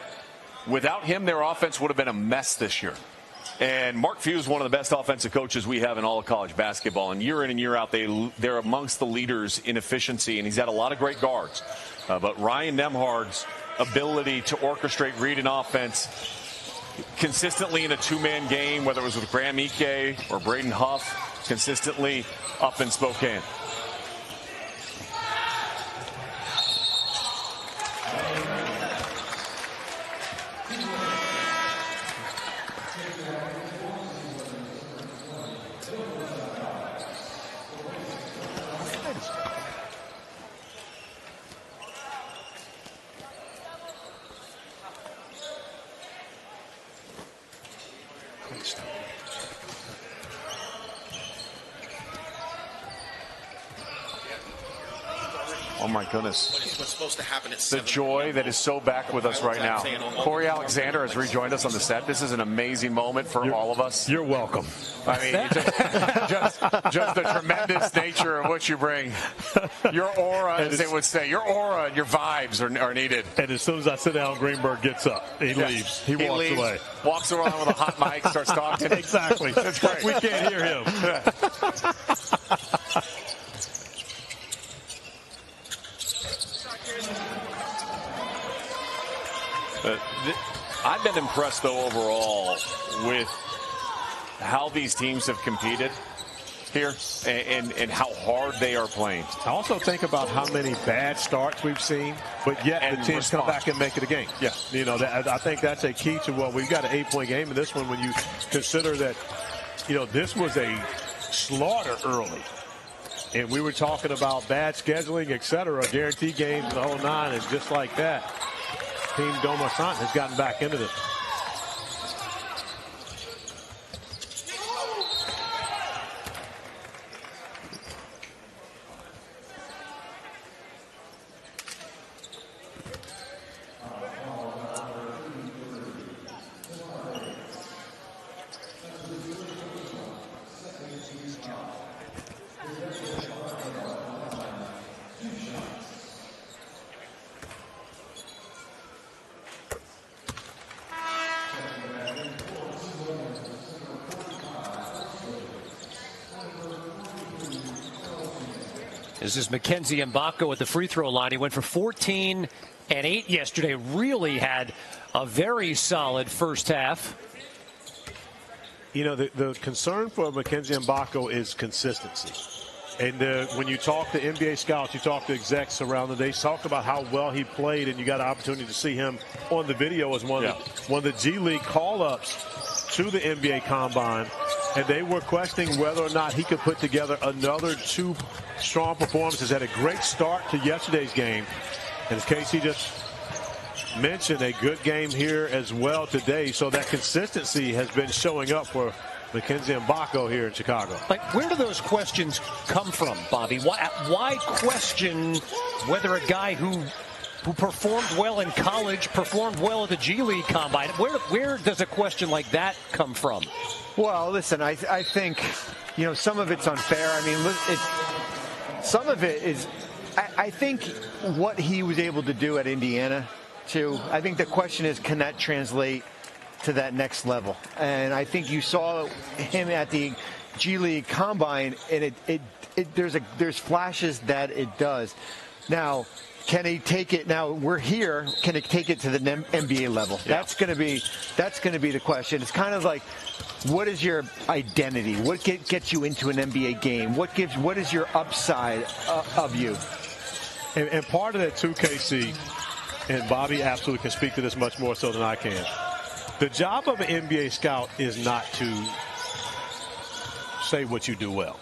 Speaker 1: Without him, their offense would have been a mess this year. And Mark Few is one of the best offensive coaches we have in all of college basketball. And year in and year out, they're amongst the leaders in efficiency. And he's had a lot of great guards. But Ryan Nembhard's ability to orchestrate read and offense consistently in a two-man game, whether it was with Graham Ike or Braden Huff, consistently up in Spokane. Oh, my goodness.
Speaker 14: What's supposed to happen at
Speaker 1: the joy that is so back with us right now. Corey Alexander has rejoined us on the set. This is an amazing moment for all of us.
Speaker 5: You're welcome.
Speaker 1: I mean, just the tremendous nature of what you bring. Your aura, as they would say, your aura and your vibes are needed.
Speaker 5: And as soon as I sit down, Greenberg gets up. He leaves. He walks away.
Speaker 1: Walks around with a hot mic, starts talking.
Speaker 5: Exactly.
Speaker 1: That's great.
Speaker 5: We can't hear him.
Speaker 1: I've been impressed, though, overall with how these teams have competed here and how hard they are playing.
Speaker 5: I also think about how many bad starts we've seen, but yet the teams come back and make it a game.
Speaker 1: Yeah.
Speaker 5: You know, I think that's a key to what we've got an 8-point game in this one when you consider that, you know, this was a slaughter early. And we were talking about bad scheduling, et cetera, guaranteed games, the whole nine, and just like that, Team Domasan has gotten back into this.
Speaker 3: This is Mackenzie Mbako at the free throw line. He went for 14 and 8 yesterday. Really had a very solid first half.
Speaker 5: You know, the concern for Mackenzie Mbako is consistency. And when you talk to NBA scouts, you talk to execs around the day, talk about how well he played, and you got an opportunity to see him on the video as one of the G League call-ups to the NBA Combine. And they were questioning whether or not he could put together another 2 strong performances. Had a great start to yesterday's game. And as Casey just mentioned, a good game here as well today. So that consistency has been showing up for Mackenzie Mbako here in Chicago.
Speaker 3: Like, where do those questions come from, Bobby? Why question whether a guy who performed well in college performed well at the G League Combine? Where does a question like that come from?
Speaker 4: Well, listen, I think, you know, some of it's unfair. I mean, some of it is, I think what he was able to do at Indiana, too, I think the question is, can that translate to that next level? And I think you saw him at the G League Combine, and there's flashes that it does. Now, can he take it? Now we're here. Can he take it to the NBA level? Yeah. That's going to be the question. It's kind of like, what is your identity? What gets you into an NBA game? What is your upside of you?
Speaker 5: And part of that too, KC, and Bobby absolutely can speak to this much more so than I can. The job of an NBA scout is not to say what you do well.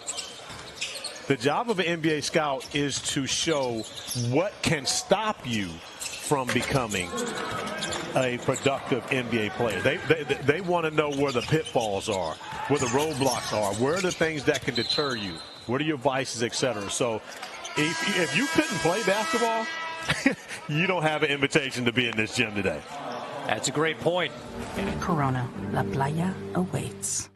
Speaker 5: The job of an NBA scout is to show what can stop you from becoming a productive NBA player. They want to know where the pitfalls are, where the roadblocks are, where are the things that can deter you, what are your vices, etc. So if you couldn't play basketball, you don't have an invitation to be in this gym today.
Speaker 3: That's a great point.
Speaker 15: Corona, La Playa awaits.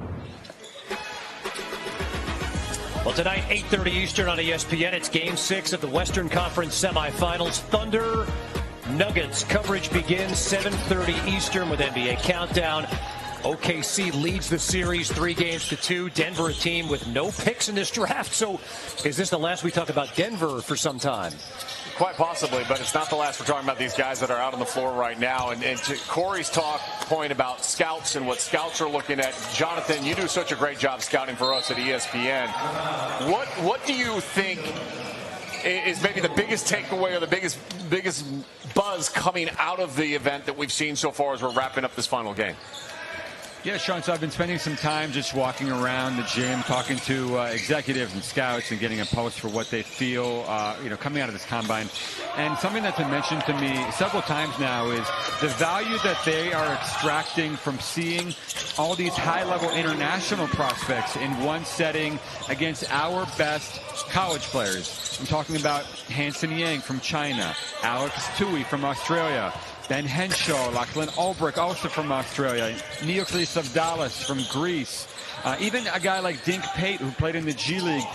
Speaker 3: Well, tonight, 8:30 Eastern on ESPN, it's Game 6 of the Western Conference semifinals. Thunder Nuggets coverage begins 7:30 Eastern with NBA Countdown. OKC leads the series 3-2. Denver, a team with no picks in this draft. So is this the last we talk about Denver for some time?
Speaker 1: Quite possibly, but it's not the last we're talking about these guys that are out on the floor right now. And to Corey's point about scouts and what scouts are looking at, Jonathan, you do such a great job scouting for us at ESPN. What do you think is maybe the biggest takeaway or the biggest buzz coming out of the event that we've seen so far as we're wrapping up this final game?
Speaker 6: Yeah, Sean, so I've been spending some time just walking around the gym, talking to executives and scouts and getting a pulse for what they feel, coming out of this combine. And something that's been mentioned to me several times now is the value that they are extracting from seeing all these high-level international prospects in one setting against our best college players. I'm talking about Hanson Yang from China, Alex Tui from Australia, Ben Henshaw, Lachlan Ulbrich, also from Australia, Neoklis Avdalas from Greece, even a guy like Dink Pate, who played in the G League.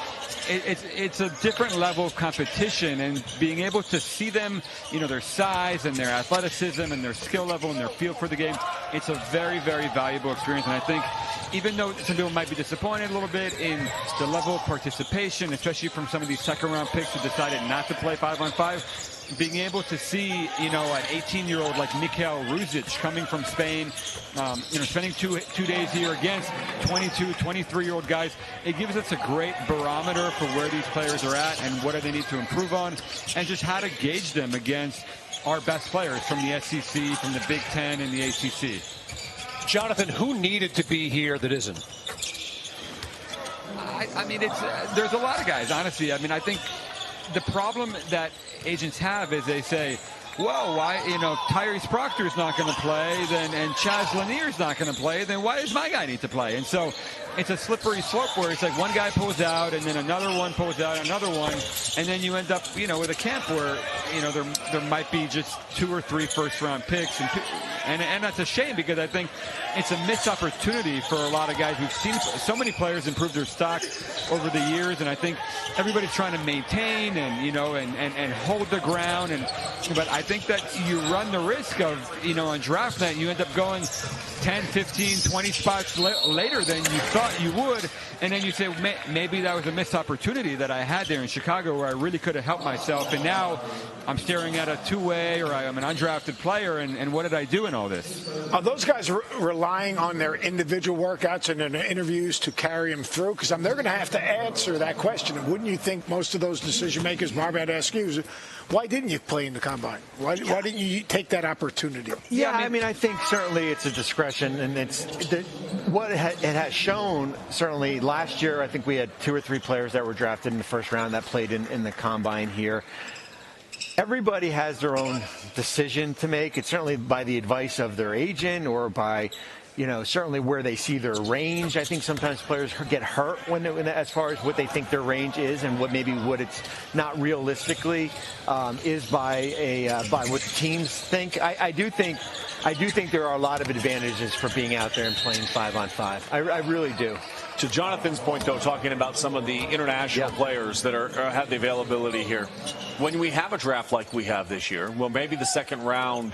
Speaker 6: It's a different level of competition, and being able to see them, their size and their athleticism and their skill level and their feel for the game, it's a very, very valuable experience. And I think even though some people might be disappointed a little bit in the level of participation, especially from some of these second-round picks who decided not to play 5-on-5, being able to see, an 18-year-old like Mikhail Ruzic coming from Spain, spending two days here against 22, 23-year-old guys, it gives us a great barometer for where these players are at and what do they need to improve on, and just how to gauge them against our best players from the SEC, from the Big Ten, and the ACC.
Speaker 3: Jonathan, who needed to be here that isn't?
Speaker 6: I mean, there's a lot of guys, honestly. I mean, I think the problem that agents have is they say, well, why, Tyrese Proctor's not going to play, and Chaz Lanier's not going to play, then why does my guy need to play? And so it's a slippery slope where it's like one guy pulls out and then another one pulls out, another one, and then you end up, with a camp where, there might be just 2 or 3 first-round picks, and that's a shame because I think it's a missed opportunity for a lot of guys. We've seen so many players improve their stock over the years, and I think everybody's trying to maintain and hold the ground, but I think that you run the risk of, on draft night, you end up going 10, 15, 20 spots later than you thought you would, and then you say, maybe that was a missed opportunity that I had there in Chicago where I really could have helped myself, and now I'm staring at a two-way or I'm an undrafted player, and what did I do in all this?
Speaker 2: Are those guys relying on their individual workouts and their interviews to carry them through? Because they're going to have to answer that question. And wouldn't you think most of those decision makers, Barbie, I'd ask you, why didn't you play in the combine? Why didn't you take that opportunity?
Speaker 4: Yeah, I mean, I think certainly it's a discretion, and it's what it has shown. Certainly last year, I think we had 2 or 3 players that were drafted in the first round that played in the combine here. Everybody has their own decision to make. It's certainly by the advice of their agent or by, certainly where they see their range. I think sometimes players get hurt as far as what they think their range is and what it's not realistically is by what the teams think. I do think there are a lot of advantages for being out there and playing 5-on-5. I really do.
Speaker 1: To Jonathan's point, though, talking about some of the international players that have the availability here, when we have a draft like we have this year, well, maybe the second round,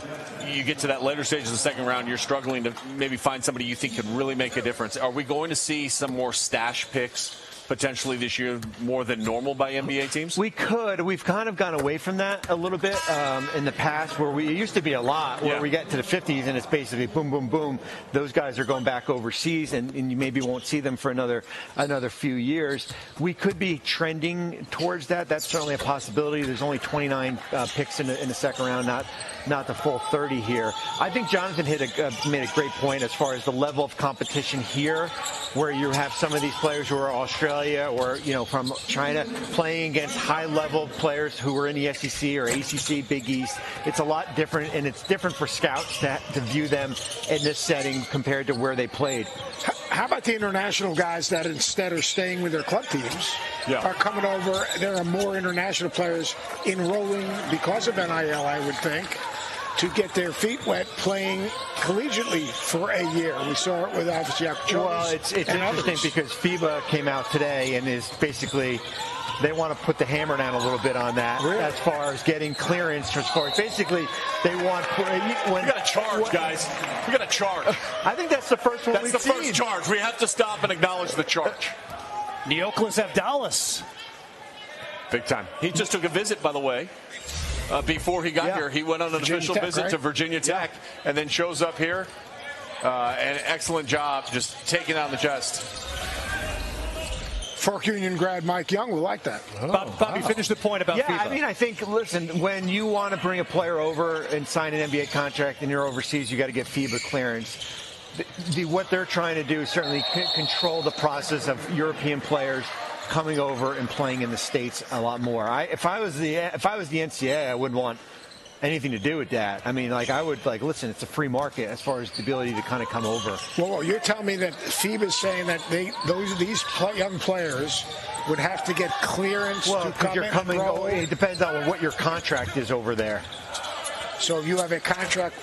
Speaker 1: you get to that later stage of the second round, you're struggling to maybe find somebody you think could really make a difference. Are we going to see some more stash picks potentially this year more than normal by NBA teams?
Speaker 4: We could. We've kind of gone away from that a little bit in the past where it used to be a lot where we get to the 50s and it's basically boom, boom, boom. Those guys are going back overseas and you maybe won't see them for another few years. We could be trending towards that. That's certainly a possibility. There's only 29 picks in the second round, not the full 30 here. I think Jonathan made a great point as far as the level of competition here, where you have some of these players who are Australia or from China playing against high-level players who are in the SEC or ACC, Big East. It's a lot different, and it's different for scouts to view them in this setting compared to where they played.
Speaker 2: How about the international guys that instead are staying with their club teams are coming over? There are more international players enrolling because of NIL, I would think. to get their feet wet playing collegiately for a year. We saw it with obviously
Speaker 4: Well, it's interesting because FIBA came out today and is basically they want to put the hammer down a little bit on that as far as getting clearance. As far as basically they want when
Speaker 1: we got to charge, guys. We got to charge.
Speaker 4: I think that's the first one.
Speaker 1: That's the first charge. We have to stop and acknowledge the charge.
Speaker 3: Neoklas Abdalas.
Speaker 1: Big time. He just took a visit, by the way. Before he got here, he went on an official visit to Virginia Tech and then shows up here. An excellent job just taking out the chest.
Speaker 2: Fork Union grad Mike Young will like that.
Speaker 3: Bobby, finish the point about FIBA.
Speaker 4: I mean, I think, listen, when you want to bring a player over and sign an NBA contract and you're overseas, you got to get FIBA clearance. What they're trying to do is certainly control the process of European players coming over and playing in the States a lot more. If I was the NCAA, I wouldn't want anything to do with that. I mean, I would listen, it's a free market as far as the ability to kind of come over.
Speaker 2: Well, you're telling me that FIBA is saying that these young players would have to get clearance to come in and roll.
Speaker 4: It depends on what your contract is over there.
Speaker 2: So if you have a contract.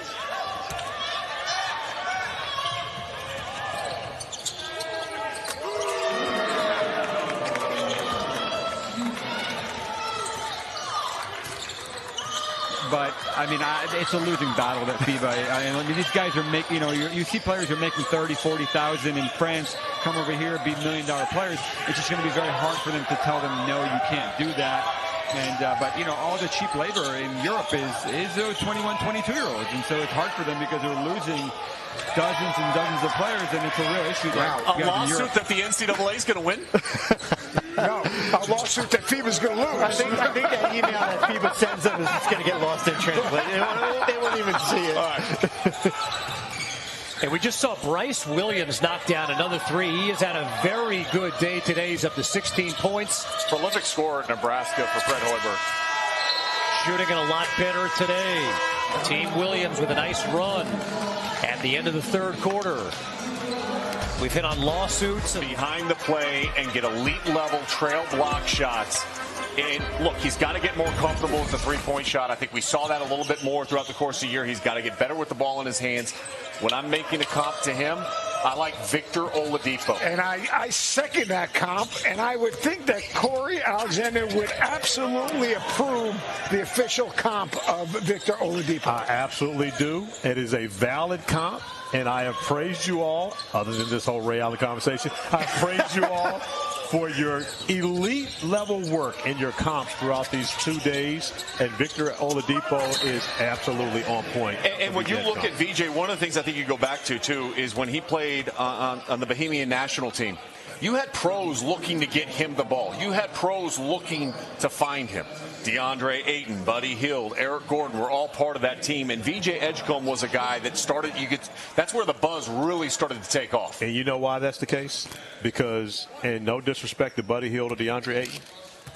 Speaker 6: But, I mean, it's a losing battle that FIBA. I mean, these guys are making, you see players are making 30, 40,000 in France, come over here, be $1 million players. It's just going to be very hard for them to tell them, no, you can't do that. And, but, all the cheap labor in Europe is those 21, 22-year-olds. And so it's hard for them because they're losing dozens and dozens of players, and it's a real issue.
Speaker 1: A lawsuit that the NCAA is going to win?
Speaker 2: No, a lawsuit that FIBA's going to lose.
Speaker 4: I think that email that FIBA sends them is just going to get lost in translation. They won't even see it.
Speaker 1: All right.
Speaker 3: And we just saw Bryce Williams knock down another three. He has had a very good day today. He's up to 16 points.
Speaker 1: Prolific scorer at Nebraska for Fred Hoiberg.
Speaker 3: Shooting it a lot better today. Team Williams with a nice run at the end of the third quarter. We've hit on lawsuits.
Speaker 1: Behind the play and get elite level trail block shots. And look, he's got to get more comfortable with the three-point shot. I think we saw that a little bit more throughout the course of the year. He's got to get better with the ball in his hands. When I'm making a comp to him, I like Victor Oladipo.
Speaker 2: And I second that comp, and I would think that Corey Alexander would absolutely approve the official comp of Victor Oladipo.
Speaker 5: I absolutely do. It is a valid comp, and I have praised you all, other than this whole Ray Allen conversation, I've praised you all for your elite level work in your comps throughout these 2 days, and Victor Oladipo is absolutely on point.
Speaker 1: And when you look at VJ, one of the things I think you go back to too is when he played on the Bohemian national team. You had pros looking to get him the ball. You had pros looking to find him. DeAndre Ayton, Buddy Hield, Eric Gordon were all part of that team. And VJ Edgecombe was a guy that started, that's where the buzz really started to take off.
Speaker 5: And you know why that's the case? Because, and no disrespect to Buddy Hield or DeAndre Ayton,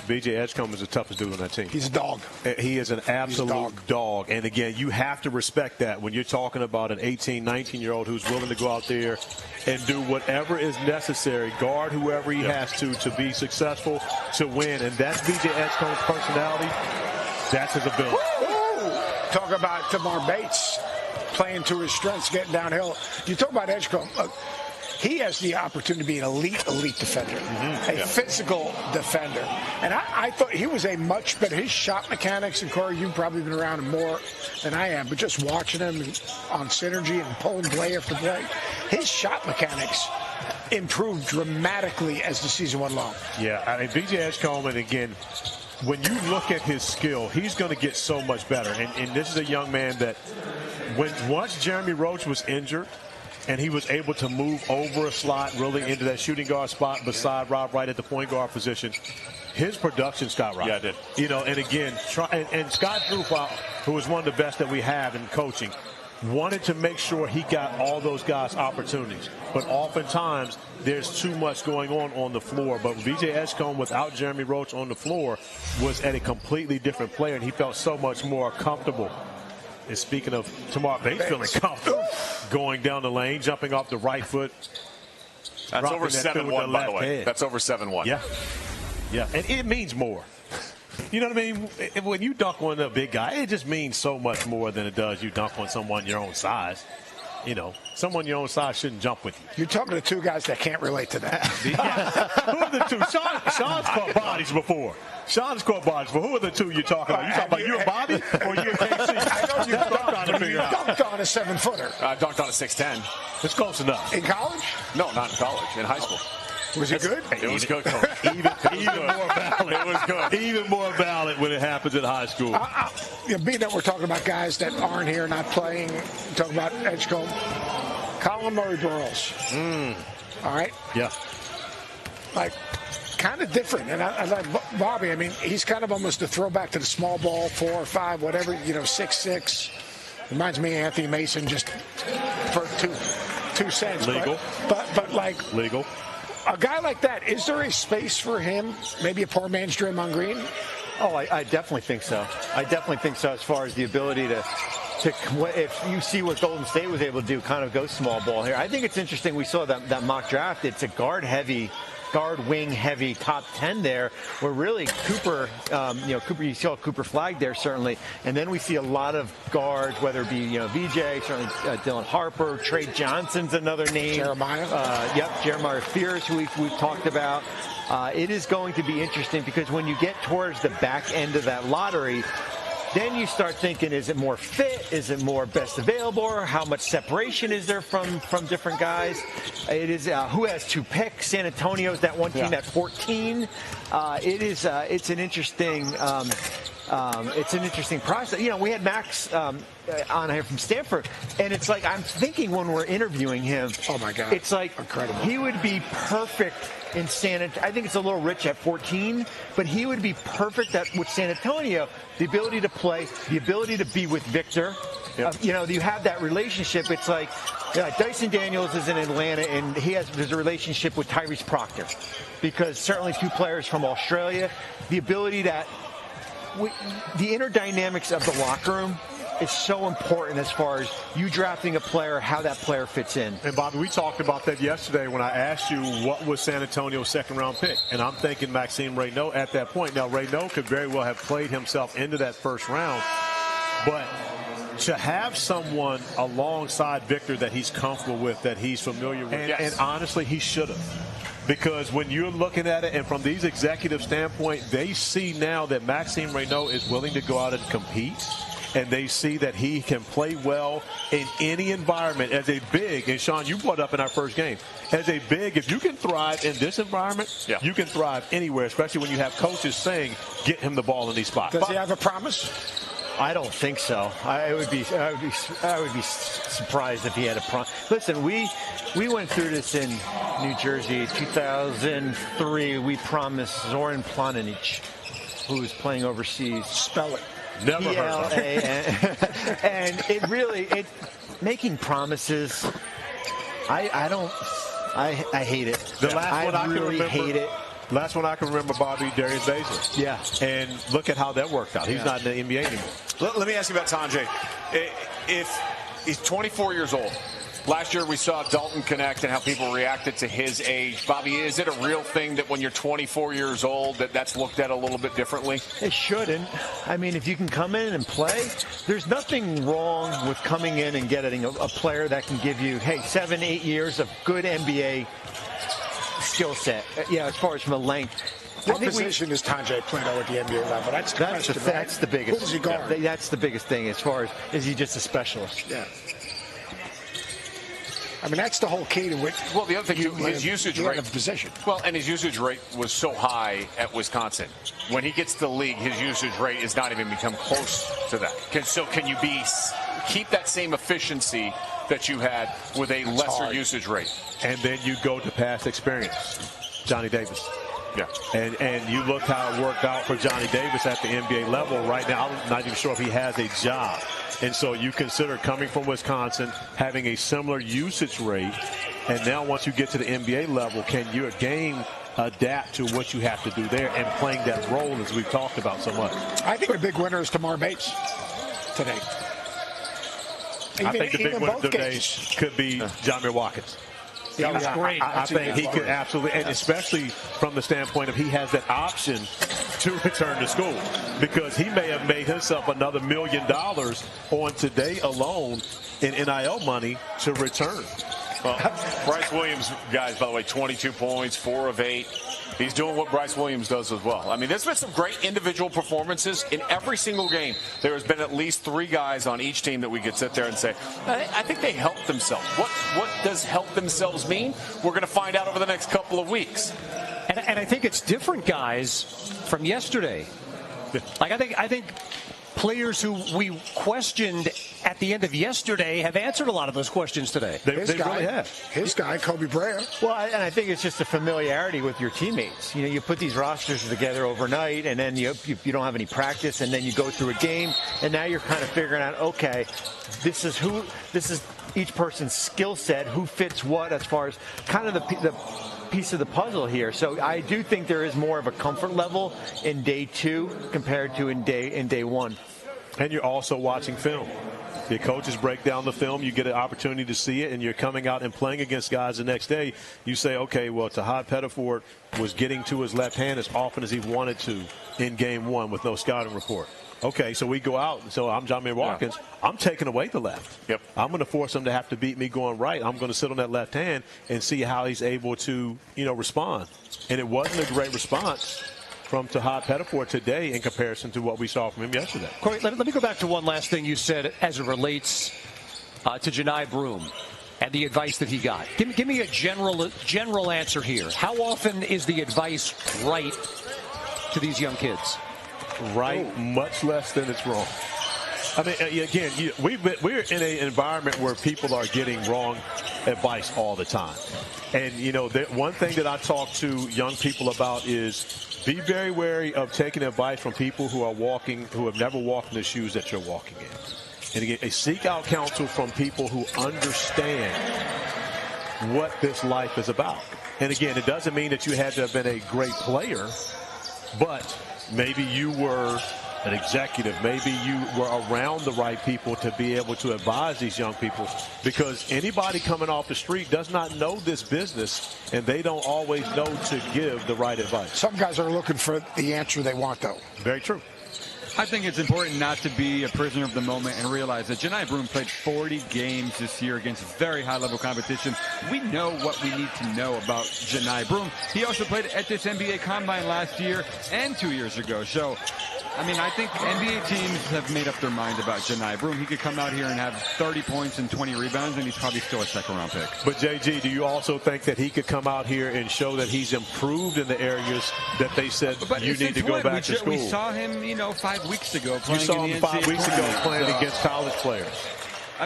Speaker 5: VJ Edgecombe is the toughest dude on that team.
Speaker 2: He's a dog.
Speaker 5: He is an absolute dog. And, again, you have to respect that when you're talking about an 18, 19-year-old who's willing to go out there and do whatever is necessary, guard whoever he has to be successful, to win. And that's VJ Edgecombe's personality. That's his ability.
Speaker 2: Woo! Talk about Tamar Bates playing to his strengths, getting downhill. You talk about Edgecombe. He has the opportunity to be an elite defender, a physical defender. And I thought he was a much better, his shot mechanics, and Corey, you've probably been around him more than I am, but just watching him on synergy and pulling play after play, his shot mechanics improved dramatically as the season went along.
Speaker 5: Yeah, I mean, VJ Edgecombe, and again, when you look at his skill, he's going to get so much better. And this is a young man that once Jeremy Roach was injured, and he was able to move over a slot really into that shooting guard spot beside Rob Wright at the point guard position, his production skyrocketed.
Speaker 1: Yeah, it did.
Speaker 5: And again, and Scott Drew, who is one of the best that we have in coaching, wanted to make sure he got all those guys opportunities. But oftentimes, there's too much going on the floor. But VJ Edgecombe, without Jeremy Roach on the floor, was at a completely different player, and he felt so much more comfortable. And speaking of Tamar Bates feeling comfortable, going down the lane, jumping off the right foot.
Speaker 1: That's over 7-1, by the way. That's over 7-1.
Speaker 5: Yeah. Yeah. And it means more. You know what I mean? When you dunk on a big guy, it just means so much more than it does you dunk on someone your own size. You know, someone your own size shouldn't jump with you.
Speaker 2: You're talking to two guys that can't relate to that.
Speaker 5: Who are the two? Sean's caught bodies before. Sean's caught bodies before. Who are the two you're talking about? You talking about you and Bobby or you and KC?
Speaker 2: I know you dunked on a 7-footer.
Speaker 1: I dunked on a 6'10".
Speaker 5: It's close enough.
Speaker 2: In college?
Speaker 1: No, not in college. In high school.
Speaker 2: Was it good?
Speaker 1: It was good, Coach.
Speaker 5: Even more valid.
Speaker 1: It was good.
Speaker 5: Even more valid when it happens in high school.
Speaker 2: Being that we're talking about guys that aren't here, not playing, talking about Edgecombe, Colin Murray-Burroughs. All right?
Speaker 5: Yeah.
Speaker 2: Like, kind of different. And I like Bobby. I mean, he's kind of almost a throwback to the small ball, 4 or 5, whatever, 6'6". Reminds me of Anthony Mason just for two cents.
Speaker 5: Legal.
Speaker 2: But like.
Speaker 5: Legal.
Speaker 2: A guy like that, is there a space for him? Maybe a poor man's Draymond Green?
Speaker 4: Oh, I definitely think so. I definitely think so as far as the ability to if you see what Golden State was able to do, kind of go small ball here. I think it's interesting. We saw that mock draft. It's a guard wing heavy top 10 there, where really Cooper, you saw Cooper flag there certainly, and then we see a lot of guards, whether it be VJ, certainly Dylan Harper, Trey Johnson's another name, Jeremiah Fears, who we've talked about. It is going to be interesting because when you get towards the back end of that lottery, then you start thinking, is it more fit? Is it more best available? Or how much separation is there from different guys? It is who has 2 picks. San Antonio's that one team at 14. It's an interesting process. We had Max on here from Stanford, and it's like I'm thinking when we're interviewing him.
Speaker 2: Oh my God!
Speaker 4: It's like
Speaker 2: incredible.
Speaker 4: He would be perfect in San Antonio. I think it's a little rich at 14, but he would be perfect with San Antonio. The ability to play, the ability to be with Victor. Yep. You have that relationship. It's like Dyson Daniels is in Atlanta, and there's a relationship with Tyrese Proctor, because certainly 2 players from Australia. The ability the inner dynamics of the locker room is so important as far as you drafting a player, how that player fits in.
Speaker 5: And Bobby, we talked about that yesterday when I asked you what was San Antonio's second-round pick, and I'm thinking Maxime Reynaud at that point. Now, Reynaud could very well have played himself into that first round, but to have someone alongside Victor that he's comfortable with, that he's familiar with, and honestly, he should have. Because when you're looking at it, and from these executive standpoint, they see now that Maxime Reynaud is willing to go out and compete, and they see that he can play well in any environment as a big. And Sean, you brought up in our first game, as a big, if you can thrive in this environment, you can thrive anywhere, especially when you have coaches saying, get him the ball in these spots.
Speaker 2: Does he have a promise?
Speaker 4: I don't think so. I would be surprised if he had a promise. Listen, we went through this in New Jersey, 2003. We promised Zoran Planinic, who was playing overseas.
Speaker 2: Spell it.
Speaker 5: Never heard of
Speaker 4: him. And it making promises. I hate it.
Speaker 5: The last one I
Speaker 4: really
Speaker 5: can remember,
Speaker 4: hate it.
Speaker 5: Last one I can remember, Bobby, Darius Baszler.
Speaker 4: Yeah.
Speaker 5: And look at how that worked out. He's not in the NBA anymore.
Speaker 1: Let me ask you about Sanjay. If he's 24 years old, last year we saw Dalton connect and how people reacted to his age. Bobby, is it a real thing that when you're 24 years old that's looked at a little bit differently?
Speaker 4: It shouldn't. I mean, if you can come in and play, there's nothing wrong with coming in and getting a player that can give you, 7-8 years of good NBA skill set, as far as from a length.
Speaker 2: What position is Sanjay playing at the NBA level? That's
Speaker 4: the biggest.
Speaker 2: Who does he guard?
Speaker 4: That's the biggest thing as far as, is he just a specialist?
Speaker 2: Yeah. I mean, that's the whole key to it.
Speaker 1: Well, the other thing, his usage rate
Speaker 2: of position.
Speaker 1: Well, and his usage rate was so high at Wisconsin. When he gets to the league, his usage rate is not even become close to that. Can you keep that same efficiency that you had with a lesser usage rate?
Speaker 5: And then you go to past experience. Johnny Davis.
Speaker 1: Yeah.
Speaker 5: And you look how it worked out for Johnny Davis at the NBA level. Right now, I'm not even sure if he has a job. And so you consider coming from Wisconsin, having a similar usage rate, and now once you get to the NBA level, can your game adapt to what you have to do there and playing that role as we've talked about so much?
Speaker 2: I think the big winner is Tamar Bates today.
Speaker 5: I think the big winner today could be Jamir Watkins.
Speaker 3: He was great.
Speaker 5: I think he could absolutely, and especially from the standpoint of he has that option to return to school, because he may have made himself another $1 million on today alone in NIL money to return.
Speaker 1: Well, Bryce Williams, guys, by the way, 22 points, 4 of 8. He's doing what Bryce Williams does as well. I mean, there's been some great individual performances in every single game. There has been at least 3 guys on each team that we could sit there and say, I think they helped themselves. What does help themselves mean? We're going to find out over the next couple of weeks.
Speaker 3: And I think it's different guys from yesterday. Like, I think players who we questioned at the end of yesterday have answered a lot of those questions today.
Speaker 5: They really have.
Speaker 2: His guy, Koby Brea.
Speaker 4: Well, and I think it's just a familiarity with your teammates. You know, you put these rosters together overnight, and then you don't have any practice, and then you go through a game, and now you're kind of figuring out, okay, this is each person's skill set, who fits what as far as kind of the piece of the puzzle here. So I do think there is more of a comfort level in day 2 compared to in day 1.
Speaker 5: And you're also watching film. Your coaches break down the film. You get an opportunity to see it, and you're coming out and playing against guys the next day. You say, okay, well, Tahad Pettiford was getting to his left hand as often as he wanted to in game 1 with no scouting report. Okay, so we go out. So I'm Jamir Watkins. Yeah. I'm taking away the left.
Speaker 1: Yep.
Speaker 5: I'm going to force him to have to beat me going right. I'm going to sit on that left hand and see how he's able to, respond. And it wasn't a great response from Tahad Pettiford today in comparison to what we saw from him yesterday.
Speaker 3: Corey, let me go back to one last thing you said as it relates to Johni Broome and the advice that he got. Give me a general answer here. How often is the advice right to these young kids?
Speaker 5: Right, much less than it's wrong. I mean, again, we're in an environment where people are getting wrong advice all the time. And, one thing that I talk to young people about is be very wary of taking advice from people who have never walked in the shoes that you're walking in. And again, seek out counsel from people who understand what this life is about. And again, it doesn't mean that you had to have been a great player, but maybe you were an executive. Maybe you were around the right people to be able to advise these young people, because anybody coming off the street does not know this business, and they don't always know to give the right advice.
Speaker 2: Some guys are looking for the answer they want, though.
Speaker 5: Very true.
Speaker 6: I think it's important not to be a prisoner of the moment and realize that Johni Broome played 40 games this year against very high-level competition. We know what we need to know about Johni Broome. He also played at this NBA Combine last year and 2 years ago. So, I think NBA teams have made up their mind about Johni Broome. He could come out here and have 30 points and 20 rebounds, and he's probably still a second-round pick.
Speaker 5: But, JG, do you also think that he could come out here and show that he's improved in the areas that they said you need to go back to school?
Speaker 6: We saw him, 5 weeks ago playing
Speaker 5: You saw him 5 weeks ago playing against college players.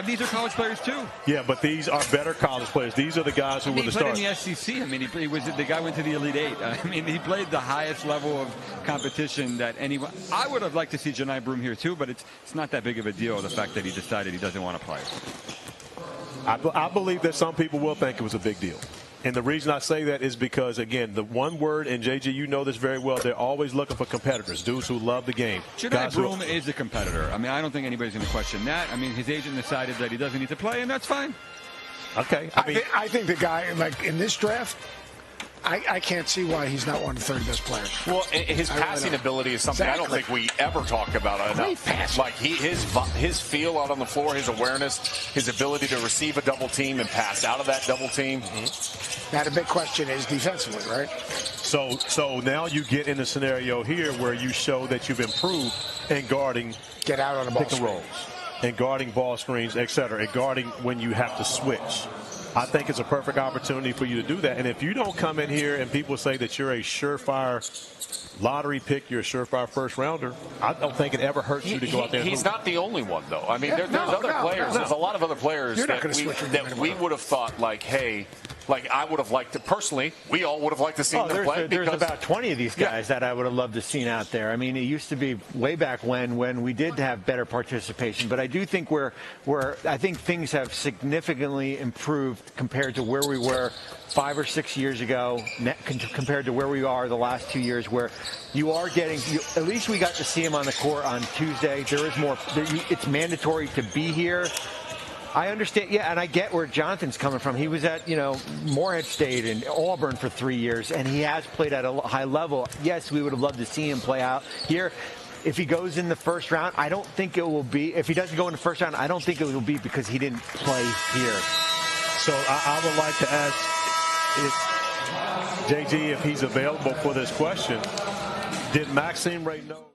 Speaker 6: These are college players, too.
Speaker 5: Yeah, but these are better college players. These are the guys who were the stars.
Speaker 6: He played in the SEC. The guy went to the Elite Eight. He played the highest level of competition that anyone. I would have liked to see Johni Broome here, too, but it's not that big of a deal, the fact that he decided he doesn't want to play.
Speaker 5: I believe that some people will think it was a big deal. And the reason I say that is because, again, the one word, and JG, you know this very well, they're always looking for competitors, dudes who love the game.
Speaker 6: Johni Broome is a competitor. I don't think anybody's going to question that. His agent decided that he doesn't need to play, and that's fine.
Speaker 5: Okay.
Speaker 2: I think the guy, in this draft, I can't see why he's not one of the 30 best players.
Speaker 1: Well, his passing ability is something I don't think we ever talk about enough. Like his feel out on the floor, his awareness, his ability to receive a double team and pass out of that double team.
Speaker 2: Mm-hmm. Now the big question is defensively, right?
Speaker 5: So now you get in a scenario here where you show that you've improved in guarding,
Speaker 2: get out on the ball
Speaker 5: pick and rolls, and guarding ball screens, etc., and guarding when you have to switch. I think it's a perfect opportunity for you to do that. And if you don't come in here and people say that you're a surefire lottery pick, you're a surefire first rounder, I don't think it ever hurts you to go out there.
Speaker 1: He's not the only one, though. There's other players. There's a lot of other players that we would have thought, hey, I would have liked to, personally, we all would have liked to see them play.
Speaker 4: There's about 20 of these guys that I would have loved to see out there. It used to be way back when we did have better participation. But I do think I think things have significantly improved compared to where we were 5 or 6 years ago, compared to where we are the last 2 years, where you are getting, at least we got to see him on the court on Tuesday. There is more. It's mandatory to be here. I understand, yeah, and I get where Jonathan's coming from. He was at, Morehead State and Auburn for 3 years, and he has played at a high level. Yes, we would have loved to see him play out here. If he goes in the first round, I don't think it will be. If he doesn't go in the first round, I don't think it will be because he didn't play here.
Speaker 5: So I would like to ask JG if he's available for this question. Did Maxime Ray know?